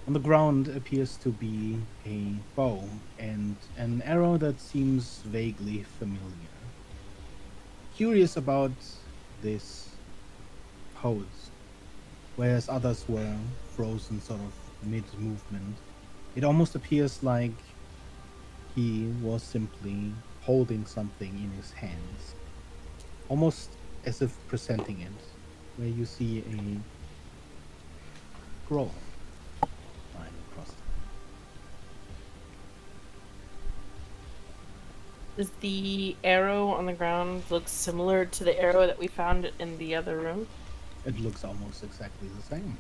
On the ground appears to be a bow and an arrow that seems vaguely familiar. Curious about this pose, whereas others were frozen sort of mid-movement, it almost appears like he was simply holding something in his hands, almost as if presenting it, where you see a scroll lying across it. Does the arrow on the ground look similar to the arrow that we found in the other room? It looks almost exactly the same.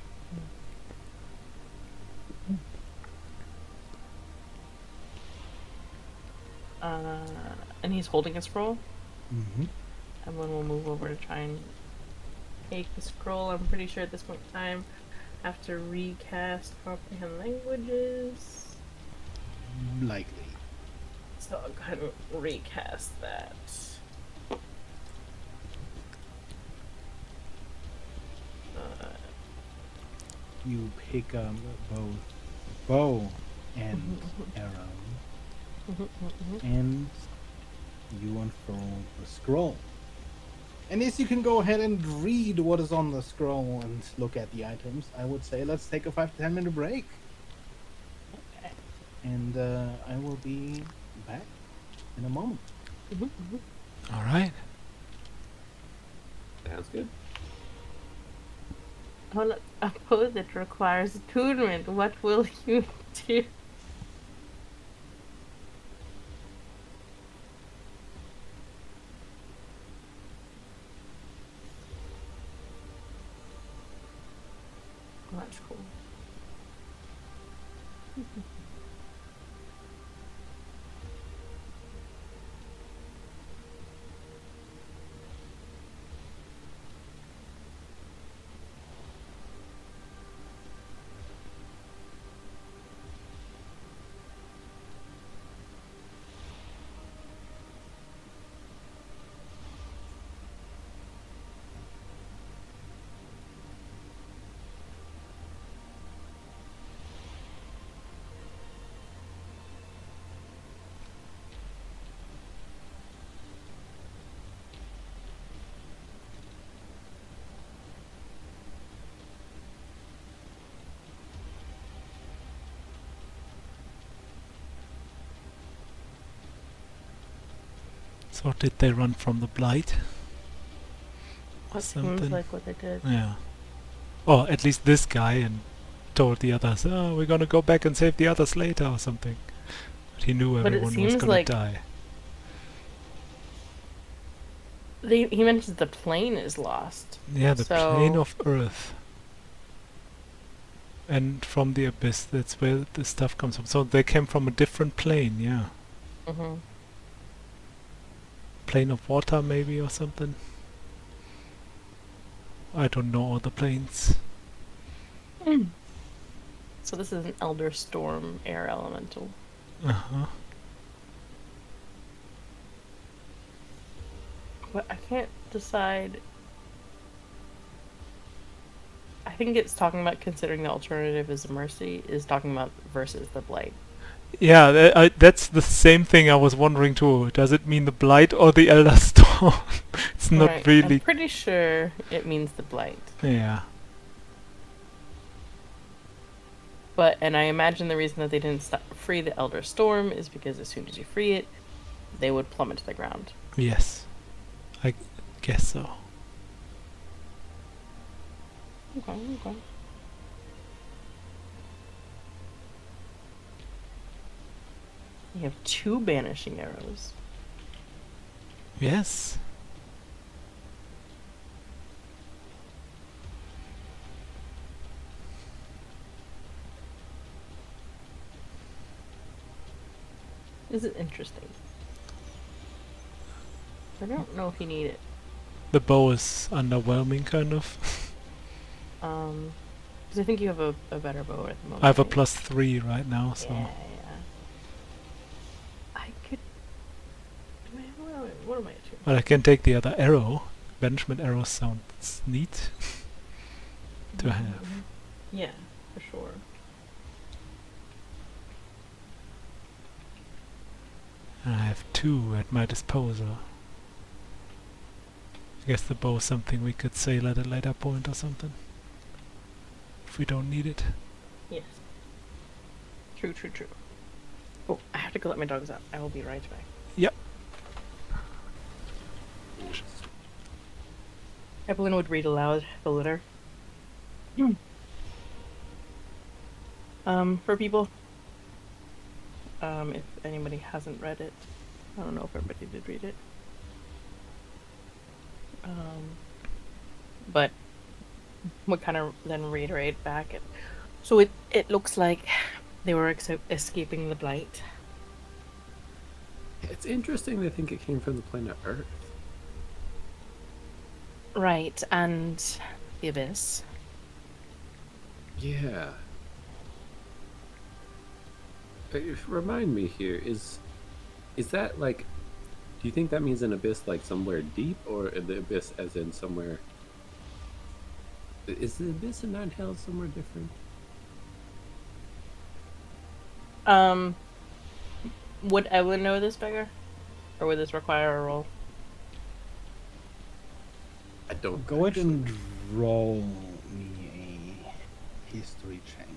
And he's holding a scroll. Mm-hmm. Everyone will move over to try and take the scroll. I'm pretty sure at this point in time, I have to recast comprehend languages. Likely. So I'll go ahead and recast that. You pick up both bow and arrow, and you unfurl the scroll. And as you can go ahead and read what is on the scroll and look at the items, I would say let's take a 5 to 10 minute break. Okay. And I will be back in a moment. All right. Sounds good. Oh, look, a pose that requires attunement. What will you do? Oh, that's cool. So did they run from the blight? What Something. seems like what they did. Yeah. Or at least this guy, and told the others, oh, we're gonna go back and save the others later or something. But he knew But it everyone was seems gonna like- die. He mentions the plane is lost. Yeah, the plane So- of Earth. And from the abyss, that's where the stuff comes from. So they came from a different plane, yeah. Mm-hmm. Plane of water maybe or something. I don't know all the planes. So this is an Elder Storm air elemental. Uh-huh. But I can't decide. I think it's talking about considering the alternative is mercy, is talking about versus the blight. Yeah, that's the same thing I was wondering too. Does it mean the blight or the Elder Storm? It's not Right, really... I'm pretty sure it means the blight. Yeah. And I imagine the reason that they didn't free the Elder Storm is because as soon as you free it, they would plummet to the ground. Yes. I guess so. Okay, okay. You have 2 banishing arrows. Yes. Is it interesting? I don't know if you need it. The bow is underwhelming, kind of. Because I think you have a better bow at the moment. I have a right? +3 right now, so... Yeah. I could... What am I at? But I can take the other arrow. Banishment arrows sounds neat to have. Yeah, for sure. And I have 2 at my disposal. I guess the bow is something we could sail at a later point or something. If we don't need it. Yes. True. Oh, I have to go let my dogs out. I will be right back. Yep. Evelyn would read aloud the letter. For people. If anybody hasn't read it. I don't know if everybody did read it. But we kind of then reiterate back. So it looks like they were escaping the blight. It's interesting they think it came from the planet Earth. Right, and the abyss. Yeah. Remind me here, is that like, do you think that means an abyss like somewhere deep, or the abyss as in somewhere... Is the abyss and Nine Hells somewhere different? Would Evelyn know this beggar? Or would this require a roll? I don't... Go ahead and roll me a history check.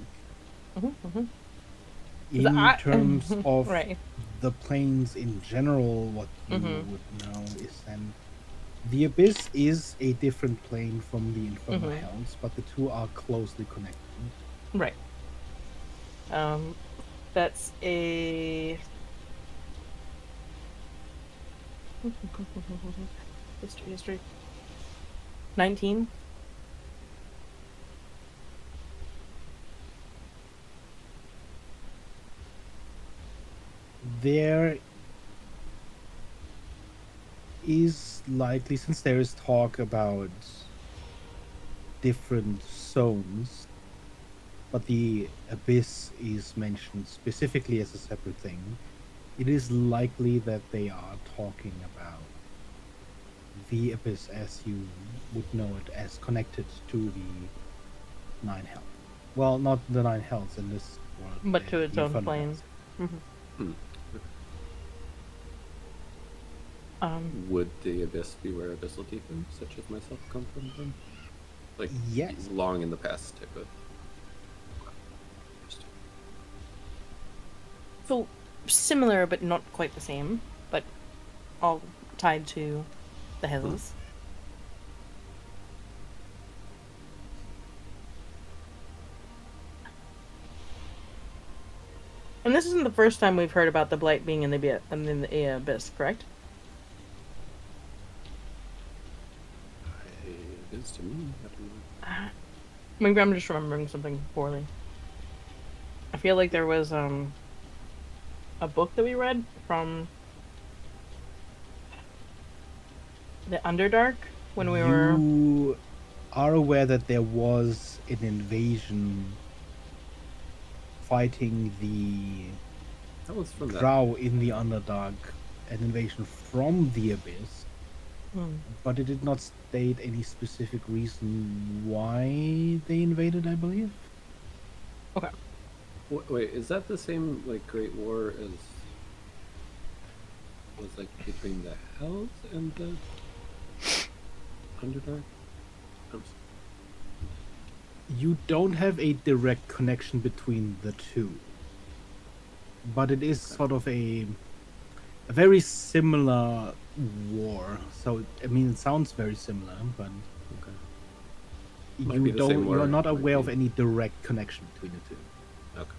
In terms of Right. the planes in general, what you would know is then the abyss is a different plane from the infernal hells, but the two are closely connected. Right. That's a... history. 19? There is likely, since there is talk about different zones, but the abyss is mentioned specifically as a separate thing, it is likely that they are talking about the abyss as you would know it, as connected to the Nine Hells. Well, not the Nine Hells in this world, But to its the own Infernal plane. Hells. Would the abyss be where abyssal demons, such as myself, come from then? Like, Yes. long in the past type of... So, similar but not quite the same. But I'll tied to the hills. And this isn't the first time we've heard about the blight being in the abyss, correct? It is to me. I don't know. Maybe I'm just remembering something poorly. I feel like there was a book that we read from the Underdark when we were. You are aware that there was an invasion fighting the That was from that. Drow in the Underdark, an invasion from the Abyss, but it did not state any specific reason why they invaded, I believe. Okay. Wait, is that the same like Great War as was like between the Hells and the Underdark? You don't have a direct connection between the two, but it is sort of a very similar war. So I mean, it sounds very similar, but Okay. Might be the same you're war, not might aware of be. any direct connection between the two. Okay.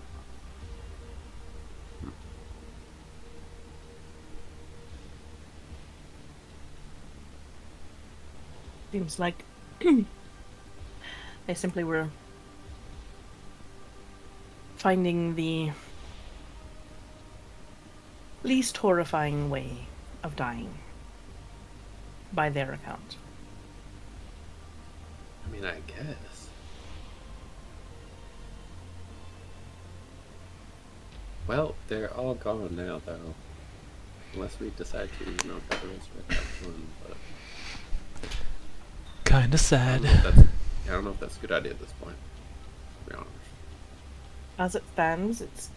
Seems like they simply were finding the least horrifying way of dying, by their account. I mean, I guess. Well, they're all gone now, though. Unless we decide to, try to resurrect that one, but Kinda I sad. don't know if that's, I don't know if that's a good idea at this point. To be honest. As it stands, it's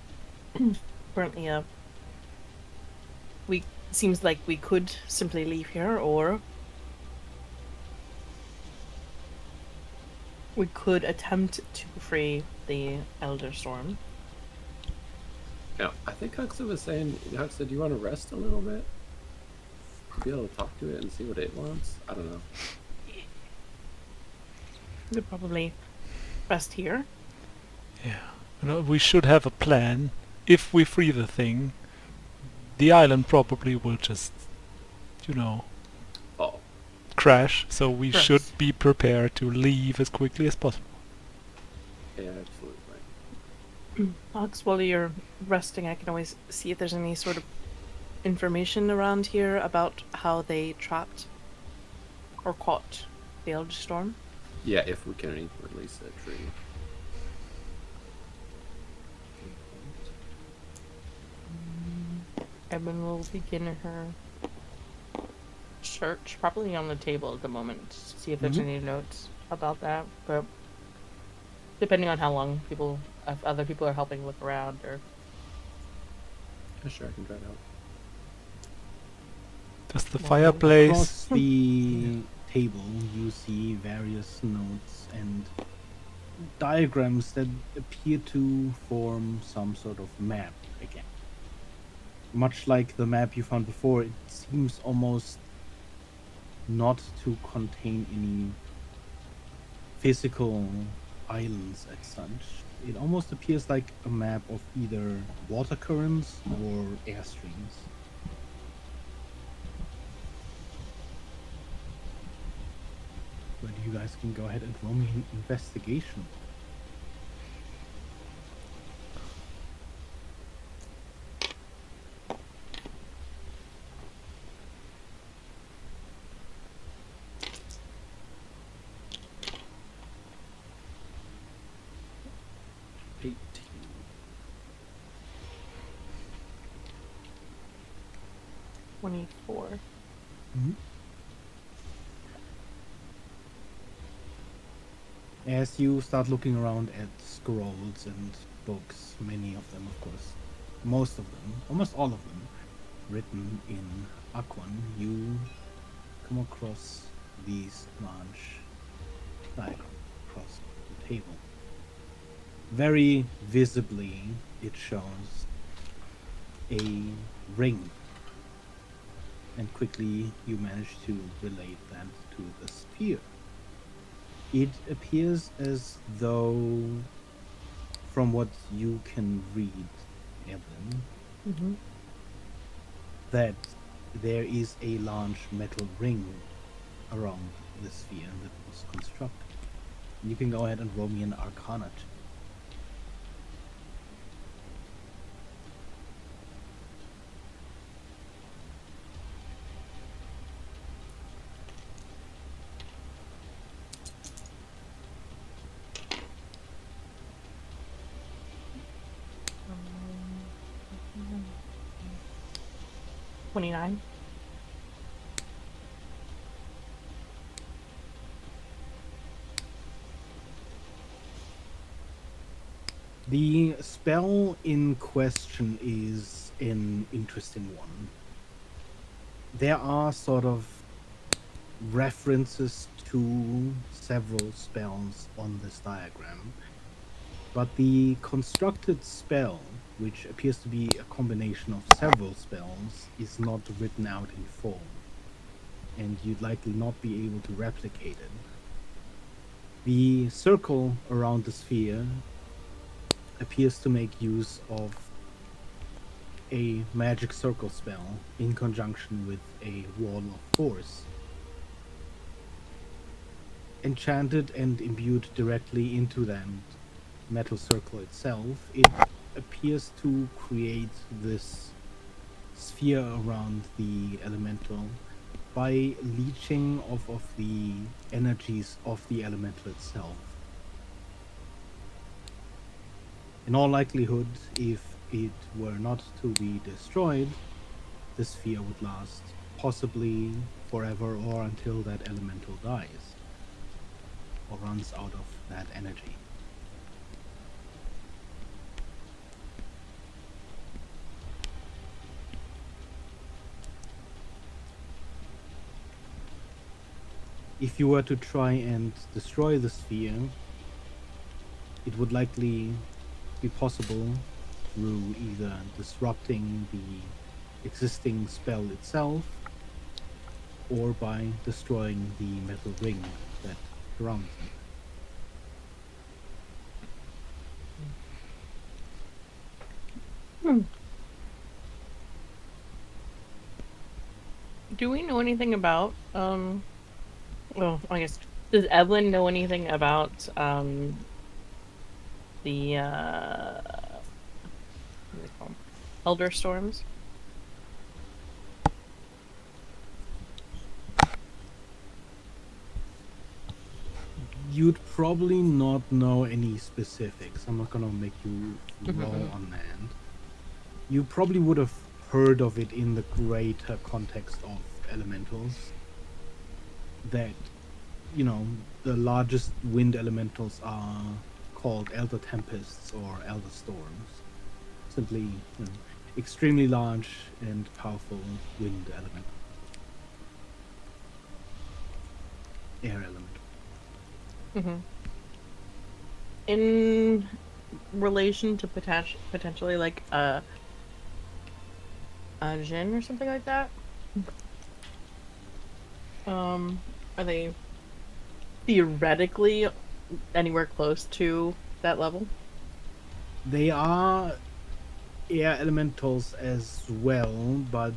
currently a. Seems like we could simply leave here, or we could attempt to free the Elder Storm. Yeah, I think Huxa was saying, Huxa, do you want to rest a little bit? Be able to talk to it and see what it wants? I don't know. We could probably rest here. Yeah. We should have a plan. If we free the thing, the island probably will just, Oh, crash. So we Correct. should be prepared to leave as quickly as possible. yeah, absolutely. Alex, while you're resting, I can always see if there's any sort of information around here about how they trapped or caught the Elder Storm. Yeah, if we can release that tree. Edmund will begin her search, probably on the table at the moment, to see if there's any notes about that. But depending on how long if other people are helping look around, or Yeah, sure, I can try to help. Does the Well, fireplace... Across the table, you see various notes and diagrams that appear to form some sort of map again. Much like the map you found before, it seems almost not to contain any physical islands as such. It almost appears like a map of either water currents or air streams. But you guys can go ahead and roll me an investigation. $24. As you start looking around at scrolls and books, many of them, of course, most of them, almost all of them, written in Aquan, you come across these large diagrams across the table. Very visibly, it shows a ring and quickly you manage to relate that to the sphere. It appears as though, from what you can read, Evelyn, Mm-hmm. that there is a large metal ring around the sphere that was constructed. You can go ahead and roll me an Arcana check. Um, 29. The spell in question is an interesting one. There are sort of references to several spells on this diagram, but the constructed spell, which appears to be a combination of several spells, is not written out in full, and you'd likely not be able to replicate it. The circle around the sphere appears to make use of a magic circle spell in conjunction with a wall of force. Enchanted and imbued directly into that metal circle itself, it appears to create this sphere around the elemental by leeching off of the energies of the elemental itself. In all likelihood, if it were not to be destroyed, the sphere would last possibly forever or until that elemental dies or runs out of that energy. If you were to try and destroy the sphere, it would likely be possible through either disrupting the existing spell itself or by destroying the metal ring that surrounds it. Do we know anything about, well, I guess, does Evelyn know anything about, the, what do they call 'em? Elder Storms? You'd probably not know any specifics. I'm not gonna make you roll Mhm. on that. You probably would have heard of it in the greater context of elementals. That, you know, the largest wind elementals are called elder tempests or elder storms. Simply, you know, extremely large and powerful wind element. Air element. Mm-hmm. In relation to potentially like a djinn or something like that, are they theoretically anywhere close to that level? They are air elementals as well, but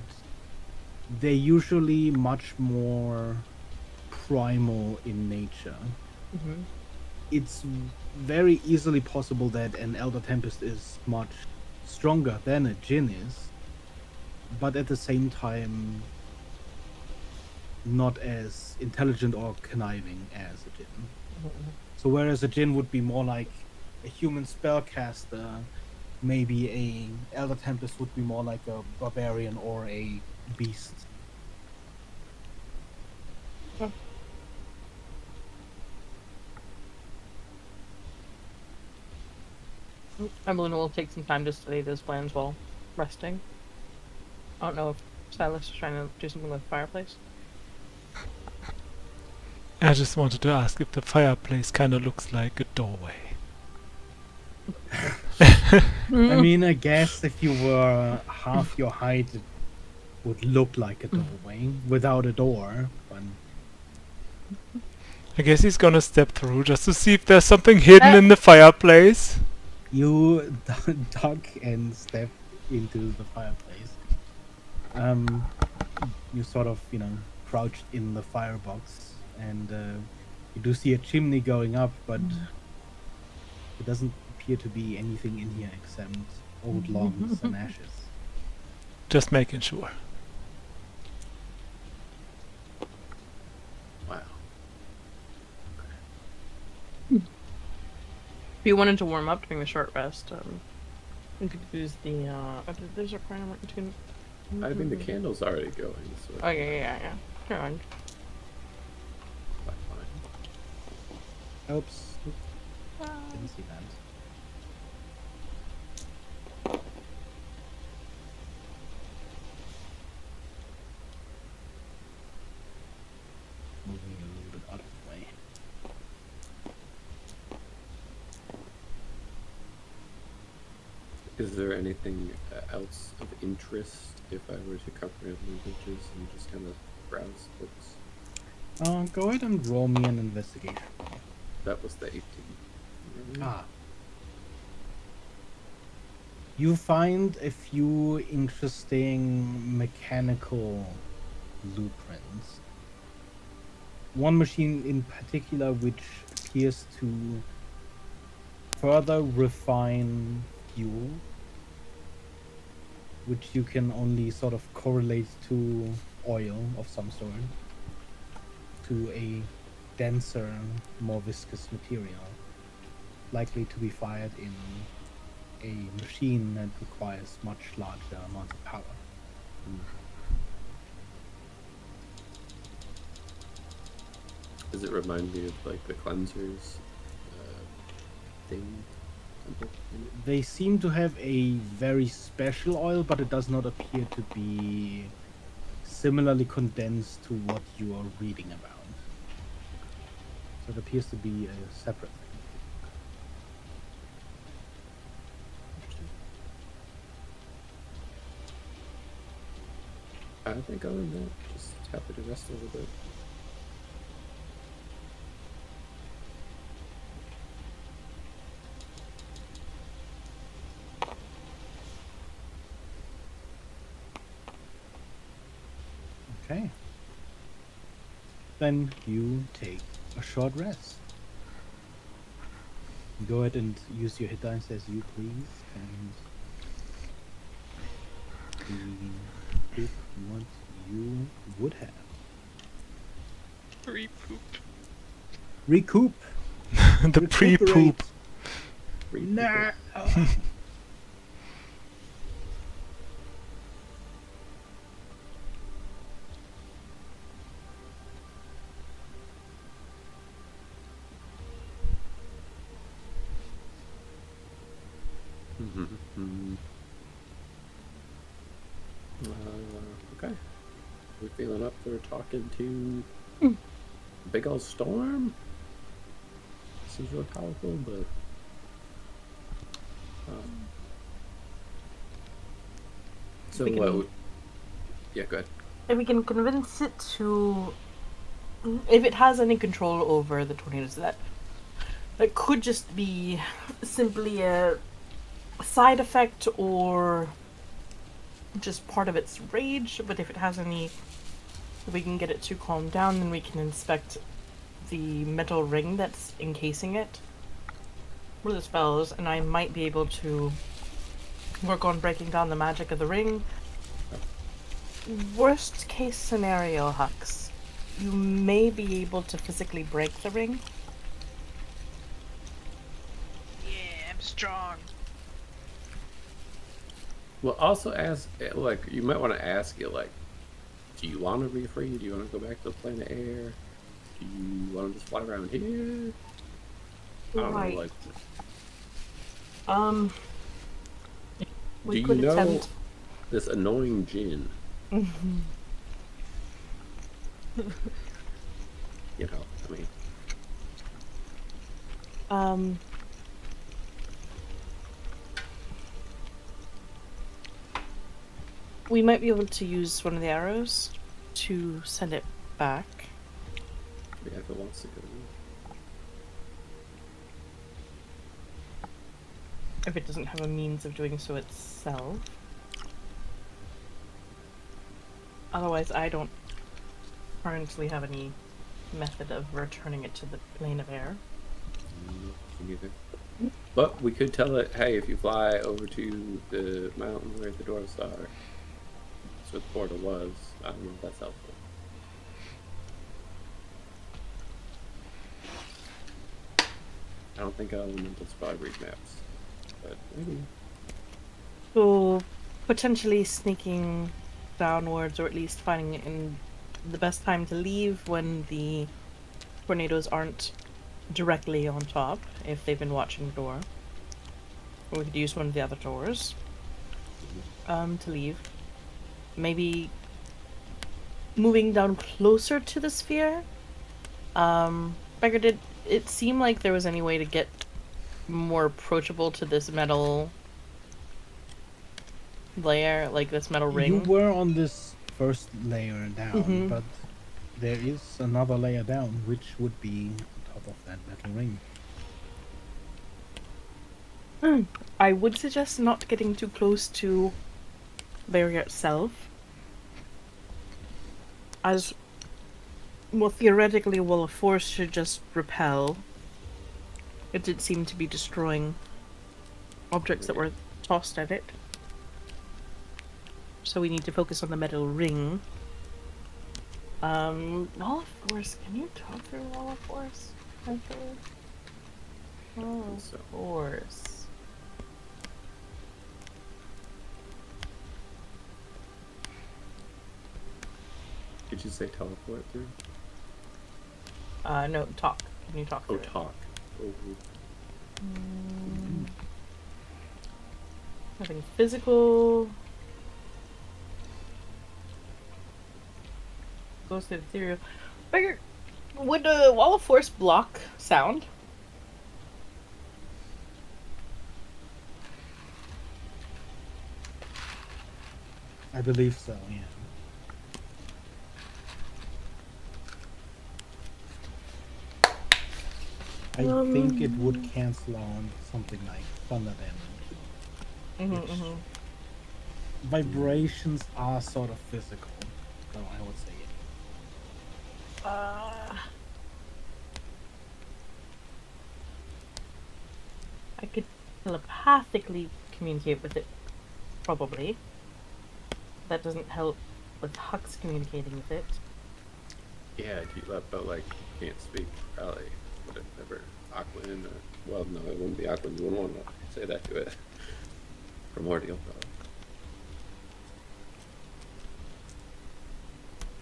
they're usually much more primal in nature. Mm-hmm. It's very easily possible that an Elder Tempest is much stronger than a Djinn is, but at the same time, not as intelligent or conniving as a Djinn. So whereas a Djinn would be more like a human spellcaster, maybe a Elder Tempest would be more like a barbarian or a beast. Evelyn will take some time to study those plans while resting. I don't know if Silas is trying to do something with the fireplace. I just wanted to ask if the fireplace kind of looks like a doorway. I mean, I guess if you were half your height, it would look like a doorway without a door, but I guess he's gonna step through just to see if there's something hidden in the fireplace. you duck and step into the fireplace. You sort of, crouched in the firebox, and you do see a chimney going up, but there doesn't appear to be anything in here except old logs and ashes. Just making sure. Wow. If you wanted to warm up during the short rest, you could use the. There's a primer. I think the candle's already going, so Okay, yeah. Come on. fine. Oops. Didn't see that. Moving a little bit out of the way. Is there anything else of interest if I were to comprehensively pictures and just kind of browse books? Go ahead and roll me an investigation. That was the 18. Ah. You find a few interesting mechanical blueprints. One machine in particular which appears to further refine fuel, which you can only sort of correlate to oil of some sort, to a denser, more viscous material, likely to be fired in a machine that requires much larger amounts of power. Does it remind me of like the cleansers thing? They seem to have a very special oil, but it does not appear to be similarly condensed to what you are reading about. So it appears to be a separate thing. I think other than that, just happy to rest a little bit. Okay. Then you take a short rest. Go ahead and use your hit dice as you please, and pick what you would have. Re-poop. Recoup. The pre-poop. Nah. Okay. We feeling up for talking to big old storm? Seems real powerful, but so We can- yeah, go ahead. If we can convince it to, if it has any control over the tornadoes, that could just be simply a side effect or just part of its rage. But if it has any, if we can get it to calm down, then we can inspect the metal ring that's encasing it with the spells, and I might be able to work on breaking down the magic of the ring. Worst case scenario, Hux, you may be able to physically break the ring. Yeah, I'm strong. Well, also ask, like, you might want to ask it, like, do you want to be free? Do you want to go back to the planet air? Do you want to just fly around here? I don't Right. know, like, We do you could know attempt. this annoying djinn? You know, I mean, We might be able to use one of the arrows to send it back. Yeah, if it wants to go. If it doesn't have a means of doing so itself. Otherwise, I don't currently have any method of returning it to the plane of air. Me neither. But we could tell it, hey, if you fly over to the mountain where the dwarves are, that's where the portal was. I don't know if that's helpful. I don't think elementals probably read maps, but maybe. So, potentially sneaking downwards, or at least finding it in the best time to leave when the tornadoes aren't directly on top, if they've been watching the door. Or we could use one of the other doors to leave. Maybe moving down closer to the sphere. Beggar, did it seem like there was any way to get more approachable to this metal layer, like this metal ring? You were on this first layer down, Mhm. but there is another layer down, which would be on top of that metal ring. I would suggest not getting too close to the barrier itself, as well, theoretically, a wall of force should just repel. It did seem to be destroying objects that were tossed at it. So we need to focus on the metal ring. Wall of force. Can you talk through wall of force? Wall of So. force. Did you say teleport through? No, talk. Can you talk Oh, through it? talk. Oh. Nothing physical. Goes to the ethereal. Beggar, would a wall of force block sound? I believe so, yeah. I think it would cancel on something like thunder damage. Which vibrations are sort of physical, so I would say yeah. I could telepathically communicate with it, probably. That doesn't help with Hux communicating with it. Yeah, but like, you can't speak, probably. Would it ever Aquan, or, well, no, it wouldn't be Aquan. You wouldn't want to say that to it. Primordial, probably.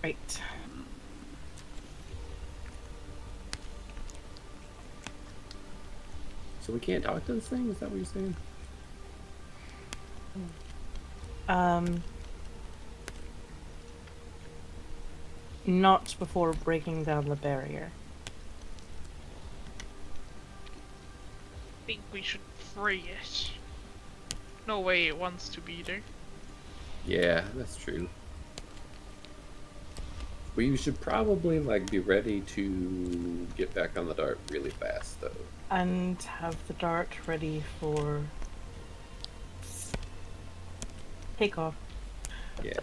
Right. So we can't talk to this thing? Is that what you're saying? Not before breaking down the barrier. I think we should free it. No way it wants to be there. Yeah, that's true. We should probably like be ready to get back on the dart really fast, though. And have the dart ready for takeoff. Yeah.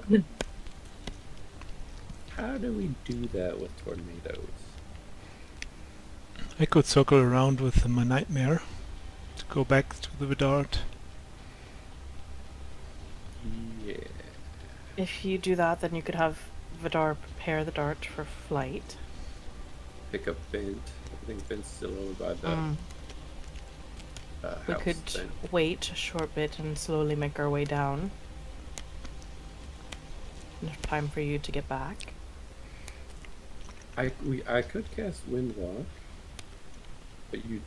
How do we do that with tornadoes? I could circle around with my nightmare to go back to the dart. Yeah. If you do that, then you could have Vidar prepare the dart for flight. Pick up Bent. I think Bent's still over by the We house could thing. wait a short bit and slowly make our way down. Enough time for you to get back. I could cast Windwalk, but you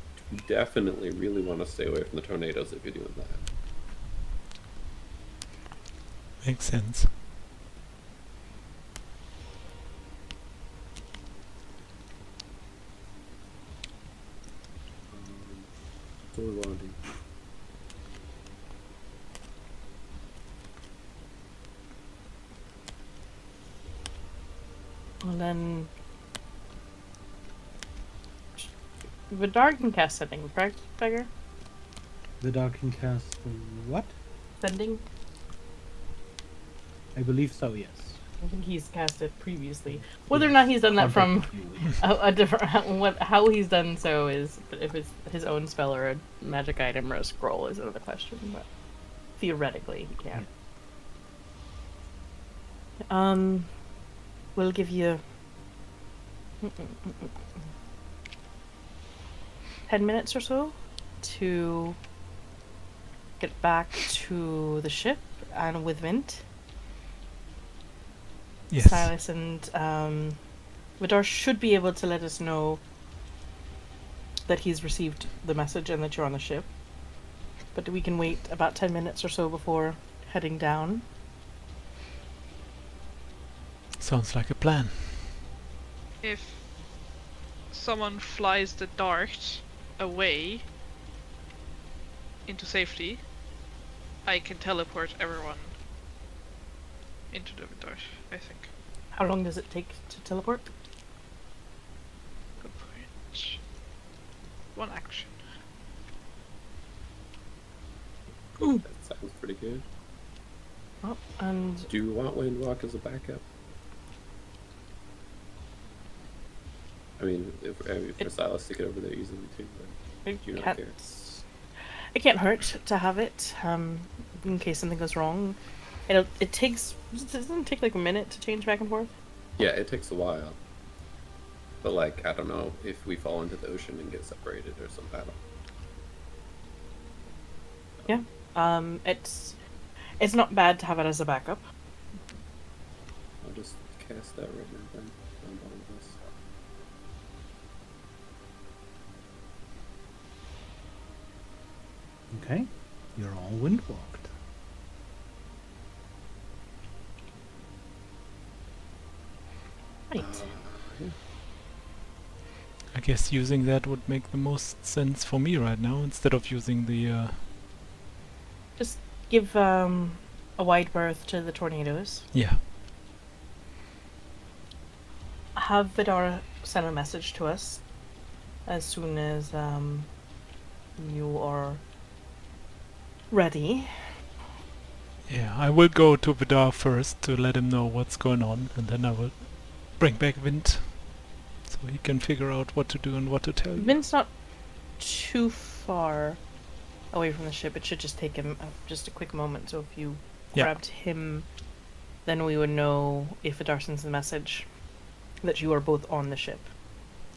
definitely really want to stay away from the tornadoes if you're doing that. Makes sense. What do we want to do? And then Vidar can cast sending, correct, Beggar? Vidar can cast what? Sending? I believe so, yes. I think he's cast it previously. Whether or not he's done that from a different, how he's done so is, if it's his own spell or a magic item or a scroll is another question, but theoretically he can. We'll give you 10 minutes or so to get back to the ship and with Vint. Yes. Silas and Vidar should be able to let us know that he's received the message and that you're on the ship. But we can wait about 10 minutes or so before heading down. Sounds like a plan. If someone flies the dart away into safety, I can teleport everyone into the dart, I think. How long does it take to teleport? Good point. One action. That sounds pretty good. Oh, and Do you want Windwalk as a backup? I mean, for Silas to get over there easily too. But it do you not can't, care? it can't hurt to have it, in case something goes wrong. It doesn't take like a minute to change back and forth. Yeah, it takes a while. But like, I don't know if we fall into the ocean and get separated or something. I don't. Yeah. It's not bad to have it as a backup. I'll just cast that right now then. On bottom of this. Okay, you're all windwalked. Right. I guess using that would make the most sense for me right now, instead of using the Just give a wide berth to the tornadoes. yeah. Have Vidar send a message to us as soon as you are ready. Yeah, I will go to Vidar first to let him know what's going on, and then I will bring back Vint so he can figure out what to do and what to tell you. Vint's not too far away from the ship. It should just take him just a quick moment. So if you Yeah. grabbed him, then we would know if Vidar sends the message that you are both on the ship.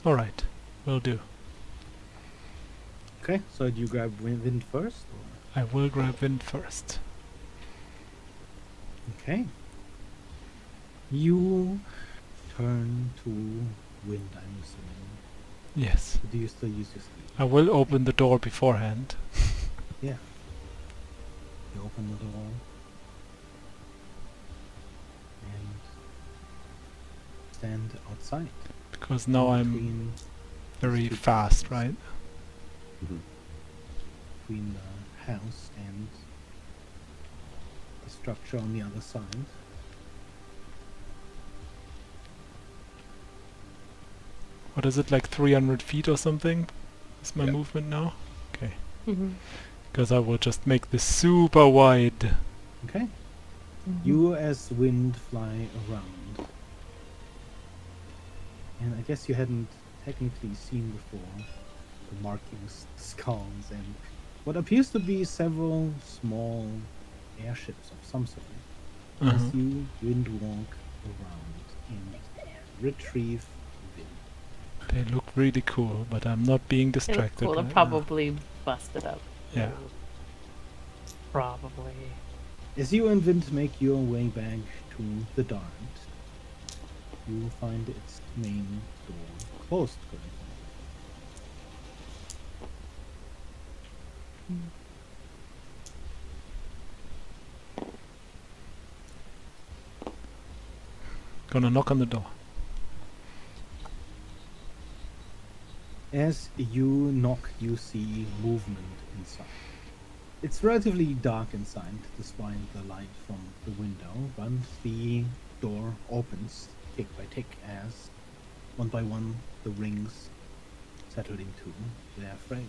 Alright, will do. Okay, so do you grab wind first? Or? I will grab Vint first. Okay. You turn to wind, I'm assuming. Yes. Do you still use your speed? I will open the door beforehand. Yeah. You open the door. And stand outside. Because now I'm between very two fast, buildings. right? Between the house and the structure on the other side. What is it, like 300 feet or something? Is my Yeah. movement now? Okay. Mm-hmm. Because I will just make this super wide. Okay. You as wind fly around. And I guess you hadn't technically seen before the markings, skulls, and what appears to be several small airships of some sort. Uh-huh. As you wind walk around and retrieve wind. They look really cool, but I'm not being They look distracted. cool. They're right now. probably busted up. Yeah. Probably. As you and Vint make your way back to the dart, you find its main door closed currently. Gonna knock on the door. As you knock, you see movement inside. It's relatively dark inside, despite the light from the window, but the door opens tick by tick as, one by one, the rings settled into their frame.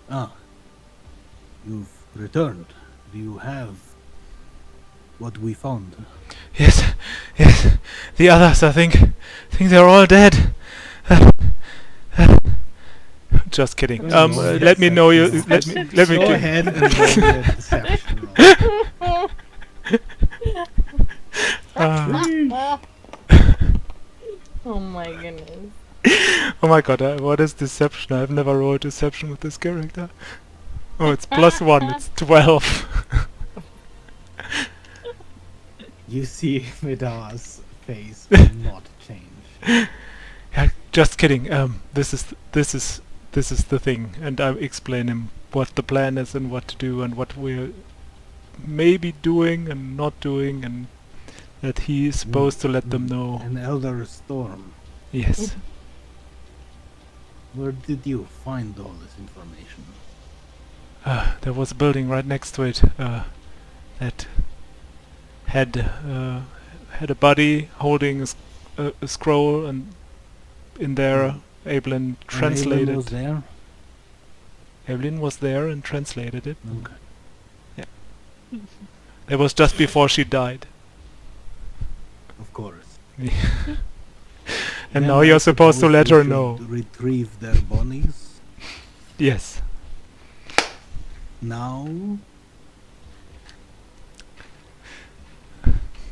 Ah, you've returned. Do you have what we found? Yes, yes. The others, I think they're all dead. Just kidding. Well, Let me know you. deception Let me. Go gi- ahead and roll the deception roll. Oh my goodness. Oh my god, what is deception? I've never rolled deception with this character. Oh, it's +1, it's 12. You see Meda's face will not change. Yeah, just kidding. This is the thing, and I explain him what the plan is and what to do and what we're maybe doing and not doing, and that he is supposed to let them know. An elder storm. Yes. Where did you find all this information? There was a building right next to it that had a body holding a scroll, and in there Evelyn translated. Evelyn was there? Evelyn was there and translated it. Okay. It was just before she died. Of course. And Then now I you're supposed to suppose let we her should know. Retrieve their bodies. Yes. Now,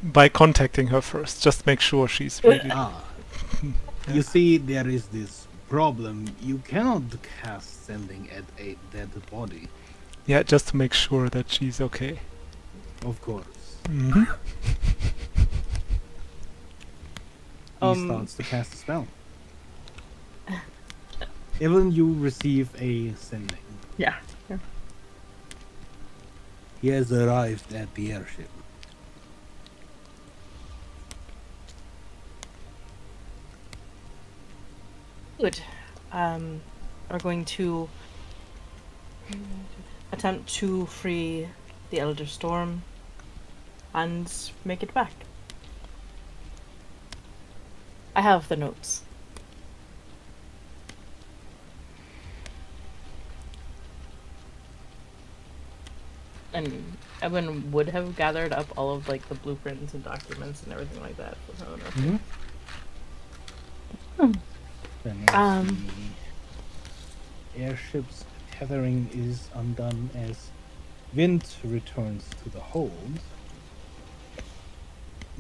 By contacting her first. Just make sure she's really... you see, there is this problem. You cannot cast sending at a dead body. Yeah, just to make sure that she's okay. Of course. Mm-hmm. He starts to cast a spell. Evelyn, you receive a sending. Yeah. He has arrived at the airship. Good. We're going to attempt to free the Elder Storm and make it back. I have the notes. And Evan would have gathered up all of like the blueprints and documents and everything like that for her owner. Then Um. the airship's tethering is undone as wind returns to the hold.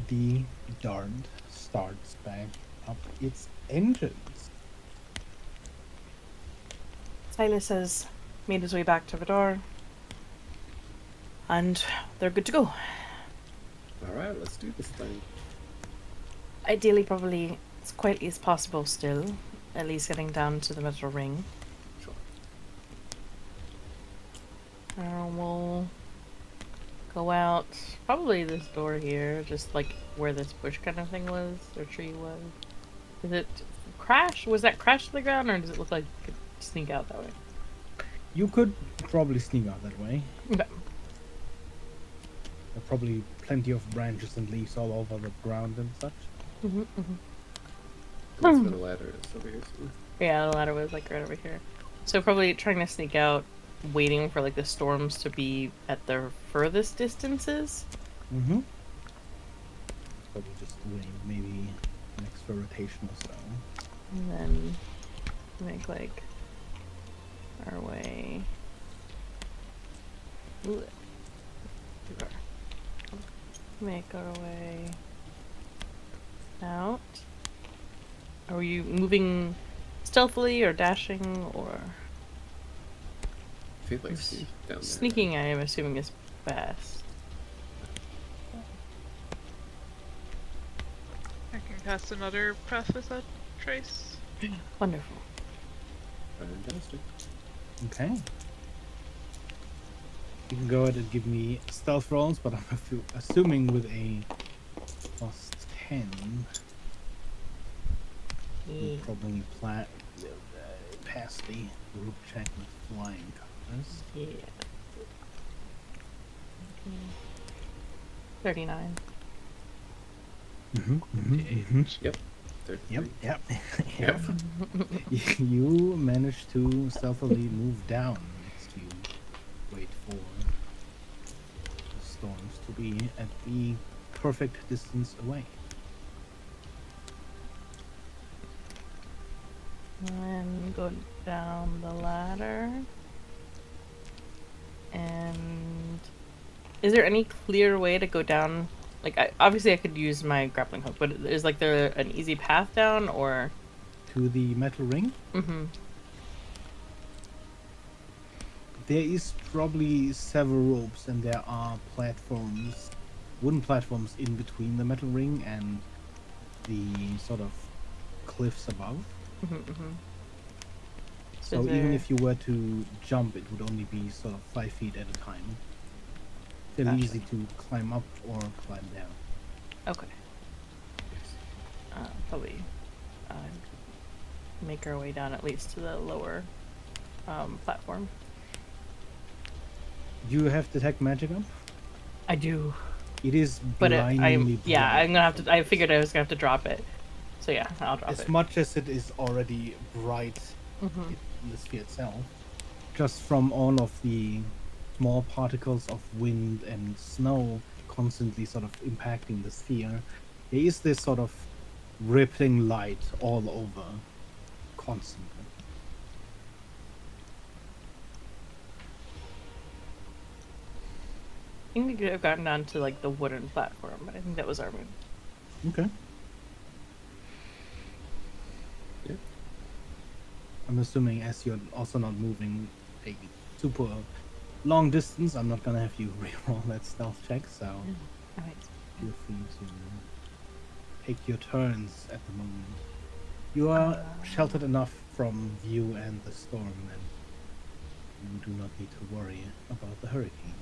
The Dart starts back up its engines. Silas has made his way back to Vidar. And they're good to go. Alright, let's do this thing. Ideally, probably as quietly as possible still. At least getting down to the metal ring. Sure. We'll go out. Probably this door here. Just like where this bush kind of thing was. Or tree was. Is it crash? Was that crash to the ground? Or does it look like you could sneak out that way? You could probably sneak out that way. Okay. There are probably plenty of branches and leaves all over the ground and such. That's where the ladder is over here. So. Yeah, the ladder was like right over here. So probably trying to sneak out, waiting for like the storms to be at their furthest distances. Probably just wait maybe an extra rotation or so. And then make like our way. Ooh. Make our way out. Are you moving stealthily or dashing or I feel like sneak down there. sneaking? I am assuming is fast. I can cast another path without trace. Wonderful. Fantastic. Okay. You can go ahead and give me stealth rolls, but I'm assuming with a +10, you'll probably pass the group check with flying colors. Yeah. 39. Yep. 33. Yep. Yep. You manage to stealthily move down as you wait for the storms to be at the perfect distance away. And go down the ladder. And is there any clear way to go down? Like, obviously I could use my grappling hook, but is like there an easy path down, or? To the metal ring, Mm-hmm. there is probably several ropes, and there are platforms, wooden platforms in between the metal ring and the sort of cliffs above. Mm-hmm, mm-hmm. So even if you were to jump, it would only be sort of 5 feet at a time. Fairly Gotcha. easy to climb up or climb down. Okay. Probably make our way down at least to the lower platform. You have detect magic up? I do, It is but blindingly bright. I'm gonna have to. I figured I was gonna have to drop it, so yeah, I'll drop As it. much as it is already bright Mm-hmm. in the sphere itself, just from all of the small particles of wind and snow constantly sort of impacting the sphere, there is this sort of rippling light all over constantly. I think we could have gotten down to like the wooden platform, but I think that was our move. Okay. Yeah. I'm assuming as you're also not moving a super long distance, I'm not gonna have you reroll that stealth check, so Alright. feel free to take your turns at the moment. You are sheltered enough from view and the storm, and you do not need to worry about the hurricane.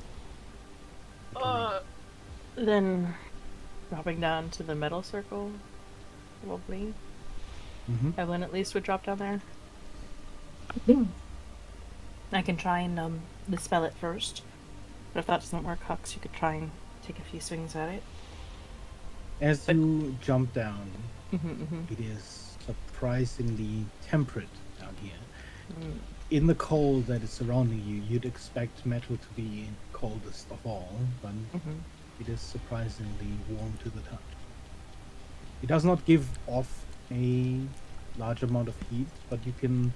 Then dropping down to the metal circle, probably. Mm-hmm. Evelyn at least would drop down there. I can try and dispel it first, but if that doesn't work, Hux, you could try and take a few swings at it. As you jump down, Mm-hmm. it is surprisingly temperate down here. Mm. In the cold that is surrounding you, you'd expect metal to be coldest of all, but Mm-hmm. it is surprisingly warm to the touch. It does not give off a large amount of heat, but you can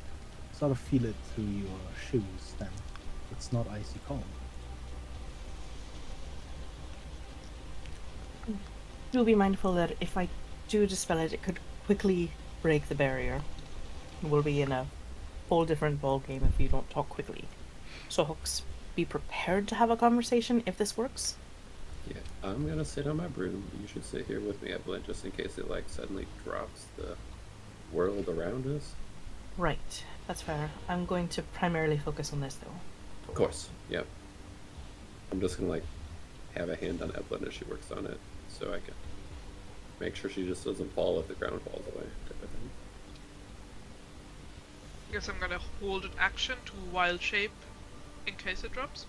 sort of feel it through your shoes, and it's not icy cold. Do be mindful that if I do dispel it, it could quickly break the barrier. We'll be in a whole different ball game if you don't talk quickly. So Hooks, be prepared to have a conversation if this works. Yeah, I'm gonna sit on my broom. You should sit here with me, Evelyn, just in case it like suddenly drops the world around us. Right, that's fair. I'm going to primarily focus on this though. Of course. Yep. I'm just gonna like have a hand on Evelyn as she works on it, so I can make sure she just doesn't fall if the ground falls away, type of thing. Guess I'm gonna hold an action to wild shape in case it drops.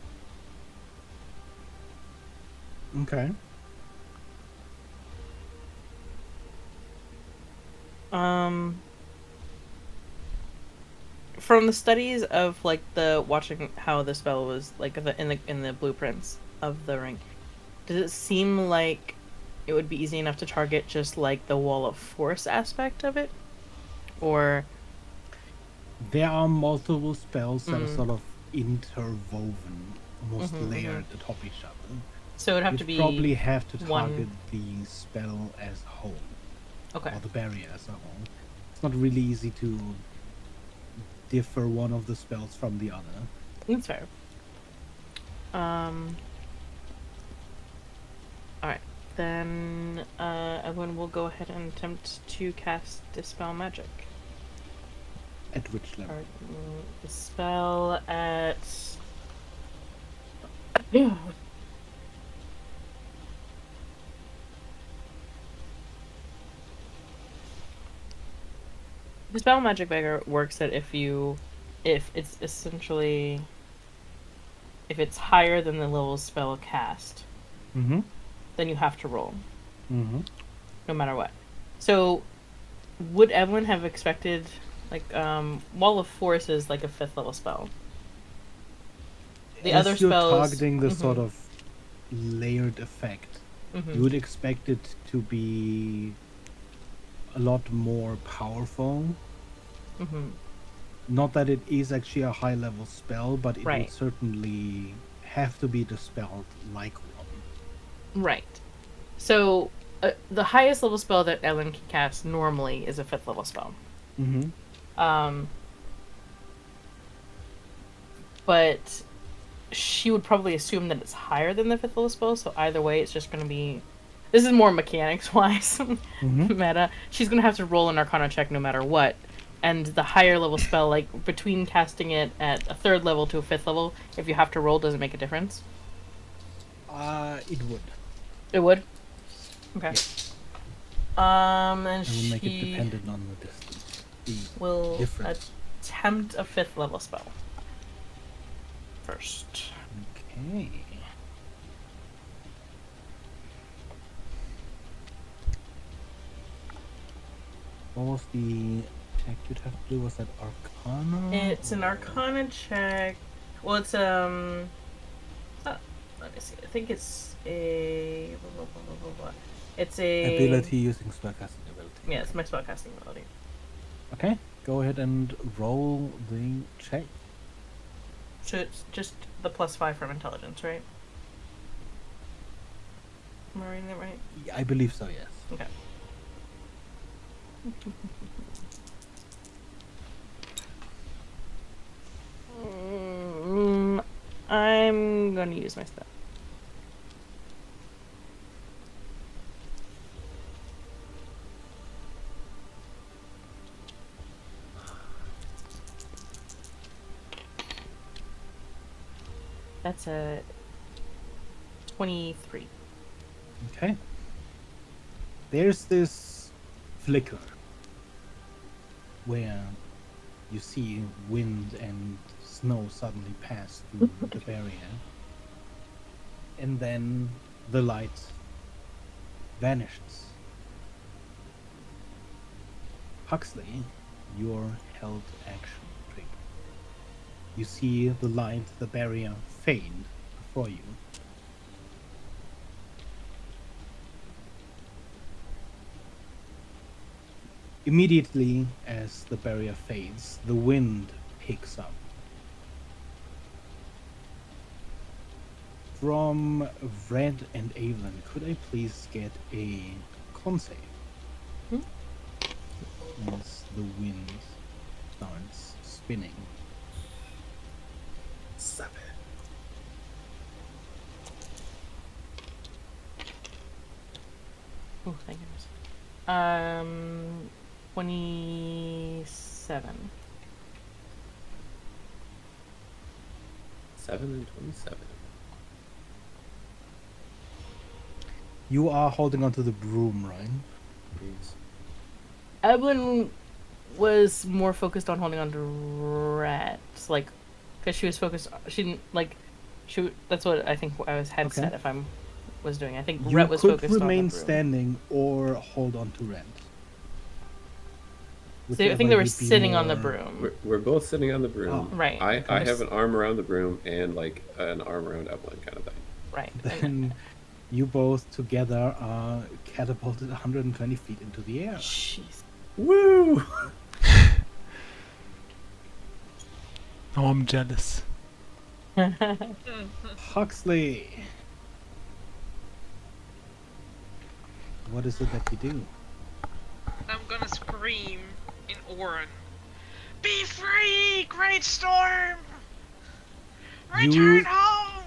Okay. From the studies of like the watching how the spell was like in the blueprints of the ring, does it seem like it would be easy enough to target just like the wall of force aspect of it, or There are multiple spells that are sort of interwoven, almost layered atop each other. so it would have You'd to be probably have to one- target the spell as a whole, okay. or the barrier as a whole. It's not really easy to differ one of the spells from the other. That's fair. Alright. Then everyone will go ahead and attempt to cast Dispel Magic. At which level? Or, Dispel at... Dispel Magic Beggar works that if it's essentially... If it's higher than the level spell cast, Mm-hmm. then you have to roll. Mm-hmm. no matter what. So, would Evelyn have expected, like, Wall of Force is like a 5th level spell. The As other you're spells. targeting the sort of layered effect, you would expect it to be a lot more powerful. Not that it is actually a high level spell, but it would Right. certainly have to be dispelled like one. Right. So, the highest level spell that Ellen can cast normally is a 5th level spell. But she would probably assume that it's higher than the 5th level spell, so either way, it's just going to be... This is more mechanics-wise meta. She's going to have to roll an Arcana check no matter what. And the higher level spell, like, between casting it at a 3rd level to a 5th level, if you have to roll, does it make a difference? It would. It would? Okay. Yeah. And It would make it she dependent on the distance. will difference. attempt a 5th level spell. First. Okay. What was the check you'd have to do? Was that Arcana? It's an Arcana check. Well, it's let me see. I think it's a It's a Ability using spellcasting ability. Yeah, it's my spellcasting ability. Okay, go ahead and roll the check. So it's just the +5 from intelligence, right? Am I reading that right? I believe so, yes. Okay. I'm gonna use my stuff. That's a 23. Okay. There's this flicker where you see wind and snow suddenly pass through the barrier. And then the light vanishes. Huxley, your held action trigger. You see the light, the barrier, fade before you. Immediately as the barrier fades, the wind picks up. From Red and Avon, could I please get a con save? As the wind starts spinning. 7. Oh, thank goodness. 27. 7 and 27. You are holding onto the broom, right? Yes. Evelyn was more focused on holding on to rats, like, because she was focused. She didn't like. That's what I think I had Okay. said. If I was doing, I think You Rhett was could focused on the remain broom. standing or hold on to Red. So I think they were sitting on the broom. We're both sitting on the broom. Oh. Right. I have an arm around the broom and like an arm around Evelyn kind of thing. Right. Then you both together are catapulted 120 feet into the air. Jeez. Woo! Oh, I'm jealous. Huxley! What is it that you do? I'm gonna scream in Orin. Be free, Great Storm! Return home!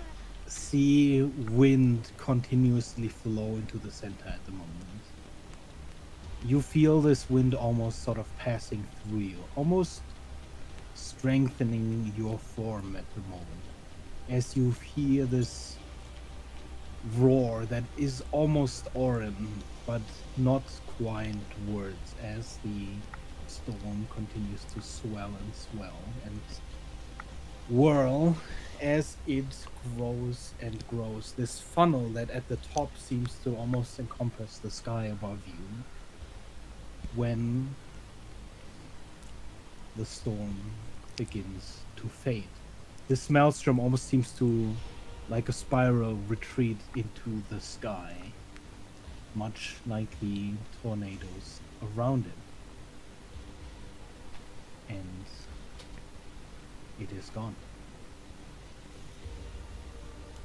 See wind continuously flow into the center at the moment. You feel this wind almost sort of passing through you, almost strengthening your form at the moment. As you hear this roar that is almost Orin, but not quite words, as the storm continues to swell and swell, and whirl as it grows and grows. This funnel that at the top seems to almost encompass the sky above you. When the storm begins to fade, this maelstrom almost seems to, like a spiral, retreat into the sky, much like the tornadoes around it. And it is gone.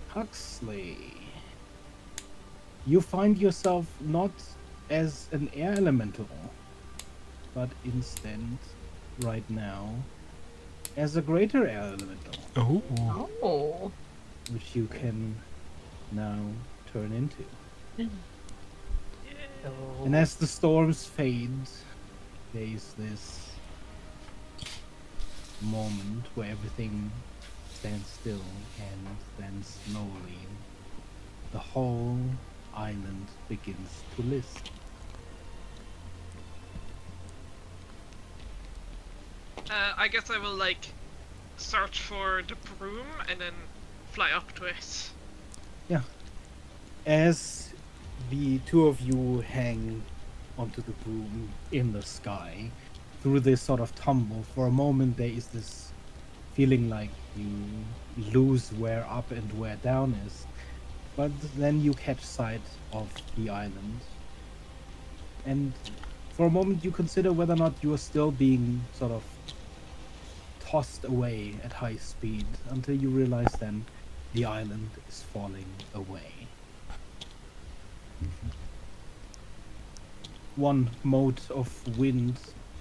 Huxley, you find yourself not as an air elemental, but instead, right now, as a greater air elemental, Oh. Oh. which you can now turn into. And as the storms fade, there is this moment where everything stands still, and then slowly the whole island begins to list. I guess I will like search for the broom and then fly up to it. Yeah. As the two of you hang onto the broom in the sky, through this sort of tumble, for a moment there is this feeling like you lose where up and where down is. But then you catch sight of the island. And for a moment you consider whether or not you are still being sort of tossed away at high speed, until you realize then the island is falling away. One mote of wind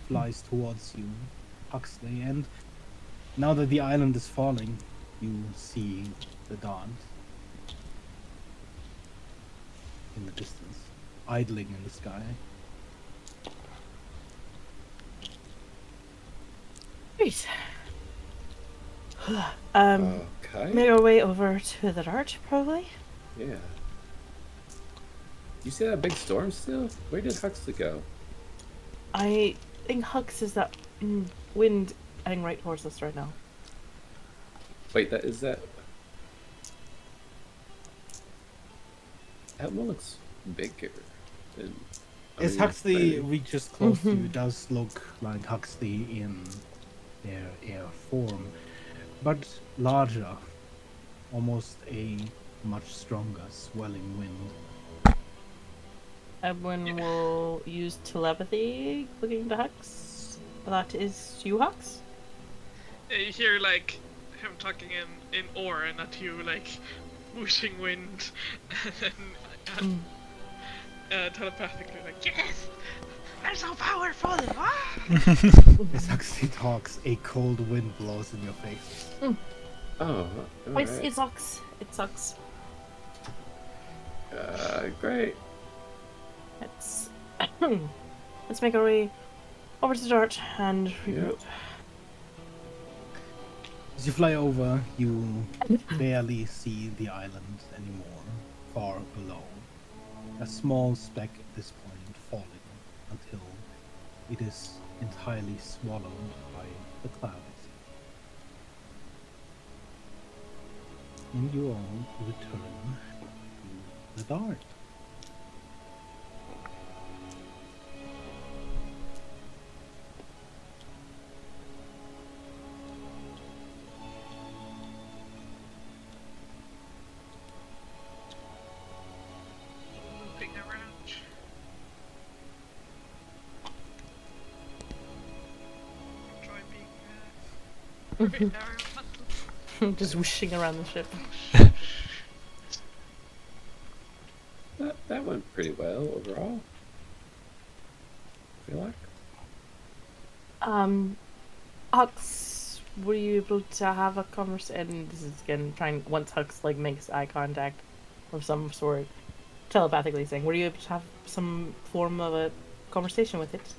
flies towards you, Huxley, and now that the island is falling, you see the dart in the distance, idling in the sky. Great. Okay. Make our way over to the dart, probably. Yeah. You see that big storm still? Where did Huxley go? I think Hux is that wind heading right towards us right now. Wait, that is that. That one looks bigger. Than, As Huxley reaches close to you, it does look like Huxley in their air form, but larger, almost a much stronger swelling wind. Edwin will use telepathy, looking to Hux. That is you, Hux? You hear like him talking in ore and at you like whooshing wind and then telepathically like, yes! They're so powerful! Ah! As Huxley talks, a cold wind blows in your face. Oh, It's alright. Hux. It's Hux. Great. Let's make our way over to the dart and regroup. As you fly over, you barely see the island anymore, far below. A small speck at this point falling until it is entirely swallowed by the clouds. And you all return to the dart. Moving around. Enjoy being environmental. Just whooshing around the ship. That went pretty well overall. I feel like. Hux, were you able to have a conversation? And this is again trying, once Hux like makes eye contact of some sort, telepathically saying, were you able to have some form of a conversation with it?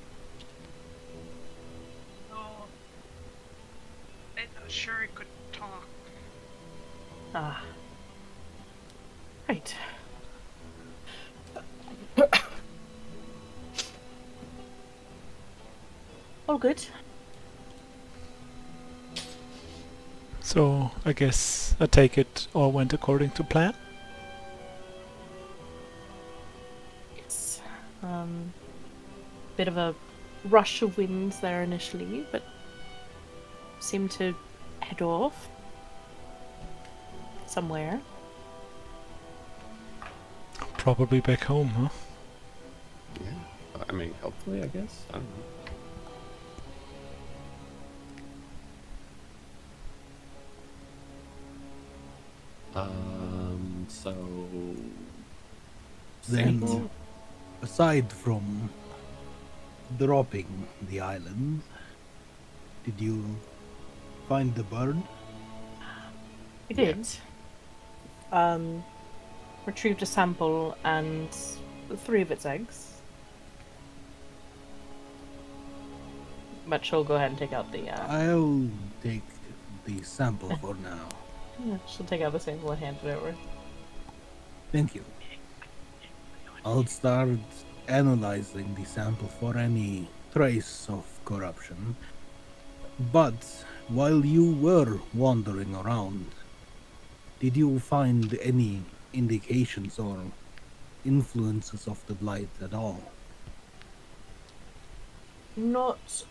No. I'm not sure it could talk. Ah. Right. All good. So I guess I take it all went according to plan. Yes. Bit of a rush of winds there initially, but seemed to head off somewhere. Probably back home, huh? Yeah. I mean, hopefully, I guess. I don't know. So Then, Saint? aside from dropping the island, did you find the bird? We Yeah. did. Retrieved a sample and 3 of its eggs. But she'll go ahead and take out the I'll take the sample for now. yeah, she'll take out the sample and hand it over. Thank you. I'll start analyzing the sample for any trace of corruption. But while you were wandering around, did you find any indications or influences of the blight at all? Not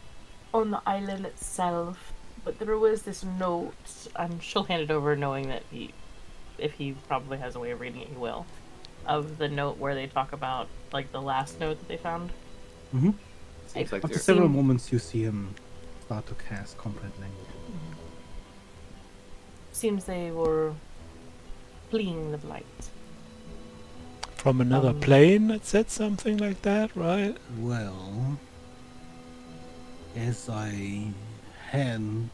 on the island itself, but there was this note, and she'll hand it over knowing that if he probably has a way of reading it, he will. Of the note where they talk about, like, the last note that they found. Mm-hmm. Seems like After they're several moments, you see him start to cast comprehend language. Seems they were fleeing the blight. From another plane that said something like that, right? Well, as I had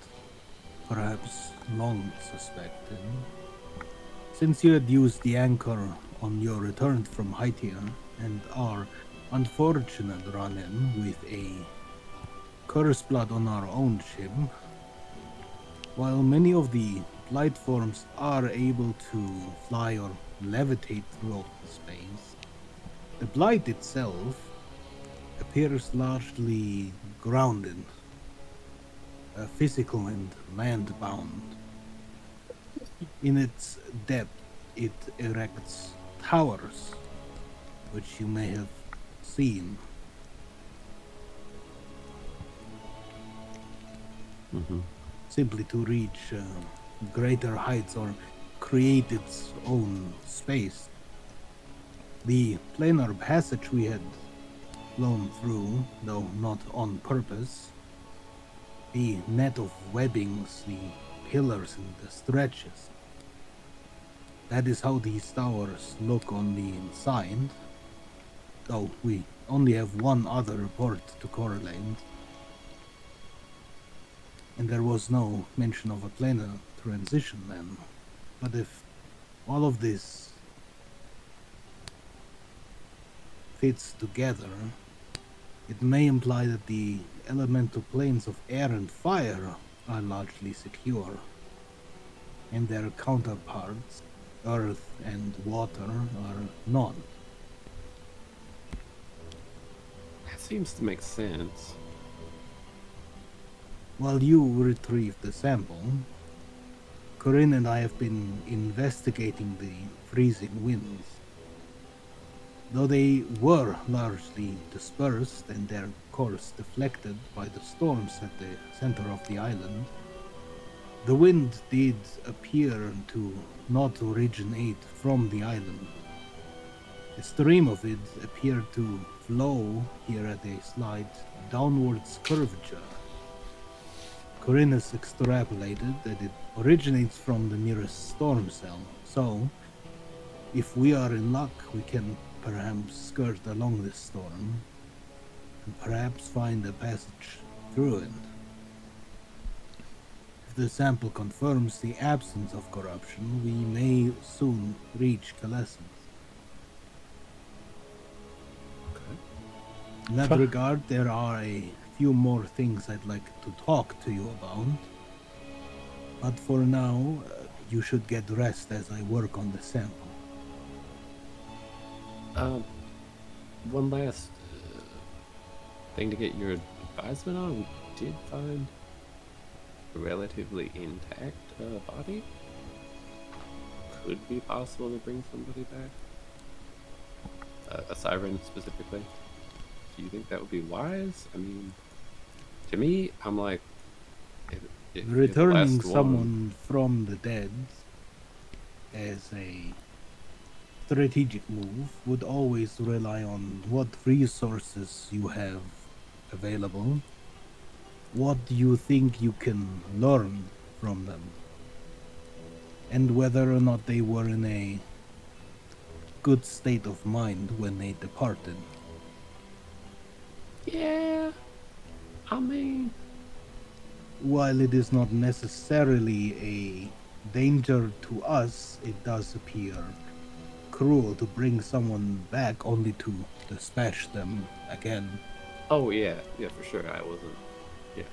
perhaps long suspected, since you had used the anchor on your return from Haitian and our unfortunate run-in with a curse blood on our own ship, while many of the blight forms are able to fly or levitate through open space, the blight itself appears largely grounded, physical and land-bound. In its depth, it erects towers, which you may have seen. Simply to reach greater heights or create its own space. The planar passage we had flown through, though not on purpose, the net of webbings, the pillars and the stretches. That is how these towers look on the inside, though we only have one other report to correlate. And there was no mention of a planar transition then. But if all of this fits together, it may imply that the elemental planes of air and fire are largely secure, and their counterparts, earth and water, are not. That seems to make sense. While you retrieved the sample, Corinne and I have been investigating the freezing winds. Though they were largely dispersed and their course deflected by the storms at the center of the island, the wind did appear to not originate from the island. A stream of it appeared to flow here at a slight downwards curvature. Corinne has extrapolated that it originates from the nearest storm cell, so if we are in luck, we can perhaps skirt along this storm and perhaps find a passage through it. If the sample confirms the absence of corruption, we may soon reach Calescence. In that regard, there are a few more things I'd like to talk to you about. But for now, you should get rest as I work on the sample. One last thing to get your advisement on. We did find relatively intact body could be possible to bring somebody back. A siren specifically. Do you think that would be wise? I mean, to me, I'm like, if you're the Returning last one- someone from the dead as a strategic move would always rely on what resources you have available. What do you think you can learn from them? And whether or not they were in a good state of mind when they departed. Yeah, I mean, While it is not necessarily a danger to us, it does appear cruel to bring someone back only to dispatch them again. oh yeah, for sure. I wasn't. Yeah,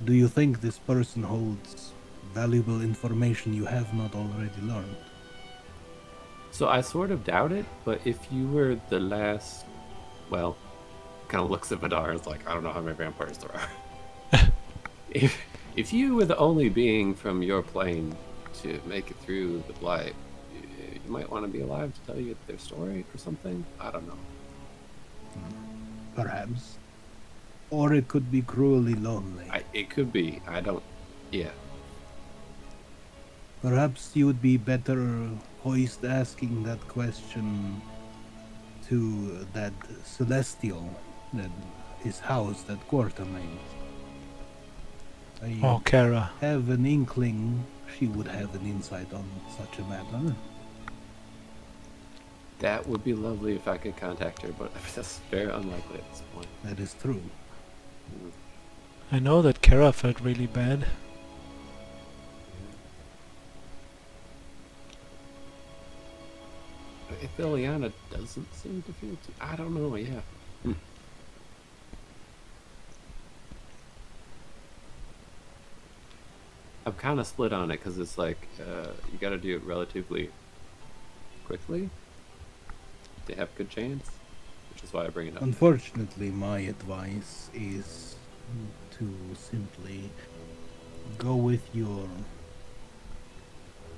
Do you think this person holds valuable information you have not already learned? so I sort of doubt it. But if you were the last, well, kind of looks at Vidar as like, I don't know how many vampires there are. If you were the only being from your plane to make it through the blight, you might want to be alive to tell you their story or something. I don't know. Perhaps. Or it could be cruelly lonely. It could be. I don't. Yeah. Perhaps you would be better poised asking that question to that celestial that is housed at Quartermain. I Oh, Kara. have an inkling she would have an insight on such a matter. That would be lovely if I could contact her, but that's very unlikely at this point. That is true. I know that Kara felt really bad. But if Ileana doesn't seem to feel too... I don't know, yeah. I'm kind of split on it, because it's like, you gotta do it relatively quickly to have a good chance, which is why I bring it up. Unfortunately, my advice is to simply go with your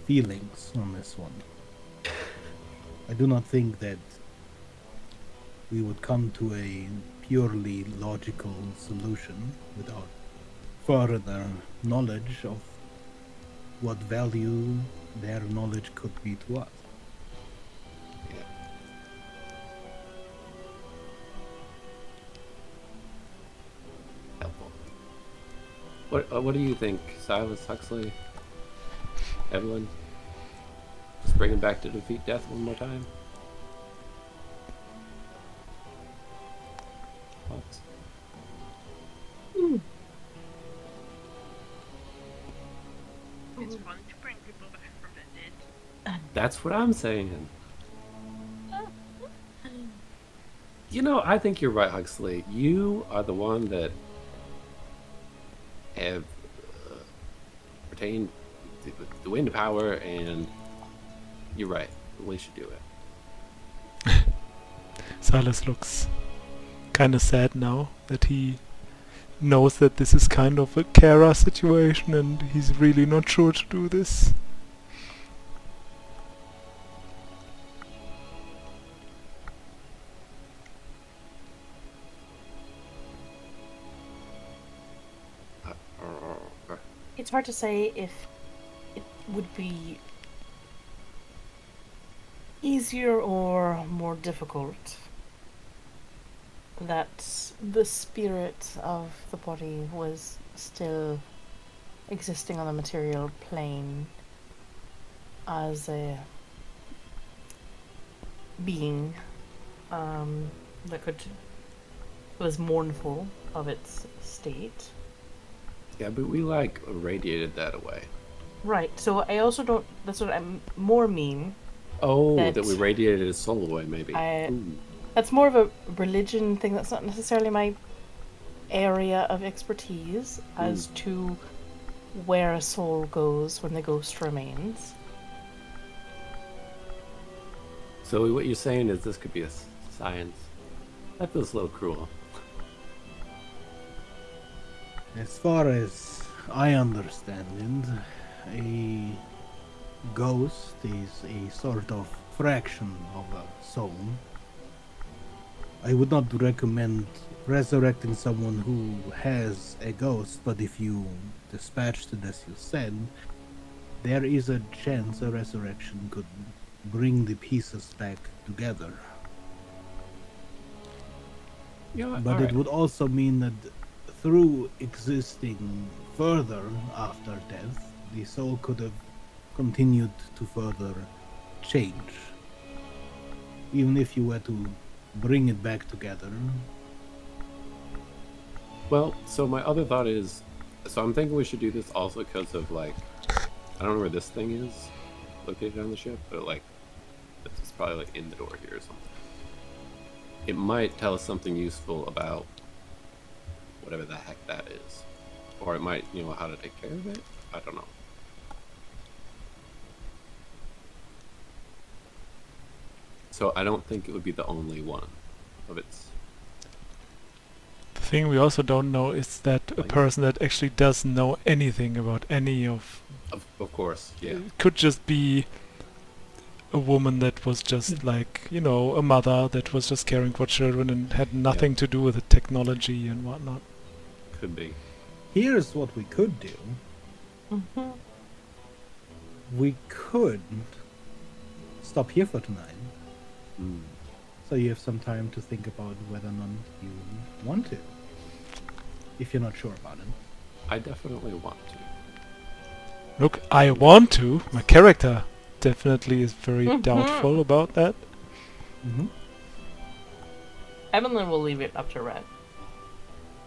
feelings on this one. I do not think that we would come to a purely logical solution without further knowledge of what value their knowledge could be to us. Yeah. Helpful. What do you think, Silas, Huxley, Evelyn? Just bring him back to defeat death one more time? Thoughts? It's fun to bring people back from the dead. That's what I'm saying. You know, I think you're right, Huxley. You are the one that have retained the wind power, and you're right. We should do it. Silas looks kind of sad now that he knows that this is kind of a Kara situation and he's really not sure to do this. It's hard to say if it would be easier or more difficult that the spirit of the body was still existing on the material plane as a being that was mournful of its state. Yeah, but we like radiated that away. Right. So I also don't. That's what I more mean. Oh, That that we radiated his soul away, maybe. Ooh. That's more of a religion thing. That's not necessarily my area of expertise as to where a soul goes when the ghost remains. So what you're saying is this could be a science. That feels a little cruel. As far as I understand it. A ghost is a sort of fraction of a soul. I would not recommend resurrecting someone who has a ghost, but if you dispatched it as you said, there is a chance a resurrection could bring the pieces back together. Yeah, But it would also mean that through existing further after death, the soul could have continued to further change. Even if you were to bring it back together. Well, so my other thought is, so I'm thinking we should do this also because of like, I don't know where this thing is located on the ship, but like, it's probably like in the door here or something. It might tell us something useful about whatever the heck that is, or it might, you know, how to take care of it. I don't know. So I don't think it would be the only one of its. The thing we also don't know is that a Like- person that actually doesn't know anything about any of... Of course, yeah. It could just be a woman that was just like, you know, a mother that was just caring for children and had nothing to do with the technology and whatnot. Could be. Here's what we could do. Mm-hmm. We could stop here for tonight, Mm. so you have some time to think about whether or not you want to. If you're not sure about it. I definitely want to. Look, I want to. My character definitely is very doubtful about that. Mm-hmm. Evelyn will leave it up to Red.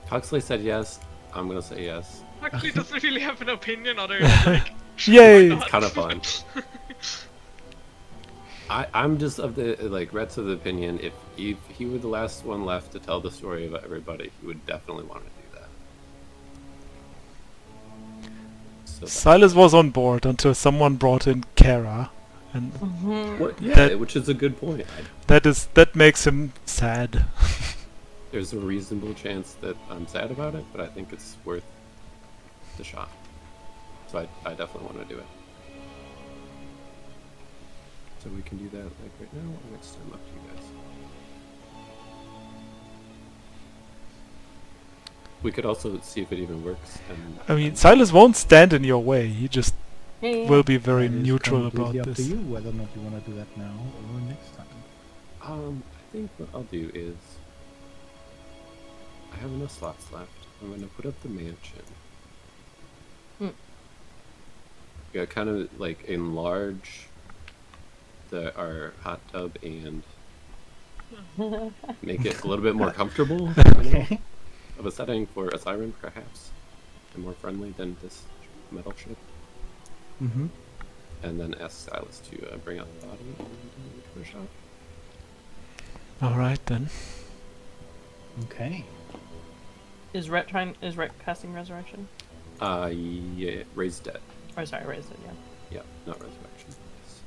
Huxley said yes. I'm gonna say yes. Actually, doesn't really have an opinion other than like. Yay! why not? It's kind of fun. I'm just of the Rhett's of the opinion if he were the last one left to tell the story of everybody, he would definitely want to do that. So Silas was on board until someone brought in Kara, and yeah, which is a good point. that makes him sad. There's a reasonable chance that I'm sad about it, but I think it's worth the shot. So I definitely want to do it. So we can do that like right now or next time, up to you guys. We could also see if it even works. And I mean, Silas won't stand in your way. He just Yeah. will be very That is neutral about completely up this. to you whether or not you want to do that now or next time. I think what I'll do is I have enough slots left. I'm going to put up the mansion. Yeah, kind of like enlarge our hot tub and make it a little bit more comfortable, you know, of a setting for a siren, perhaps, and more friendly than this metal ship. Mm-hmm. And then ask Silas to bring out the body and give it a shot. Alright then. Okay. Is Rhett casting resurrection? Yeah, raise dead. Oh, sorry, raise it. Yeah. Yeah, not resurrection. Yes.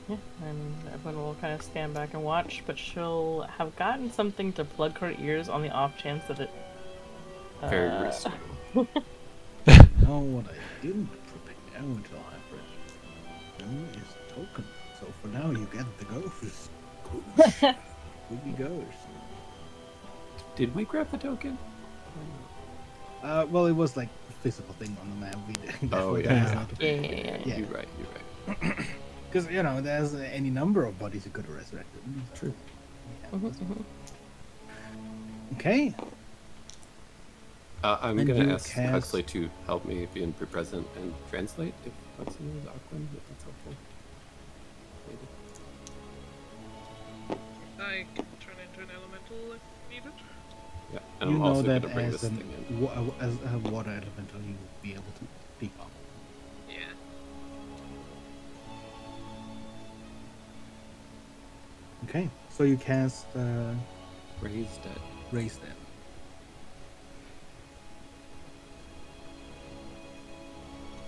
Yeah. And everyone will kind of stand back and watch, but she'll have gotten something to plug her ears on the off chance that it. Very risky. Now what I didn't prepare until I read is a token. So for now you get the ghost. Spooky ghost. Did we grab the token? Well, it was like a physical thing on the map. We did. Oh, that yeah. was not a- Yeah. Yeah. You're right. Because, you know, there's any number of bodies you could have resurrected. True. Yeah, Mhm, mhm. okay. I'm And going to you ask cast- Huxley to help me be present and translate if Huxley is Auckland, if that's helpful. Maybe. I can turn into an elemental if needed. Yeah, and You I'm know also going that to bring as, this thing in. as a water elemental, you will be able to speak up. Yeah. Okay, so you cast Raise dead. Raise Dead.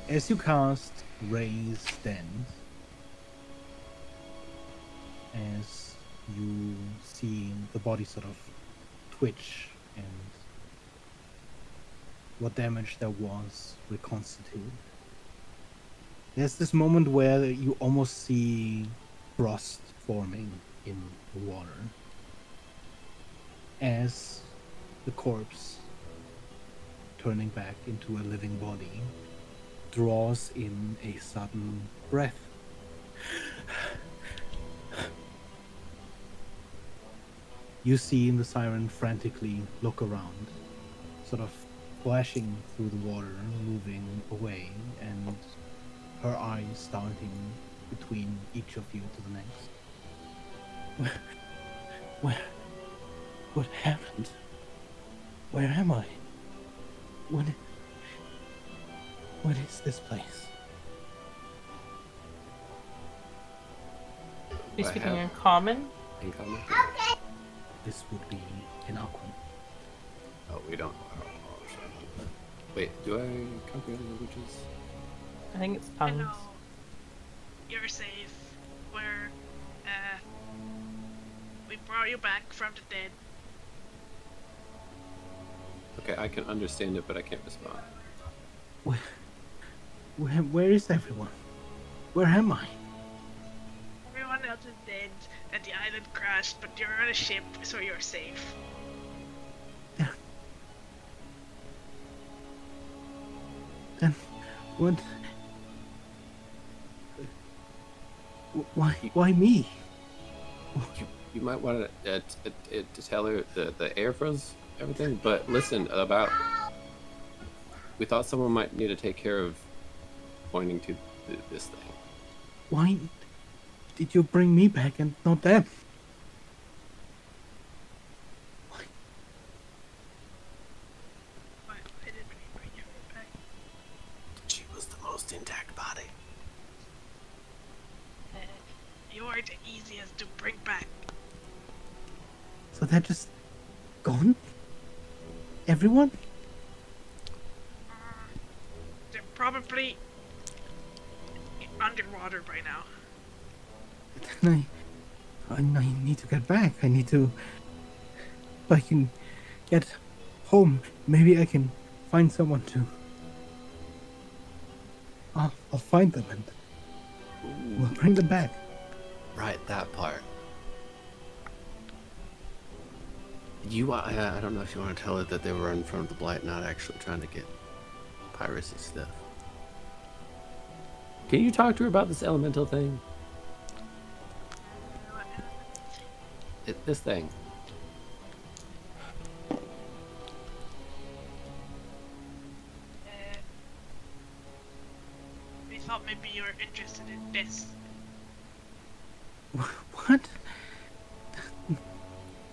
As you cast Raise Dead, as you see the body sort of twitch and what damage there was reconstitute. There's this moment where you almost see frost forming in the water as the corpse, turning back into a living body, draws in a sudden breath. You see the siren frantically look around, sort of flashing through the water, moving away, and her eyes darting between each of you to the next. What happened? Where am I? What is this place? You I speaking have- in common? In common? This would be in Aquan. Oh, we don't. Oh, shit. Wait, do I comprehend languages? I think it's tongues. Hello. You're safe. We're, we brought you back from the dead. Okay, I can understand it, but I can't respond. Where is everyone? Where am I? Everyone else is dead, and the island crashed, but you're on a ship, so you're safe. Then, what? Why me? You might want to tell her the air froze everything, but listen about. We thought someone might need to take care of pointing to this thing. Why did you bring me back and not them? Why did we bring you back? She was the most intact body. You are the easiest to bring back. So they're just gone? Everyone? They're probably underwater by now. Then I need to get back. I need to. If I can get home, maybe I can find someone to. I'll find them and we'll bring them back. Right, that part. I don't know if you want to tell her that they were running from the blight, not actually trying to get piracy stuff. Can you talk to her about this elemental thing? This thing. We thought maybe you were interested in this. What?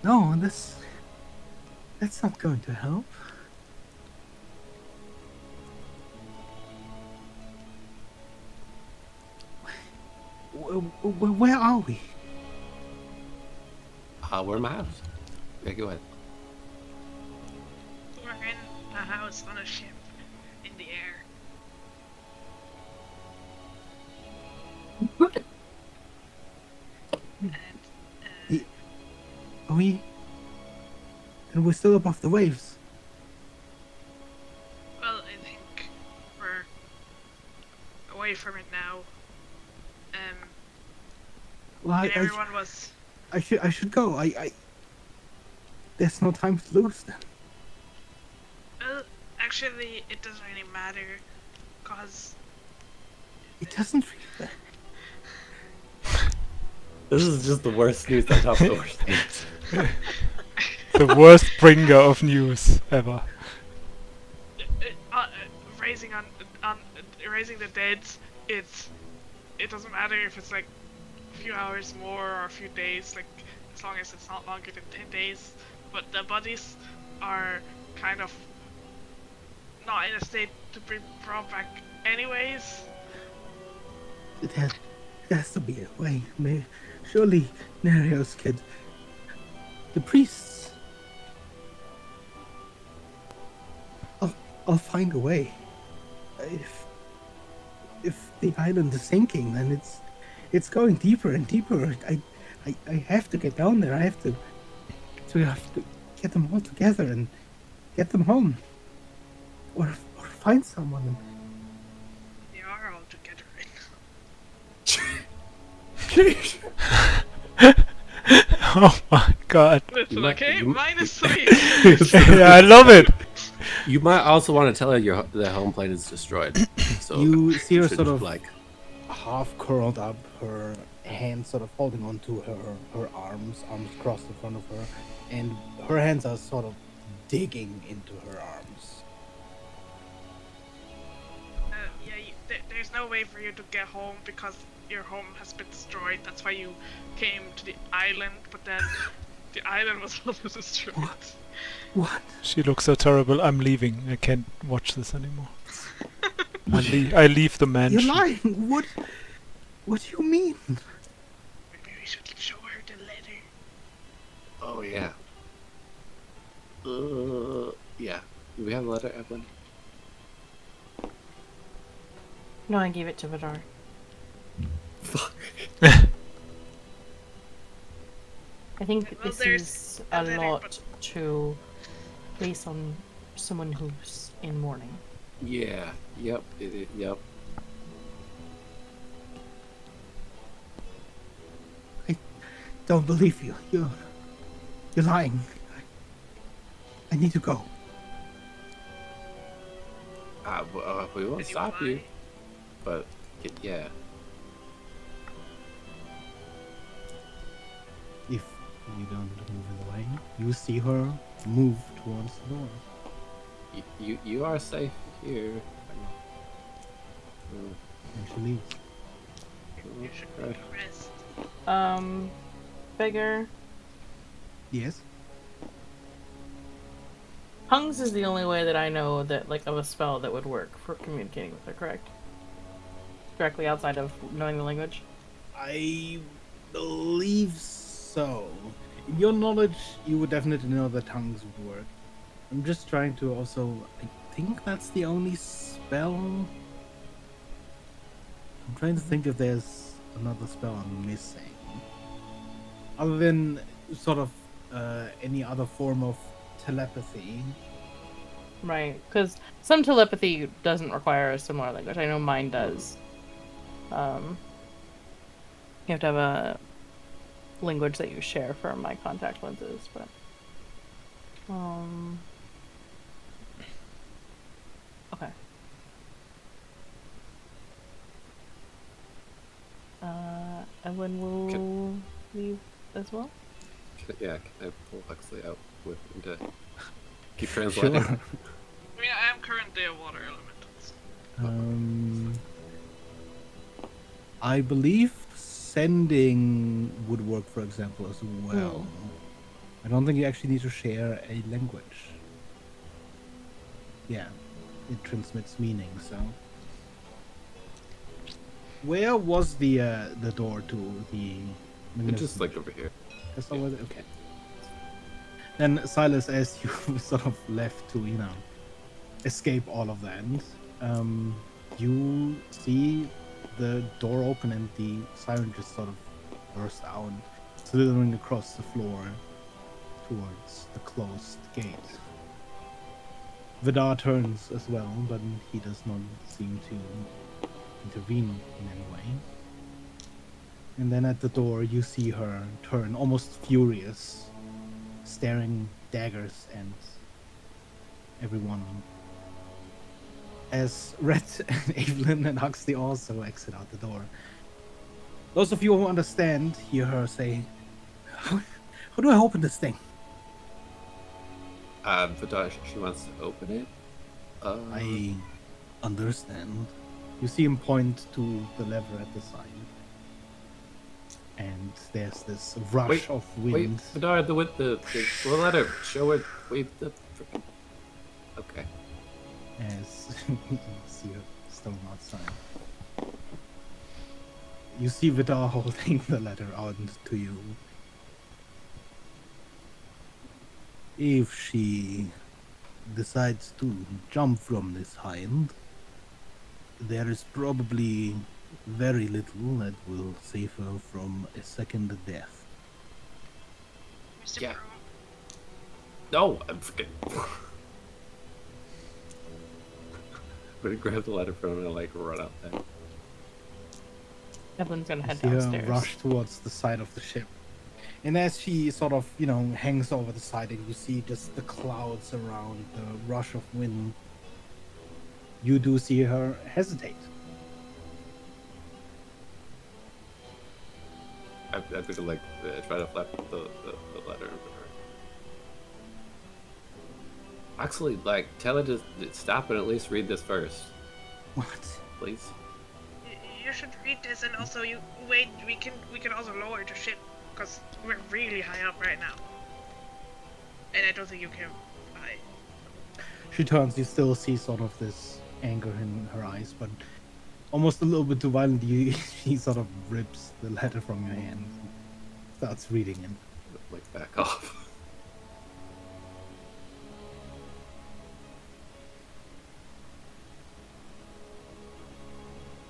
No, that's not going to help. Where are we? We're in my house. Yeah, go ahead. We're in a house on a ship in the air. And, Are we? And we're still above the waves. well, I think we're away from it now. Well, And everyone was. I should go. There's no time to lose then. Well, actually, it doesn't really matter, cause It doesn't really. This is just the worst news on top of the worst news. The worst bringer of news ever. raising raising the dead. It doesn't matter if it's like a few hours more or a few days, like as long as it's not longer than 10 days. But the bodies are kind of not in a state to be brought back anyways. There has to be a way. Surely Nereus could. The priests. I'll find a way. If the island is sinking, then it's going deeper and deeper. I have to get down there. I have to get them all together and get them home. or find someone. They are all together right Oh my god. now. Listen, might- okay? you- -3. Yeah, I love it. You might also want to tell her the home plane is destroyed. So You see her should sort of like half curled up, her hands sort of holding onto her arms crossed in front of her, and her hands are sort of digging into her arms. There's no way for you to get home because your home has been destroyed. That's why you came to the island, but then the island was also destroyed. What? She looks so terrible. I'm leaving. I can't watch this anymore. I leave the mansion. You're lying. What do you mean? Maybe we should show her the letter. oh yeah. Yeah. Do we have a letter, Evelyn? No, I gave it to Vidar. Fuck. I think Well, this there's is a a letter, lot but- to place on someone who's in mourning. Yeah. Yep. Yep. Don't believe you. You're lying. I need to go. We won't Did you stop you, lie? but yeah. If you don't move in the way, you see her move towards the door. You are safe here. And she leaves. You should Right. rest. Beggar. Yes? Tongues is the only way that I know that, like, of a spell that would work for communicating with her, correct? Directly outside of knowing the language? I believe so. In your knowledge, you would definitely know that tongues would work. I'm just trying to also... I think that's the only spell... I'm trying to think if there's another spell I'm missing. Other than sort of any other form of telepathy. Right, because some telepathy doesn't require a similar language. I know mine does. You have to have a language that you share for my contact lenses, but... Okay. Evelyn will leave as well? Can I pull Huxley out with him to keep translating? Sure. I mean, I am currently a water elemental. I believe sending would work, for example, as well. I don't think you actually need to share a language. Yeah, it transmits meaning. So, where was the door to the? It's just like over here. That's over there? Okay. Then Silas, as you sort of left to, escape all of that, you see the door open and the siren just sort of burst out, slithering across the floor towards the closed gate. Vidar turns as well, but he does not seem to intervene in any way. And then at the door, you see her turn, almost furious, staring daggers and everyone. As Red and Evelyn and Huxley also exit out the door. Those of you who understand hear her say, How do I open this thing? Vidar, she wants to open it? I understand. You see him point to the lever at the side. And there's this rush of Wait, wind. Vidar, the letter. Show it. Wait, the frickin'. Okay. As you see her still outside. You see Vidar holding the letter out to you. If she decides to jump from this height, there is probably very little that will save her from a second death. Mr. Yeah. Pro, No, I'm freaking. I'm gonna grab the ladder from him and like run up there. Evelyn's gonna You head see her downstairs. rush towards the side of the ship. And as she sort of, hangs over the side and you see just the clouds around the rush of wind, you do see her hesitate. I'm gonna like try to flap the ladder over her. Actually, like, tell her to stop and at least read this first, What? please. You should read this, and also you wait. We can also lower the ship because we're really high up right now, and I don't think you can fly. She turns, you still see sort of this anger in her eyes, but almost a little bit too violently, she sort of rips the letter from your hand and starts reading it. Like, back off.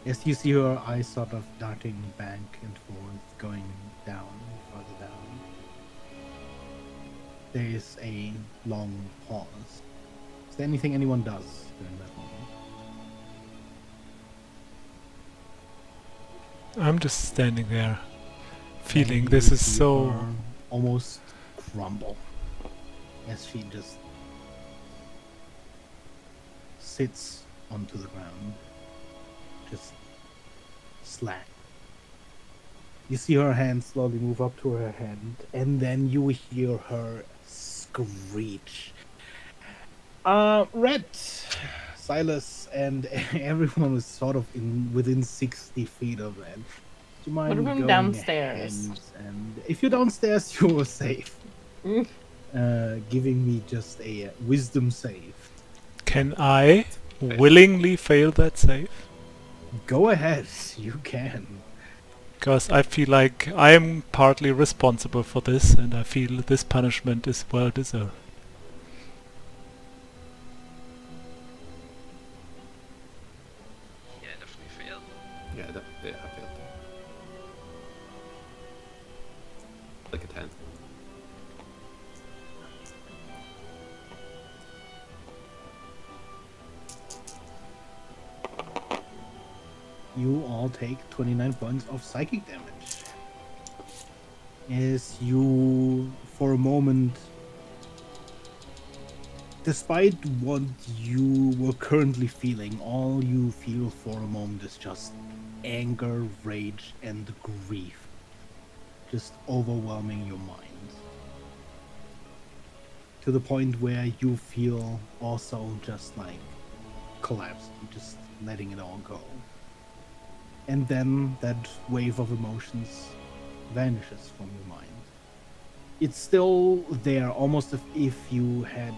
As you see her eyes sort of darting back and forth, going down, further down. There is a long pause. Is there anything anyone does during that moment? I'm just standing there, feeling And this you is see so... her almost crumble as she just sits onto the ground, just slack. You see her hand slowly move up to her hand, and then you hear her screech. Red, Silas, and everyone was sort of within 60 feet of that. Do you mind Put him going downstairs. ahead? And if you're downstairs, you are safe. Mm. Giving me just a wisdom save. Can I willingly fail that save? Go ahead, you can. Because I feel like I am partly responsible for this, and I feel this punishment is well deserved. Yeah, definitely fail. Yeah, I failed. Like a 10. You all take 29 points of psychic damage. As you, for a moment, despite what you were currently feeling, all you feel for a moment is just anger, rage, and grief. Just overwhelming your mind. To the point where you feel also just like collapsed, just letting it all go. And then that wave of emotions vanishes from your mind. It's still there, almost as if you had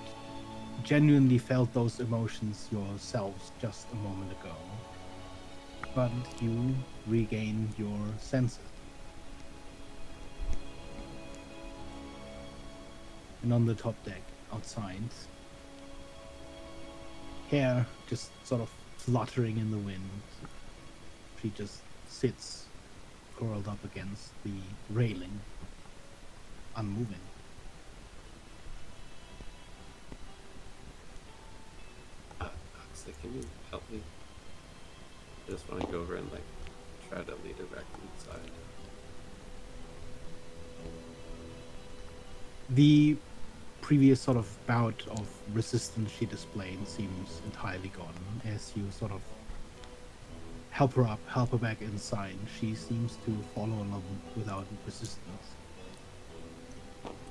genuinely felt those emotions yourselves just a moment ago. But you regain your senses. And on the top deck, outside, hair just sort of fluttering in the wind. She just sits curled up against the railing, unmoving. Huxley, can you help me? I just want to go over and like try to lead her back inside. The previous sort of bout of resistance she displayed seems entirely gone as you sort of help her up, help her back inside. She seems to follow along without resistance.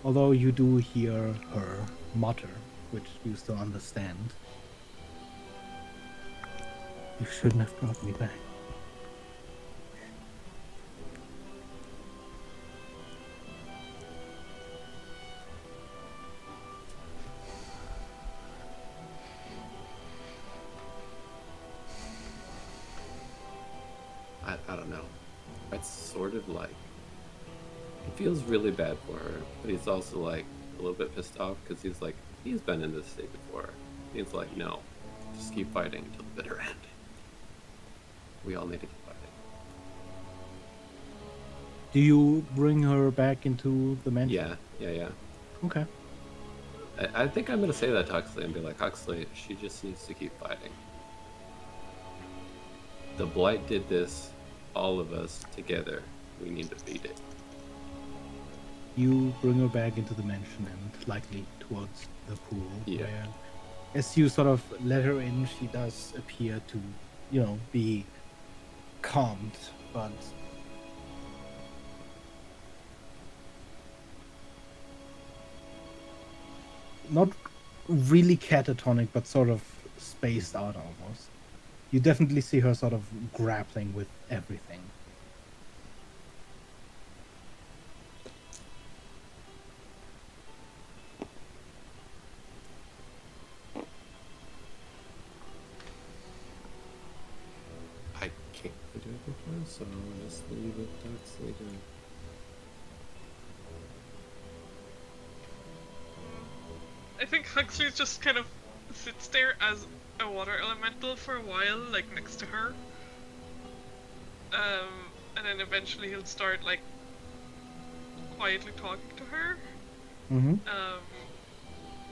Although you do hear her mutter, which you still understand. You shouldn't have brought me back. I don't know. It's sort of like he feels really bad for her, but he's also like a little bit pissed off because he's like he's been in this state before. He's like, no, just keep fighting until the bitter end. We all need to keep fighting. Do you bring her back into the mansion? Yeah. Okay. I think I'm gonna say that to Huxley and be like, Huxley, she just needs to keep fighting. The blight did this, all of us together. We need to beat it. You bring her back into the mansion and likely towards the pool, Yeah. where as you sort of let her in, she does appear to, be calmed, but not really catatonic, but sort of spaced out almost. You definitely see her sort of grappling with everything. I can't do it before, so I'll just leave it that's later. I think Huxley just kind of sits there as a water elemental for a while, like next to her. And then eventually he'll start like quietly talking to her. Mm-hmm.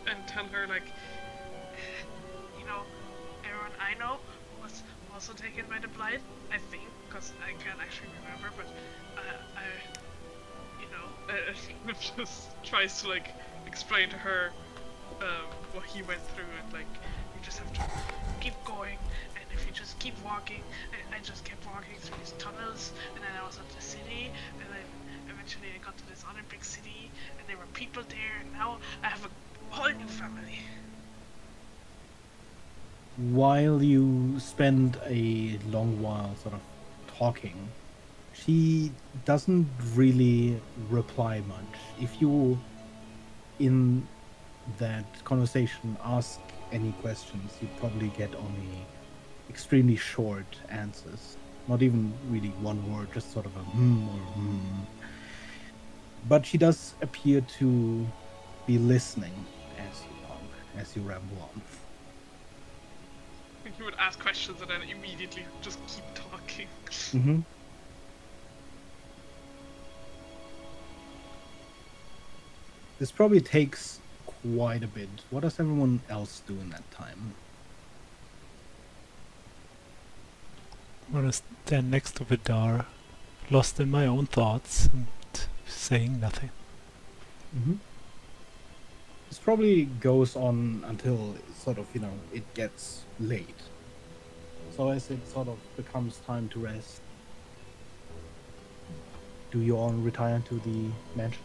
And tell her like, everyone I know was also taken by the blight. I think, because I can't actually remember, but just tries to like explain to her what he went through, and like you just have to keep going, and if you just keep walking, I just kept walking through these tunnels, and then I was at the city, and then eventually I got to this other big city, and there were people there, and now I have a whole new family. While you spend a long while sort of talking, she doesn't really reply much. If you, in that conversation, ask any questions, you probably get only extremely short answers. Not even really one word, just sort of a or But she does appear to be listening as you talk, as you ramble on. He would ask questions and then immediately just keep talking. Mm-hmm. This probably takes quite a bit. What does everyone else do in that time? I'm gonna stand next to Vidar, lost in my own thoughts and saying nothing. Mm-hmm. This probably goes on until sort of, it gets late. So as it sort of becomes time to rest, do you all retire to the mansion?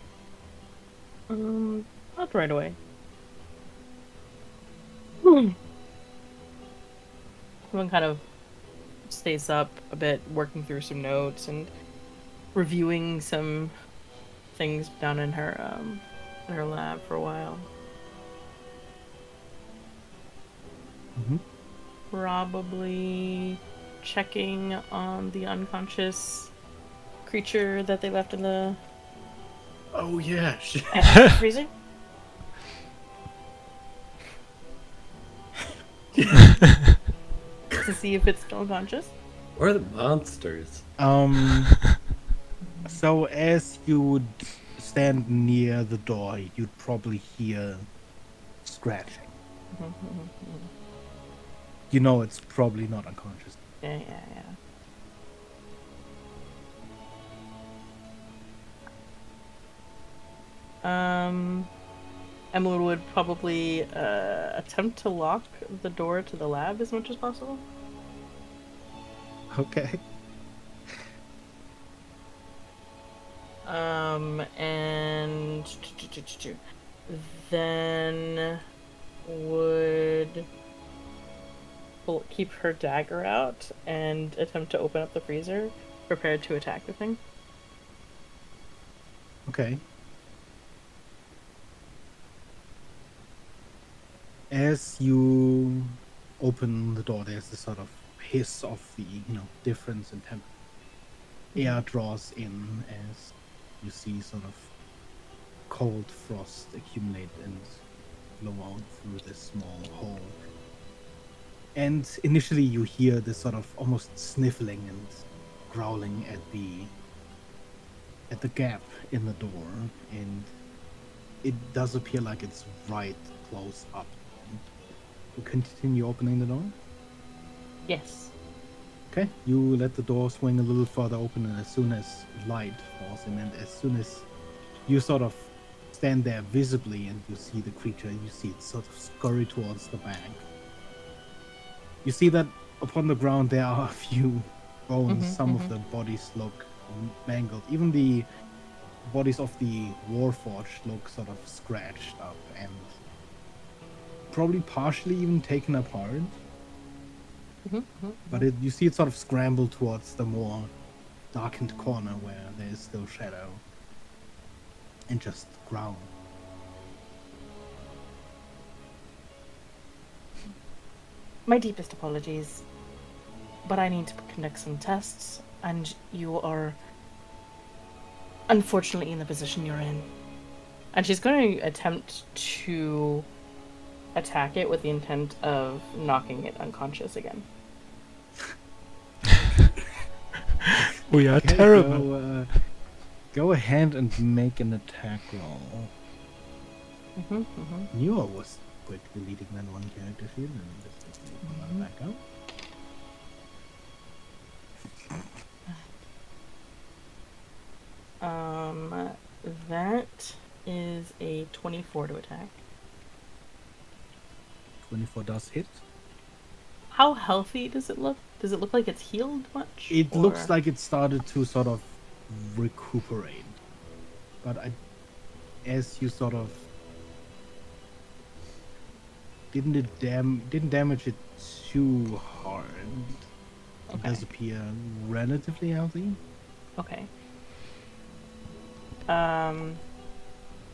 Not right away. Everyone kind of stays up a bit, working through some notes and reviewing some things down in her lab for a while. Mm-hmm. Probably checking on the unconscious creature that they left in the Oh yeah. freezer. To see if it's still conscious. Where are the monsters? So as you would stand near the door, you'd probably hear scratching. You know it's probably not unconscious. Yeah. Emily would probably attempt to lock the door to the lab as much as possible. Okay. And then would keep her dagger out and attempt to open up the freezer, prepared to attack the thing. Okay. As you open the door, there's this sort of hiss of the, difference in temperature. Air draws in as you see sort of cold frost accumulate and blow out through this small hole. And initially you hear this sort of almost sniffling and growling at the gap in the door, and it does appear like it's right close up. You continue opening the door? Yes. Okay, you let the door swing a little further open, and as soon as light falls in, and as soon as you sort of stand there visibly and you see the creature, you see it sort of scurry towards the bag. You see that upon the ground there are a few bones. Some of the bodies look mangled. Even the bodies of the Warforged look sort of scratched up and probably partially even taken apart. But you see it sort of scramble towards the more darkened corner where there is still shadow and just growl. My deepest apologies, but I need to conduct some tests, and you are unfortunately in the position you're in. And she's going to attempt to attack it with the intent of knocking it unconscious again. We are Okay, terrible. go ahead and make an attack roll. Knew I was quick deleting that one character sheet and just pull that back up. That is a 24 to attack. 24 does hit. How healthy does it look? Does it look like it's healed much? It or- looks like it started to sort of recuperate. But as you sort of didn't damage it too hard. It Okay. does appear relatively healthy. Okay.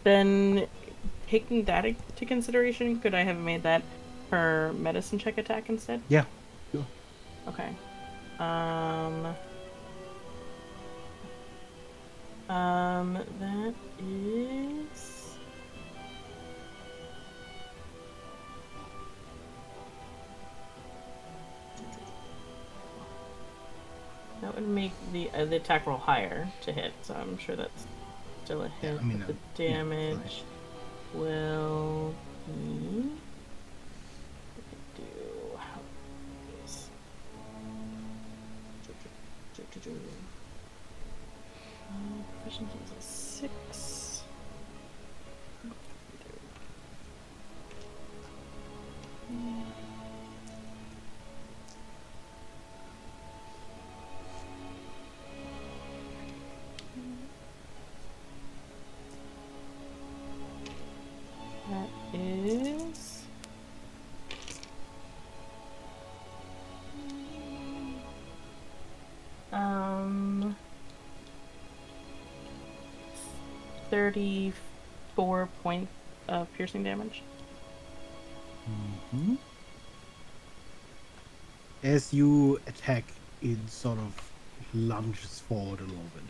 Then taking that into consideration, could I have made that her medicine check attack instead? Yeah, sure. Okay. That is... That would make the attack roll higher to hit, so I'm sure that's still a hit. I mean, but the damage will be... Proficiency is a 6. That is... Um... 34 points of piercing damage. As you attack, it sort of lunges forward a little bit,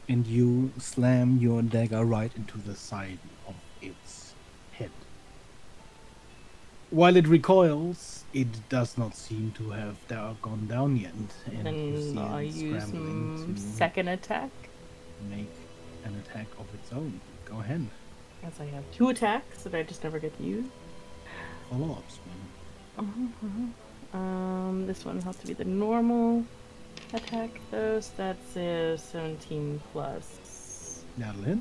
and you slam your dagger right into the side of its head. While it recoils, it does not seem to have gone down yet, and you see Then I'll it use scrambling to second attack, make an attack of its own. Go ahead. as I have 2 attacks that I just never get to use. Follow-ups, man. This one has to be the normal attack though, so that's a 17 plus That'll hit.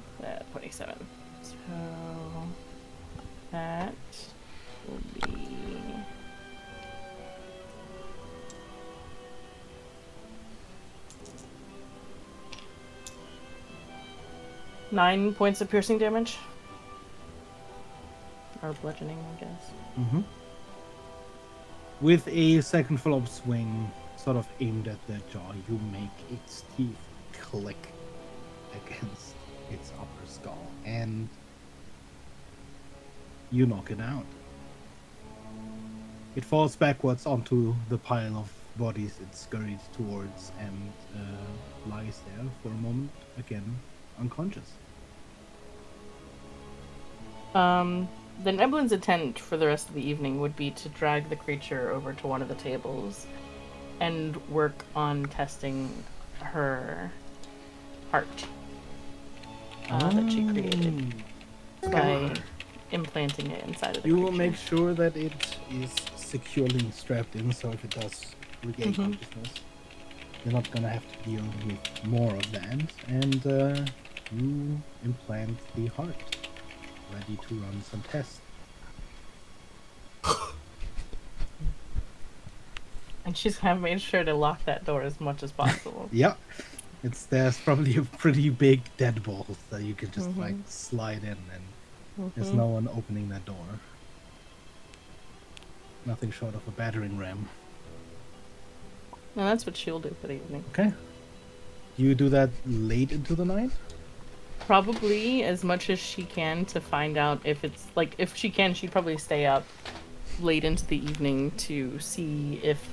27. So that will be 9 points of piercing damage. Or bludgeoning, I guess. With a second follow-up swing, sort of aimed at the jaw, you make its teeth click against its upper skull, and you knock it out. It falls backwards onto the pile of bodies it scurried towards and lies there for a moment, again unconscious. Then Evelyn's intent for the rest of the evening would be to drag the creature over to one of the tables and work on testing her heart that she created by implanting it inside of the You creature. will make sure that it is securely strapped in, so if it does regain Mhm. consciousness. You're not gonna have to deal with more of that, and you implant the heart, ready to run some tests. And she's kind of made sure to lock that door as much as possible. Yeah, there's probably a pretty big deadbolt that you can just like Mhm. slide in, and there's Mhm. no one opening that door. Nothing short of a battering ram. And that's what she'll do for the evening. Okay. You do that late into the night? Probably as much as she can to find out if it's like if she can, she'd probably stay up late into the evening to see if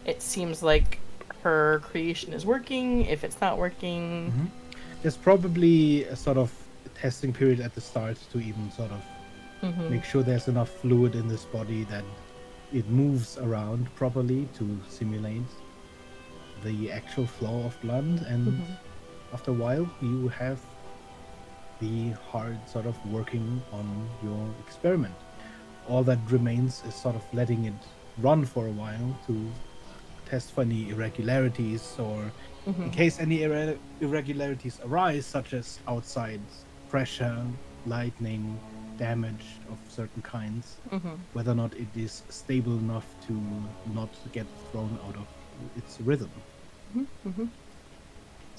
it seems like her creation is working, if it's not working. Mm-hmm. There's probably a sort of testing period at the start to even sort of Mhm. make sure there's enough fluid in this body that it moves around properly to simulate the actual flow of blood. And Mhm. after a while, you have the heart sort of working on your experiment. All that remains is sort of letting it run for a while to test for any irregularities, or in Mhm. case any irregularities arise, such as outside pressure, lightning, damage of certain kinds, Mhm. whether or not it is stable enough to not get thrown out of its rhythm. Mhm.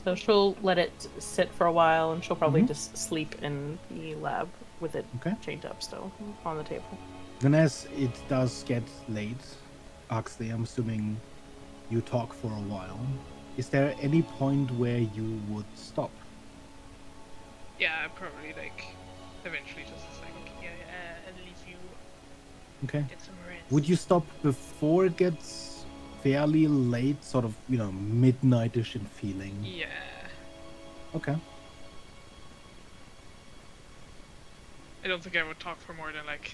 So she'll let it sit for a while, and she'll probably Mhm. just sleep in the lab with it Okay. chained up still on the table. Then, as it does get late, Huxley, I'm assuming you talk for a while. Is there any point where you would stop? Yeah, I probably like eventually just like I'll leave you Okay. get some rest. Would you stop before it gets fairly late, sort of, midnightish in feeling? Yeah. Okay. I don't think I would talk for more than like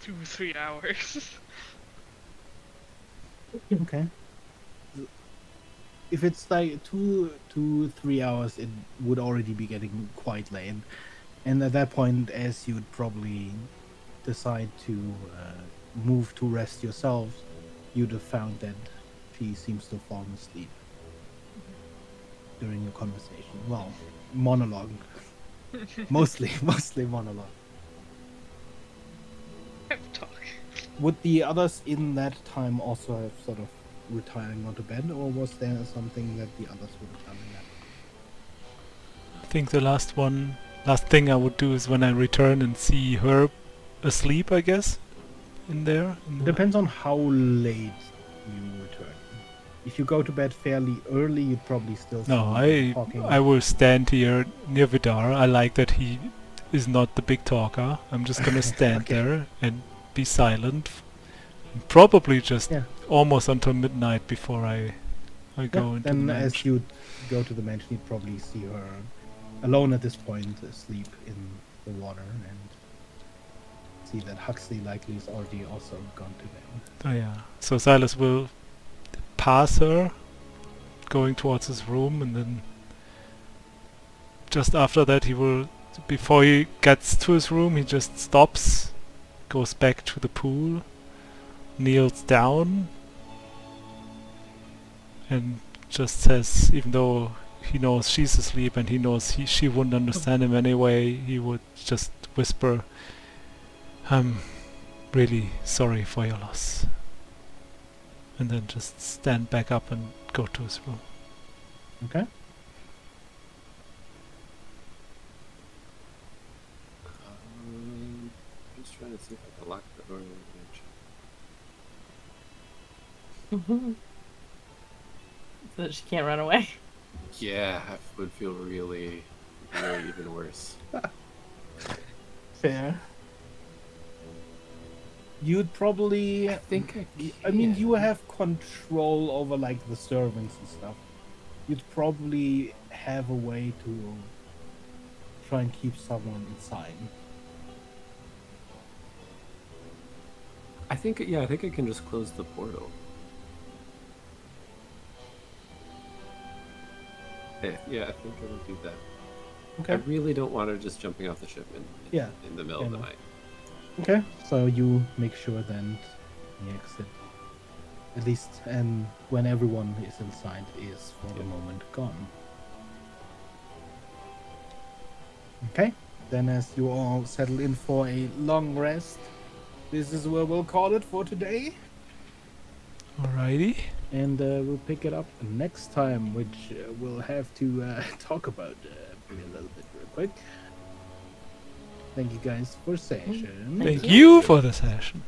2-3 hours. Okay. If it's like 3 hours, it would already be getting quite late. And at that point, as you'd probably decide to move to rest yourselves, you'd have found that she seems to have fallen asleep during your conversation. Well, monologue. mostly monologue. Have talk. Would the others in that time also have sort of retiring onto bed, or was there something that the others would have done in that? I think the last thing I would do is when I return and see her asleep, I guess, in there. It depends on how late you return. If you go to bed fairly early, you'd probably still see No, them talking. I will stand here near Vidar. I like that he is not the big talker. I'm just gonna stand Okay. there and be silent. Probably just Yeah. almost until midnight before I Yeah, go into the then as mansion. you go to the mansion, you'd probably see her alone at this point, asleep in the water, and see that Huxley likely is already also gone to bed. Oh yeah. So Silas will pass her, going towards his room, and then just after that he will, before he gets to his room, he just stops, goes back to the pool, kneels down, and just says, even though he knows she's asleep and he knows she wouldn't understand him anyway, he would just whisper, "I'm really sorry for your loss." And then just stand back up and go to his room. Okay. I'm just trying to see if I can lock the door in the Mhm. So that she can't run away. Yeah, I would feel really even worse. Fair. You'd probably. I think I I mean, you can. have control over like the servants and stuff. You'd probably have a way to try and keep someone inside. I think I can just close the portal. Yeah, I think I would do that. Okay. I really don't want her just jumping off the ship Yeah. in the middle of the no. night. Okay. So you make sure then the exit At least, and when everyone is inside, is for the Yeah. moment gone. Okay, then as you all settle in for a long rest, this is where we'll call it for today. Alrighty. And we'll pick it up next time, which we'll have to talk about a little bit real quick. Thank you guys for session. Thank Thank you for the session.